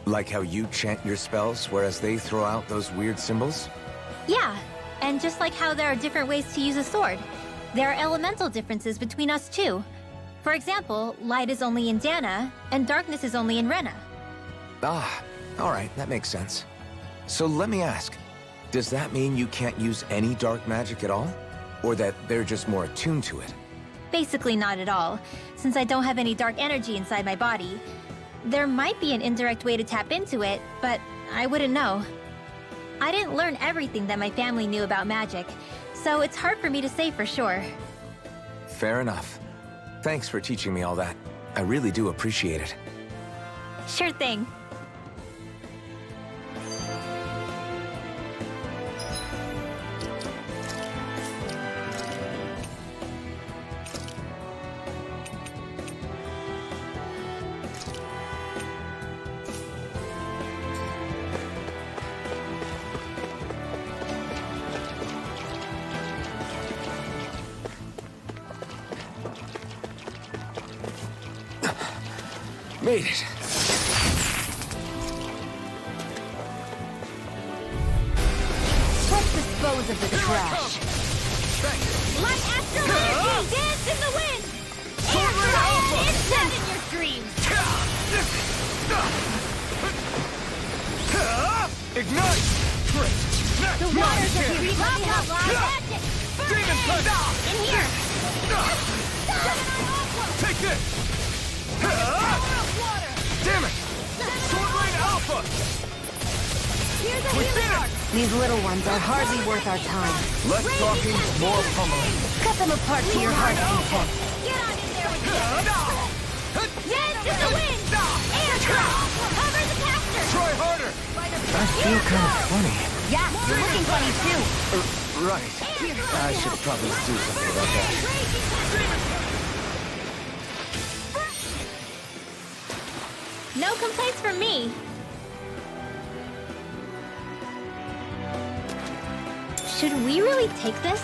Like how you chant your spells, whereas they throw out those weird symbols? Yeah, and just like how there are different ways to use a sword, there are elemental differences between us too. For example, light is only in Dana, and darkness is only in Rena. Ah, alright, that makes sense. So let me ask, does that mean you can't use any dark magic at all? Or that they're just more attuned to it? Basically not at all, since I don't have any dark energy inside my body. There might be an indirect way to tap into it, but I wouldn't know. I didn't learn everything that my family knew about magic, so it's hard for me to say for sure. Fair enough. Thanks for teaching me all that. I really do appreciate it. Sure thing. Made it. Let's dispose of the trash. Like astral energy, dance in the wind! Astral instant in your dreams! Ignite! Great! The waters of Eureka have magic! Demon Fang! In here! Take this! Damn it! Sword Rain Alpha! Here's a healing arc! These little ones are hardly worth our time. Less talking, more pummeling. Cut them apart to your heart's content. Get on in there with you! Dance in the wind! Air crash! Cover the caster! Try harder! I feel kind of funny. Yeah, you're looking funny too. Right. I should probably do something about that. No complaints from me. Should we really take this?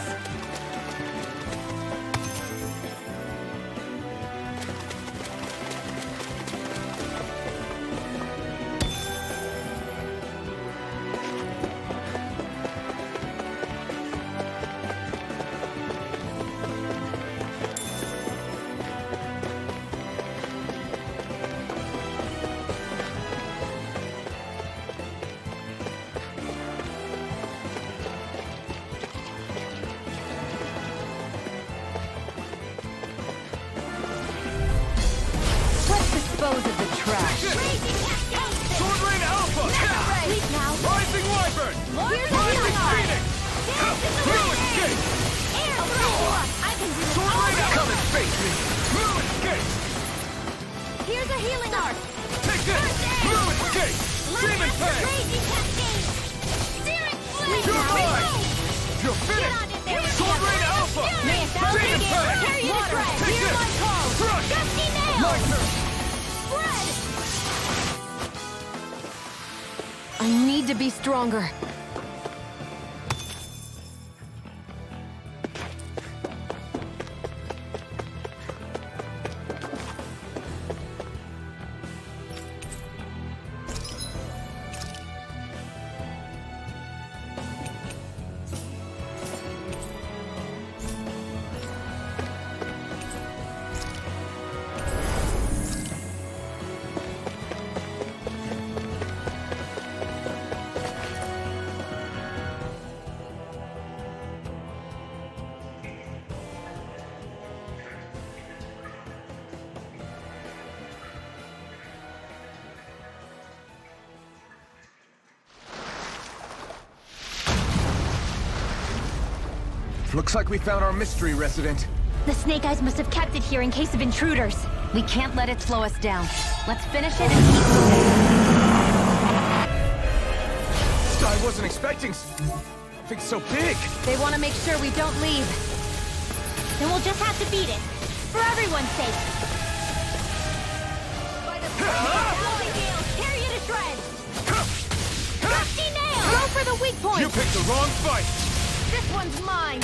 Dispose of the trash. Sword Rain Alpha! Rising Wyvern! Rising Phoenix! Blue Escape! Sword Rain Alpha! Come and face me! Blue Escape! Here's a healing arc! Take this! Blue Escape! Demon Fang! You're mine! You're finished! Sword Rain Alpha! Demon Fang! Take this! Crush! My turn! I need to be stronger. Looks like we found our mystery resident. The Snake Eyes must have kept it here in case of intruders. We can't let it slow us down. Let's finish it and keep moving. I wasn't expecting something so big. They want to make sure we don't leave. Then we'll just have to beat it. For everyone's sake. Tear you to shreds! Rusty nail! Go for the weak point! You picked the wrong fight. This one's mine!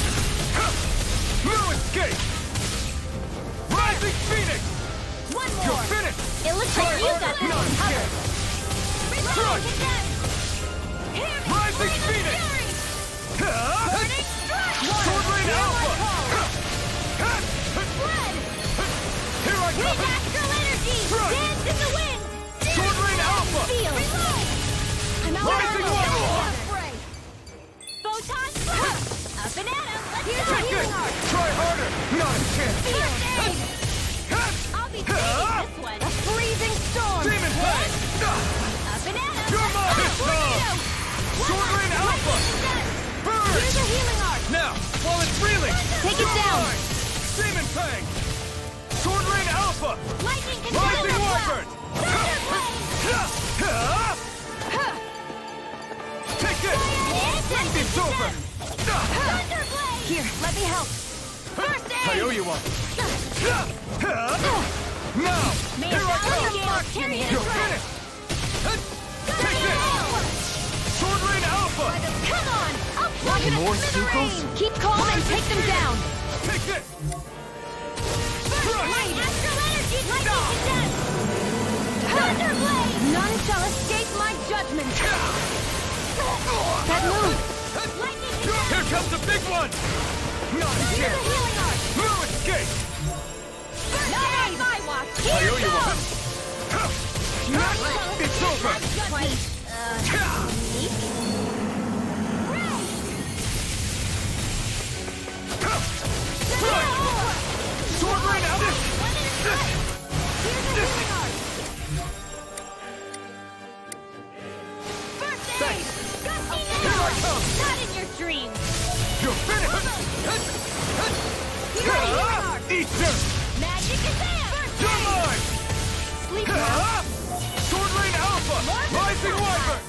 No escape. Rising Phoenix. One You're more! finished. It looks like you got this one covered. Reload! Rising Phoenix. Burning strike! Sword Rain Alpha. Blood! Here I With come. astral energy! Strike! Dance in the wind! Sword Rain Alpha. Feel! Reload! I'm out Rising of Water. spray! Photon blast! A banana! Let's go! Good. Try harder. Not a chance. First aid! I'll be taking this one! A freezing storm! Demon Fang. A banana! You're mine. A tornado! Sword Rain Alpha. Burn. Here's a healing arc! Now, while it's reeling. Take it down! Demon Fang. Sword Rain Alpha. Lightning can Rising Wyvern. Take this. It's over. Thunderblade! Here, let me help. First aid! I owe you one. Now, May here I come. carry it You're away. finished. Take this. Sword Rain Alpha. Come on! I'll plug it More at smithereens! Sukos? Keep calm and take them down. Take this. Light astral energy! Lightning condense! Thunderblade! None shall escape my judgment! That move. Lightning Here condense! comes the big one. Not a Here's a chance. healing arc! No escape. Not on my watch! I Here owe you one. goes! None shall It's escape over. my judgment! Sword Rain Alpha. Here's a healing arc! First aid! Gusty Here I nail! come. Not in your dreams! You're finished. Here's a healing arc! Eat this. Magic is there! You're mine. Sleep now! Sword Rain Alpha. Rising Wyvern.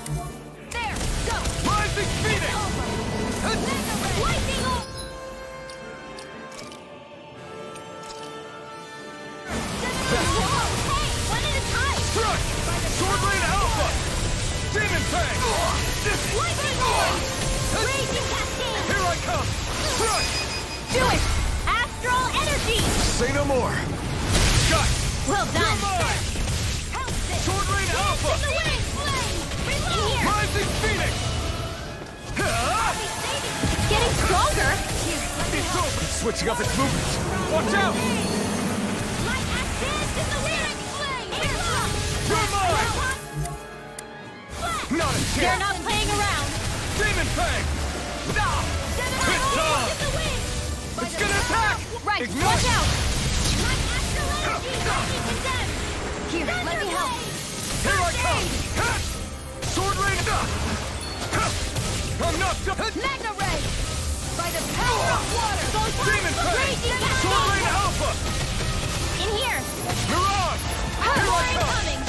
There! Go! Rising Phoenix. Lightning ult! Hey! One at a time! Strike. Sword Rain Alpha. Demon Fang. Lightning ult! Raging cascade! Here I come. Strike. Do it! Astral energy! Say no more. Shot. Well You're done! mine. Help this! Sword Rain Alpha. In the wind! Flame! In here! Rising Phoenix. It's getting stronger! Here, let me It's help! over. It's switching up its movements. Watch out. Light access in the wind! Flame! Here, look! You're mine. Not a They're chance. not playing around! Demon Fang. It's on. In the wind! It's gonna attack. Right, Ignite. watch out! Light astral energy! Lightning condemned! Here, let me help! Here I come. Sword Rain. I'm not done. Magna Ray! By the power of water! Demon Fang. Raging Sword Rain cascade! Alpha. In here! Mirage. Here I Hurricane come. coming!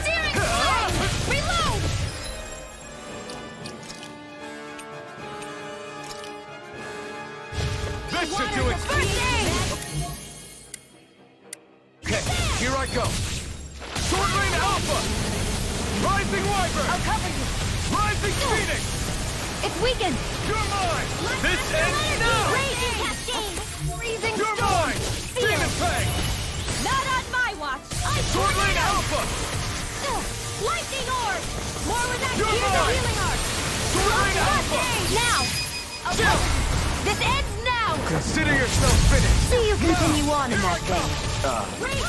Steering flame! Reload! This should do it. First aid! Okay, here I go. Sword Rain Alpha. Rising Wyvern. I'll cover you! Rising Phoenix. It's weakened! You're mine. Light This astral ends energy! now. Raging cascade! Freezing You're storm! mine. Seal! Demon Fang. Not on my watch! Sword Rain Alpha. Lightning orb! More with that You're here's a mine. healing arc! Sword Rain Alpha. Now! Chill. This ends now! Consider yourself finished. See you continue on in that vein.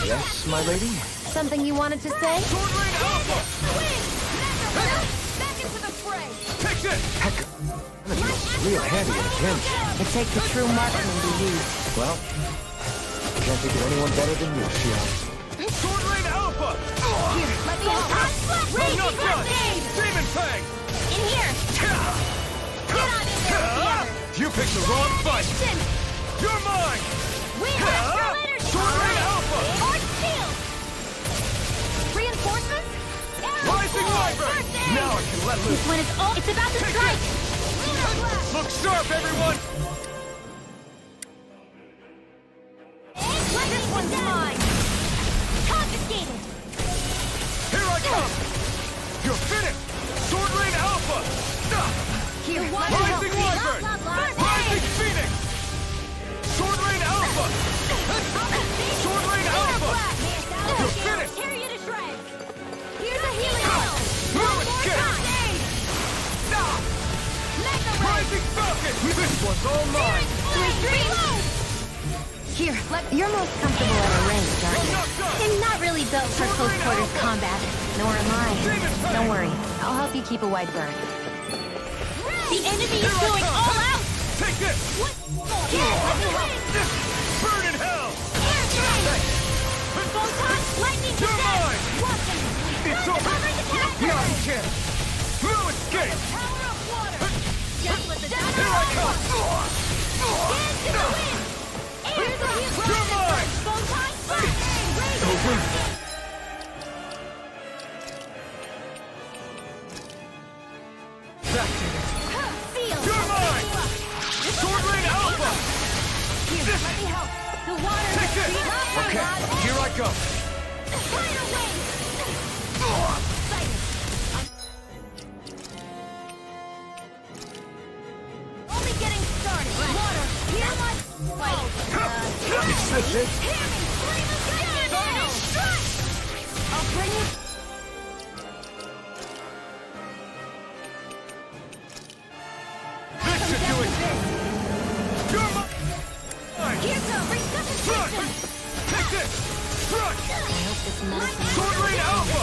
Yes, my lady? Something you wanted to say? Sword Rain Alpha. Back into the fray! Take this. Heck, it's real handy in a pinch. It takes a true marksman to use. Well, I can't think of anyone better than you, Shion. Sword Rain Alpha! Here, let me help. I'm not done! Demon Fang! In here! Get on in there with the others! You picked the wrong fight! You're mine! We have your leadership! Sword Rain Alpha! Or shield! Reinforcements? Rising Wyvern! Now I can let This loose! one is all. It's about to strike! Look sharp, everyone! This one's mine! Confiscated! Here I come! You're finished! Sword Rain Alpha! Here, Rising Wyvern! Rising Phoenix! Sword Rain Alpha! Sword Rain Alpha! You're finished! Tear you to shreds! Here's a healing arrow! Move escape! Rising Falcon! This one's all mine! Here, you're most comfortable at a range, aren't you? I'm not really built for close quarters combat. Nor am I. Don't worry, I'll help you keep a wide berth. The enemy is going all out! Take this! What? Here, let me help! Burn in hell! Photon, lightning to You're death! mine! Watching! It's over! Now you can! No escape! Power of water! Just let the Here I come! Stand to the wind! Here's a heal! You're mine! Photon, lightning! Over! You're mine! Sword Rain Alpha! Here, let me help! The water! Take this! Okay, here I go! Spider wing! Only getting started! Water! Here my... Is this it? Hear me! Strike! I'll bring you... This should do it! You're mine! Here comes resuscitation! Take this! Struck! I hope this medicine... Sword Rain Alpha!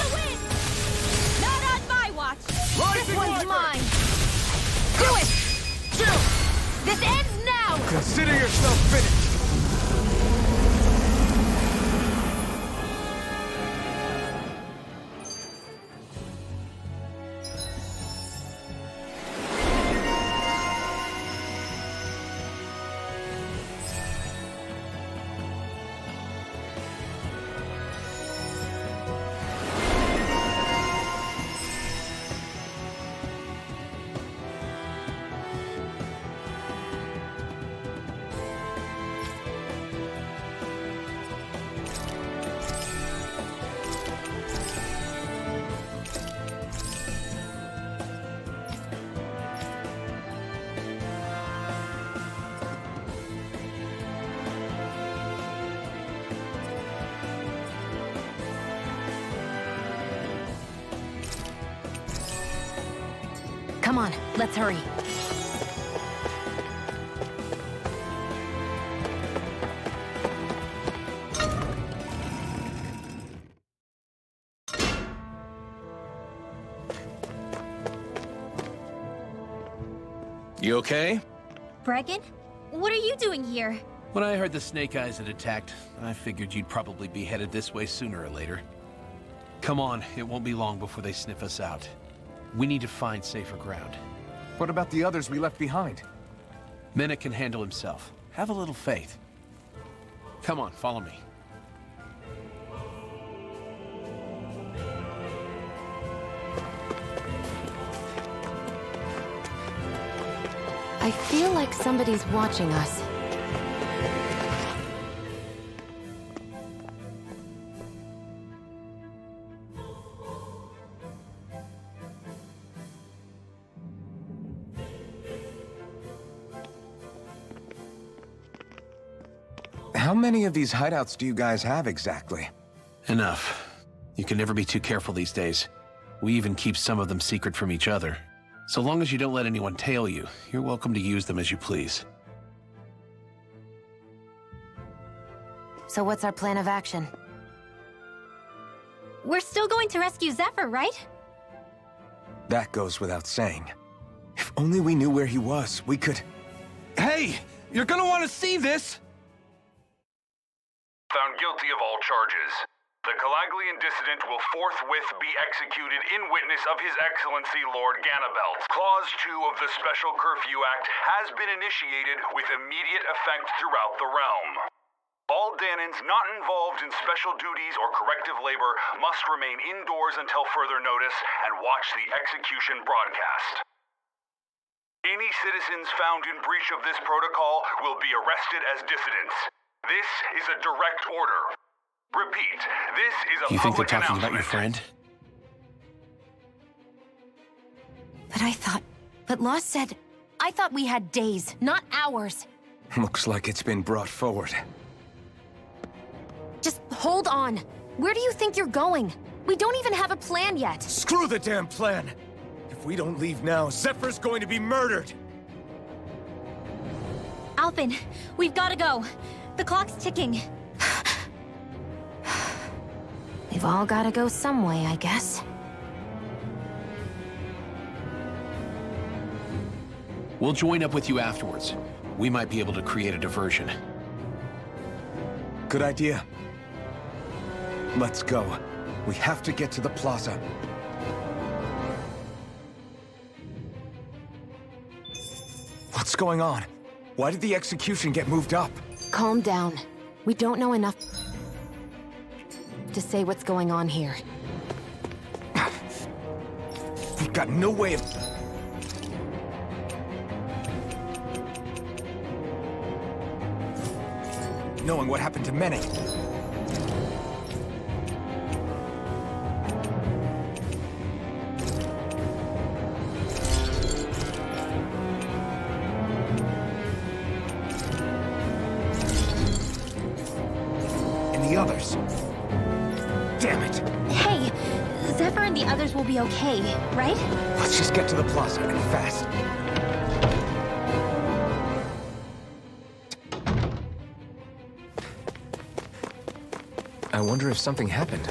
Not on my watch! Rising This one's Wyvern! mine! Do it! Chill! This ends now! Consider yourself finished! Come on, let's hurry. You okay? Bregan? What are you doing here? When I heard the Snake Eyes had attacked, I figured you'd probably be headed this way sooner or later. Come on, it won't be long before they sniff us out. We need to find safer ground. What about the others we left behind? Menek can handle himself. Have a little faith. Come on, follow me. I feel like somebody's watching us. How many of these hideouts do you guys have exactly? Enough. You can never be too careful these days. We even keep some of them secret from each other. So long as you don't let anyone tail you, you're welcome to use them as you please. So what's our plan of action? We're still going to rescue Zephyr, right? That goes without saying. If only we knew where he was, we could... Hey! You're gonna want to see this! Found guilty of all charges. The Calaglian dissident will forthwith be executed in witness of His Excellency Lord Ganabelt. Clause 2 of the Special Curfew Act has been initiated with immediate effect throughout the realm. All Danans not involved in special duties or corrective labor must remain indoors until further notice and watch the execution broadcast. Any citizens found in breach of this protocol will be arrested as dissidents. This is a direct order. Repeat, this is a You think they're public talking about announcement. your friend? But Law said, I thought we had days, not hours. Looks like it's been brought forward. Just hold on. Where do you think you're going? We don't even have a plan yet. Screw the damn plan! If we don't leave now, Zephyr's going to be murdered! Alphen, we've gotta go. The clock's ticking. We've all gotta go some way, I guess. We'll join up with you afterwards. We might be able to create a diversion. Good idea. Let's go. We have to get to the plaza. What's going on? Why did the execution get moved up? Calm down. We don't know enough to say what's going on here. We've got no way of... knowing what happened to Menek. And the others. Damn it! Hey, Zephyr and the others will be okay, right? Let's just get to the plaza, and fast. I wonder if something happened.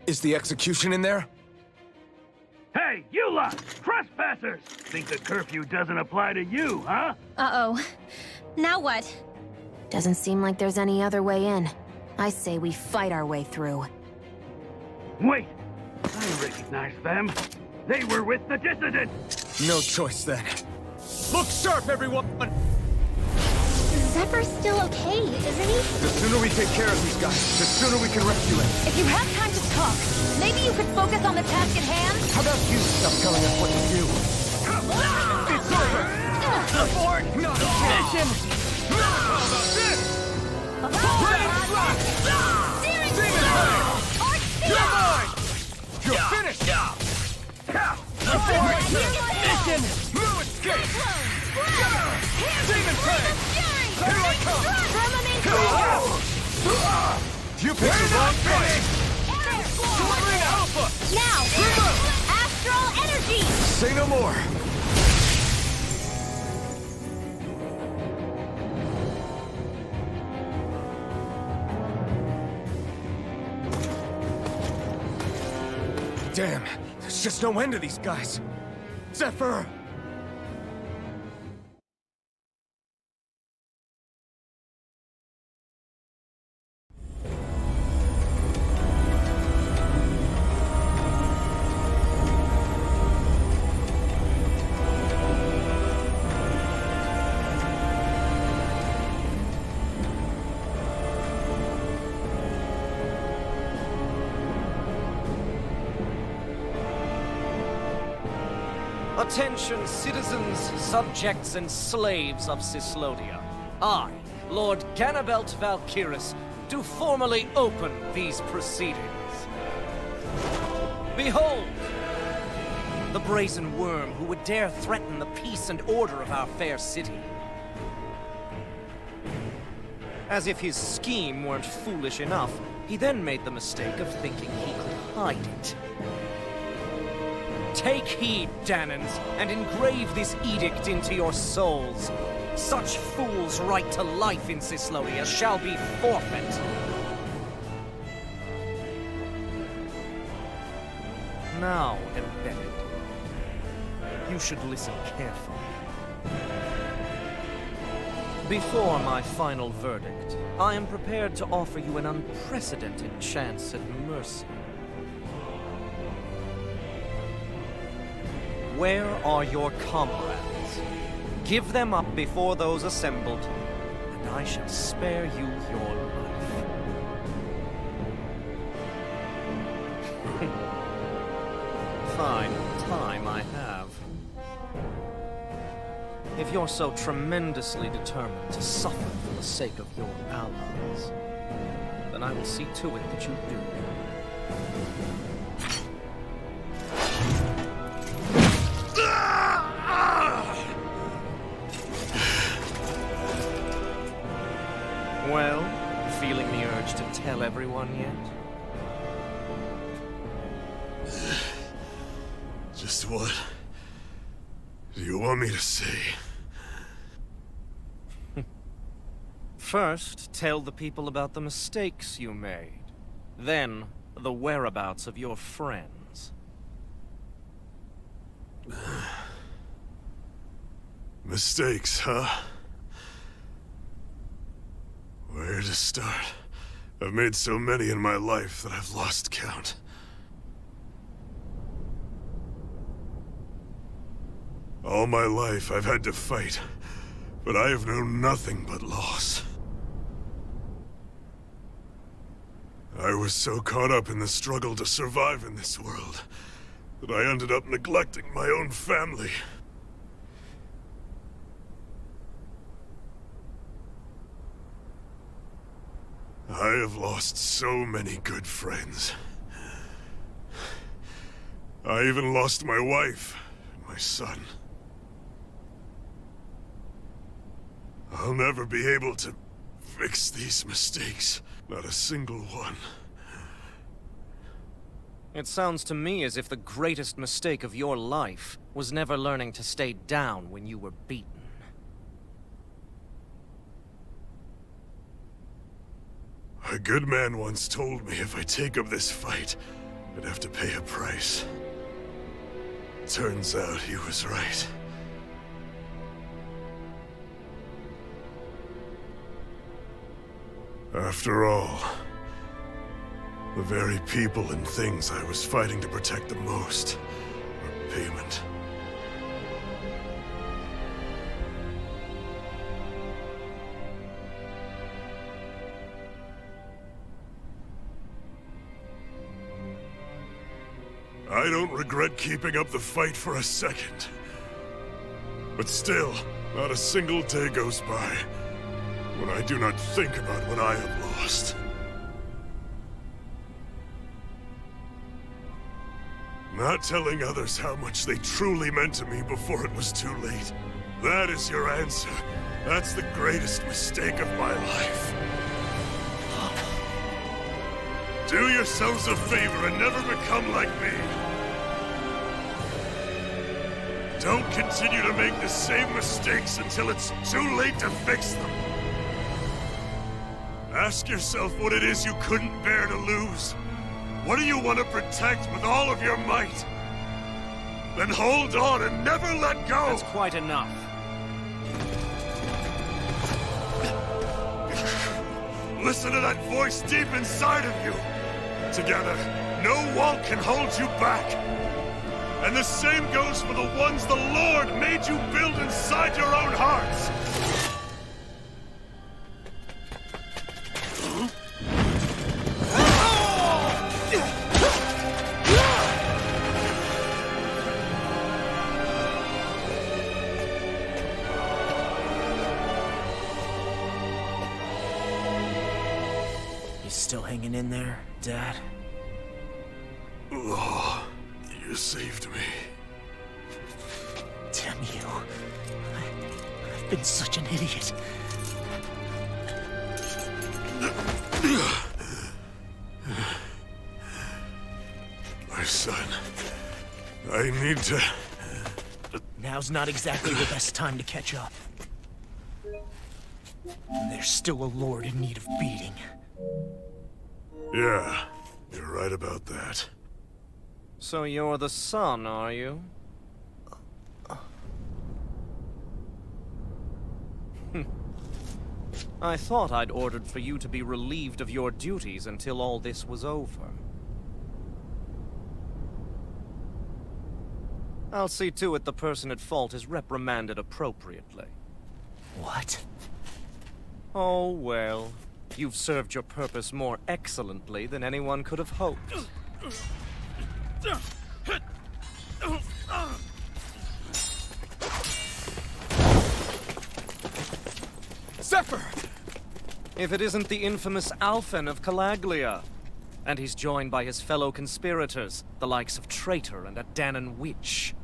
Is the execution in there? Hey, you lot! Trespassers! Think the curfew doesn't apply to you, huh? Uh-oh. Now what? Doesn't seem like there's any other way in. I say we fight our way through. Wait! I recognize them. They were with the dissident! No choice then. Look sharp, everyone! Zephyr's still okay, isn't he? The sooner we take care of these guys, the sooner we can rescue him. If you have time to talk, maybe you could focus on the task at hand? How about you stop telling us what to do? It's over! Abort! Not a mission! How about this? Red Rock! Demon Blade! You're mine! You're finished! Abort! Mission! No escape! Demon Blade! Here I come! You picked the wrong fight! Soaring Alpha! Now! Astral Energy! Say no more! Damn, there's just no end to these guys. Zephyr! Attention, citizens, subjects, and slaves of Cyslodia. I, Lord Ganabelt Valkyris, to formally open these proceedings. Behold! The brazen worm who would dare threaten the peace and order of our fair city. As if his scheme weren't foolish enough, he then made the mistake of thinking he could hide it. Take heed, Danans, and engrave this edict into your souls. Such fools' right to life in Cyslodia shall be forfeit. Now, Embedded, you should listen carefully. Before my final verdict, I am prepared to offer you an unprecedented chance at mercy. Where are your comrades? Give them up before those assembled, and I shall spare you your life. Fine time I have. If you're so tremendously determined to suffer for the sake of your allies, then I will see to it that you do. Well, feeling the urge to tell everyone yet? Just what do you want me to say? First, tell the people about the mistakes you made. Then, the whereabouts of your friends. Mistakes, huh? Where to start? I've made so many in my life that I've lost count. All my life I've had to fight, but I have known nothing but loss. I was so caught up in the struggle to survive in this world that I ended up neglecting my own family. I have lost so many good friends. I even lost my wife and my son. I'll never be able to fix these mistakes. Not a single one. It sounds to me as if the greatest mistake of your life was never learning to stay down when you were beaten. A good man once told me if I take up this fight, I'd have to pay a price. Turns out he was right. After all, the very people and things I was fighting to protect the most were payment. I don't regret keeping up the fight for a second. But still, not a single day goes by when I do not think about what I have lost. Not telling others how much they truly meant to me before it was too late. That is your answer. That's the greatest mistake of my life. Do yourselves a favor and never become like me. Don't continue to make the same mistakes until it's too late to fix them. Ask yourself what it is you couldn't bear to lose. What do you want to protect with all of your might? Then hold on and never let go! That's quite enough. Listen to that voice deep inside of you. Together, no wall can hold you back. And the same goes for the ones the Lord made you build inside your own hearts. still hanging in there, Dad? Oh, you saved me. Damn you. I've been such an idiot. My son. I need to... Now's not exactly the best time to catch up. There's still a lord in need of beating. Yeah, you're right about that. So you're the son, are you? I thought I'd ordered for you to be relieved of your duties until all this was over. I'll see to it the person at fault is reprimanded appropriately. What? Oh, well. You've served your purpose more excellently than anyone could have hoped. Zephyr! If it isn't the infamous Alphen of Calaglia. And he's joined by his fellow conspirators, the likes of Traitor and a Dahnan witch.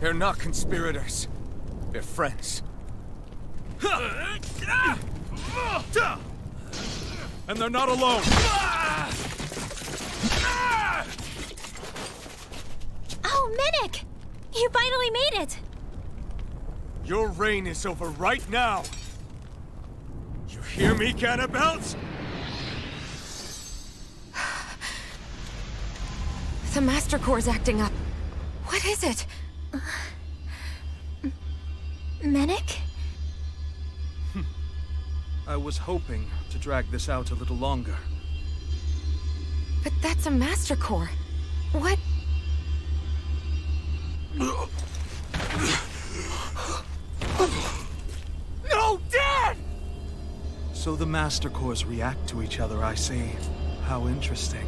They're not conspirators. They're friends. And they're not alone! Oh, Medic! You finally made it! Your reign is over right now! You hear me, Ganabelt? The Master Core's acting up. What is it? Medic? I was hoping to drag this out a little longer. But that's a Master Core. What? No, Dad! So the Master Cores react to each other, I see. How interesting.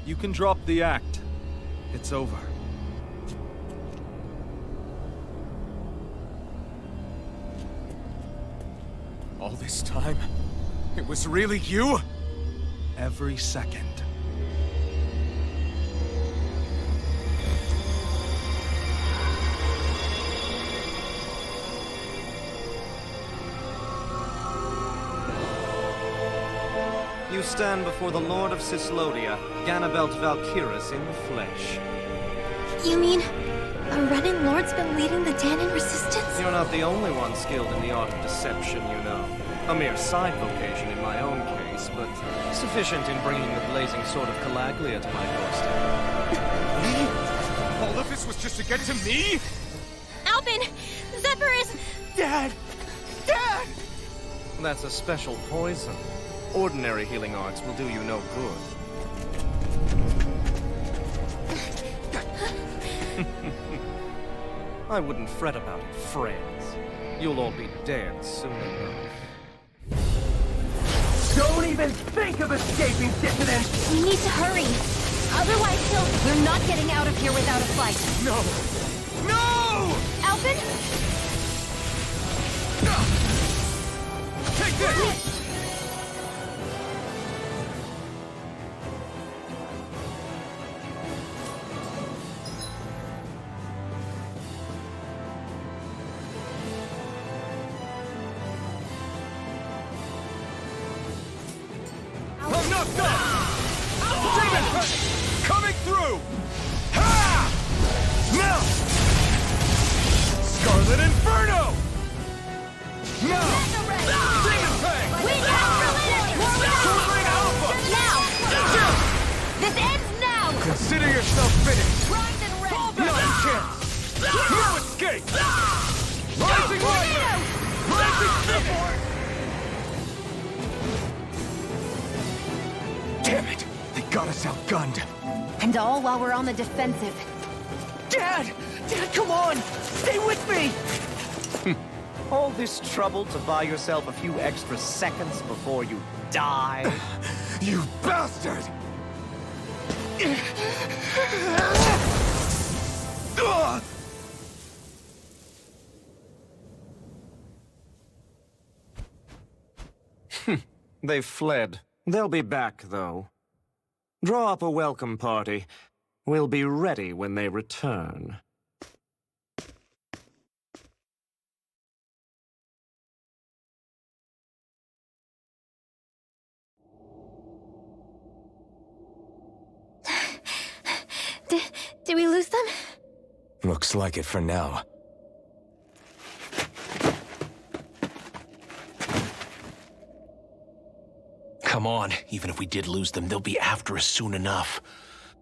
You can drop the act. It's over. All this time, it was really you? Every second. You stand before the Lord of Cyslodia, Ganabelt Valkyris in the flesh. You mean a Renin Lord's been leading the Dahnan resistance? You're not the only one skilled in the art of deception, you know. A mere side vocation in my own case, but sufficient in bringing the blazing sword of Calaglia to my doorstep. Me? All of this was just to get to me? Alphen! Zephyr is... Dad! Dad! That's a special poison. Ordinary healing arts will do you no good. I wouldn't fret about it, friends. You'll all be dead soon enough. Don't even think of escaping, dissidents! We need to hurry. Otherwise We're not getting out of here without a fight. No! No! Alphen? Take this! I'm knocked up! Demon Punch! Coming through! Ha! Now! Scarlet Inferno! Now! Demon Fang! Sword Ring Alpha! Now! This ends now! Consider yourself finished! Not a chance! No escape! Rising Rider! Rising Support! Damn it! They got us outgunned! And all while we're on the defensive. Dad! Dad, come on! Stay with me! All this trouble to buy yourself a few extra seconds before you die? You bastard! They've fled. They'll be back, though. Draw up a welcome party. We'll be ready when they return. Did we lose them? Looks like it for now. Come on, even if we did lose them, they'll be after us soon enough.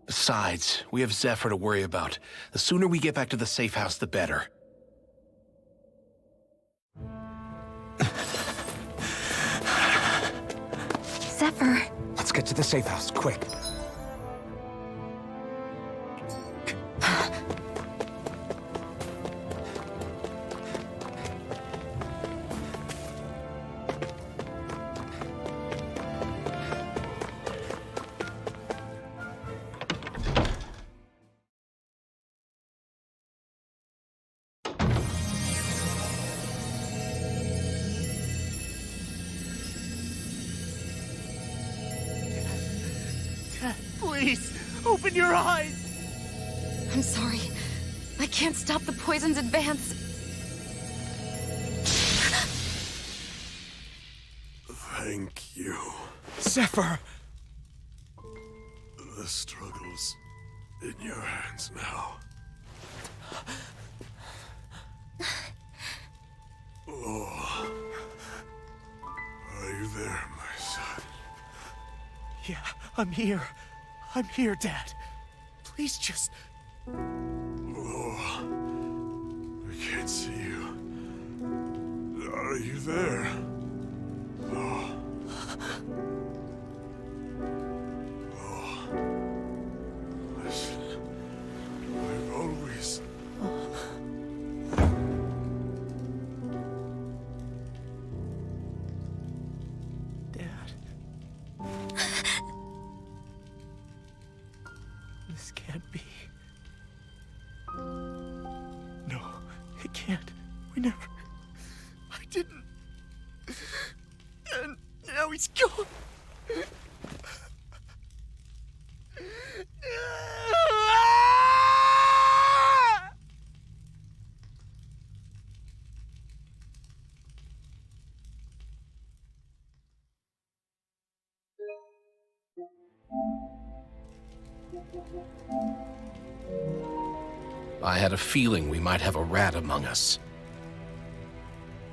Besides, we have Zephyr to worry about. The sooner we get back to the safe house, the better. Zephyr. Let's get to the safe house, quick. Please, open your eyes! I'm sorry. I can't stop the poison's advance. Thank you. Zephyr! The struggle's in your hands now. Oh. Are you there, my son? Yeah, I'm here. I'm here, Dad. Please just... Oh. I can't see you. Are you there? Oh. Oh. Listen. I've always... This can't be. No, it can't. We never... I didn't. And now he's gone. I had a feeling we might have a rat among us.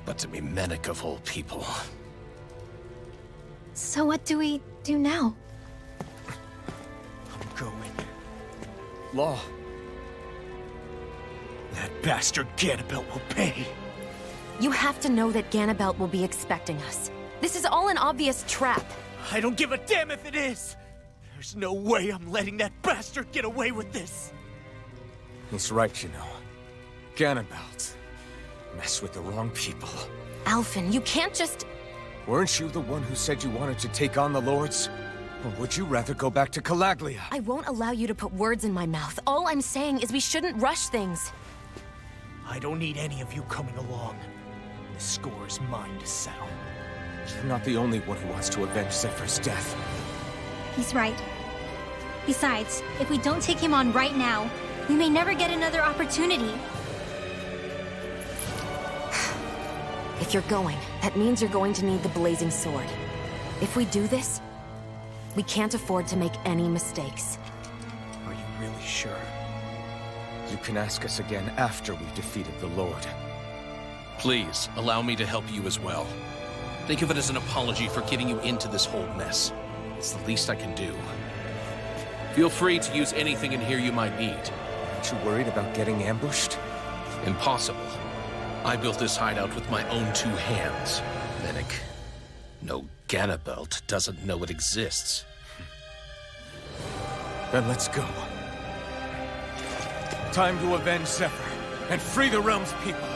But to be Menek of all people. So what do we do now? I'm going. Law. That bastard Ganabelt will pay. You have to know that Ganabelt will be expecting us. This is all an obvious trap. I don't give a damn if it is! There's no way I'm letting that bastard get away with this! He's right, you know. Ganabelt. Mess with the wrong people. Alphen, you can't just... Weren't you the one who said you wanted to take on the Lords? Or would you rather go back to Calaglia? I won't allow you to put words in my mouth. All I'm saying is we shouldn't rush things. I don't need any of you coming along. The score is mine to settle. You're not the only one who wants to avenge Zephyr's death. He's right. Besides, if we don't take him on right now, we may never get another opportunity. If you're going, that means you're going to need the Blazing Sword. If we do this, we can't afford to make any mistakes. Are you really sure? You can ask us again after we've defeated the Lord. Please, allow me to help you as well. Think of it as an apology for getting you into this whole mess. It's the least I can do. Feel free to use anything in here you might need. Aren't you worried about getting ambushed? Impossible. I built this hideout with my own 2 hands. Menek. No, Ganabelt doesn't know it exists. Then let's go. Time to avenge Zephyr and free the realm's people.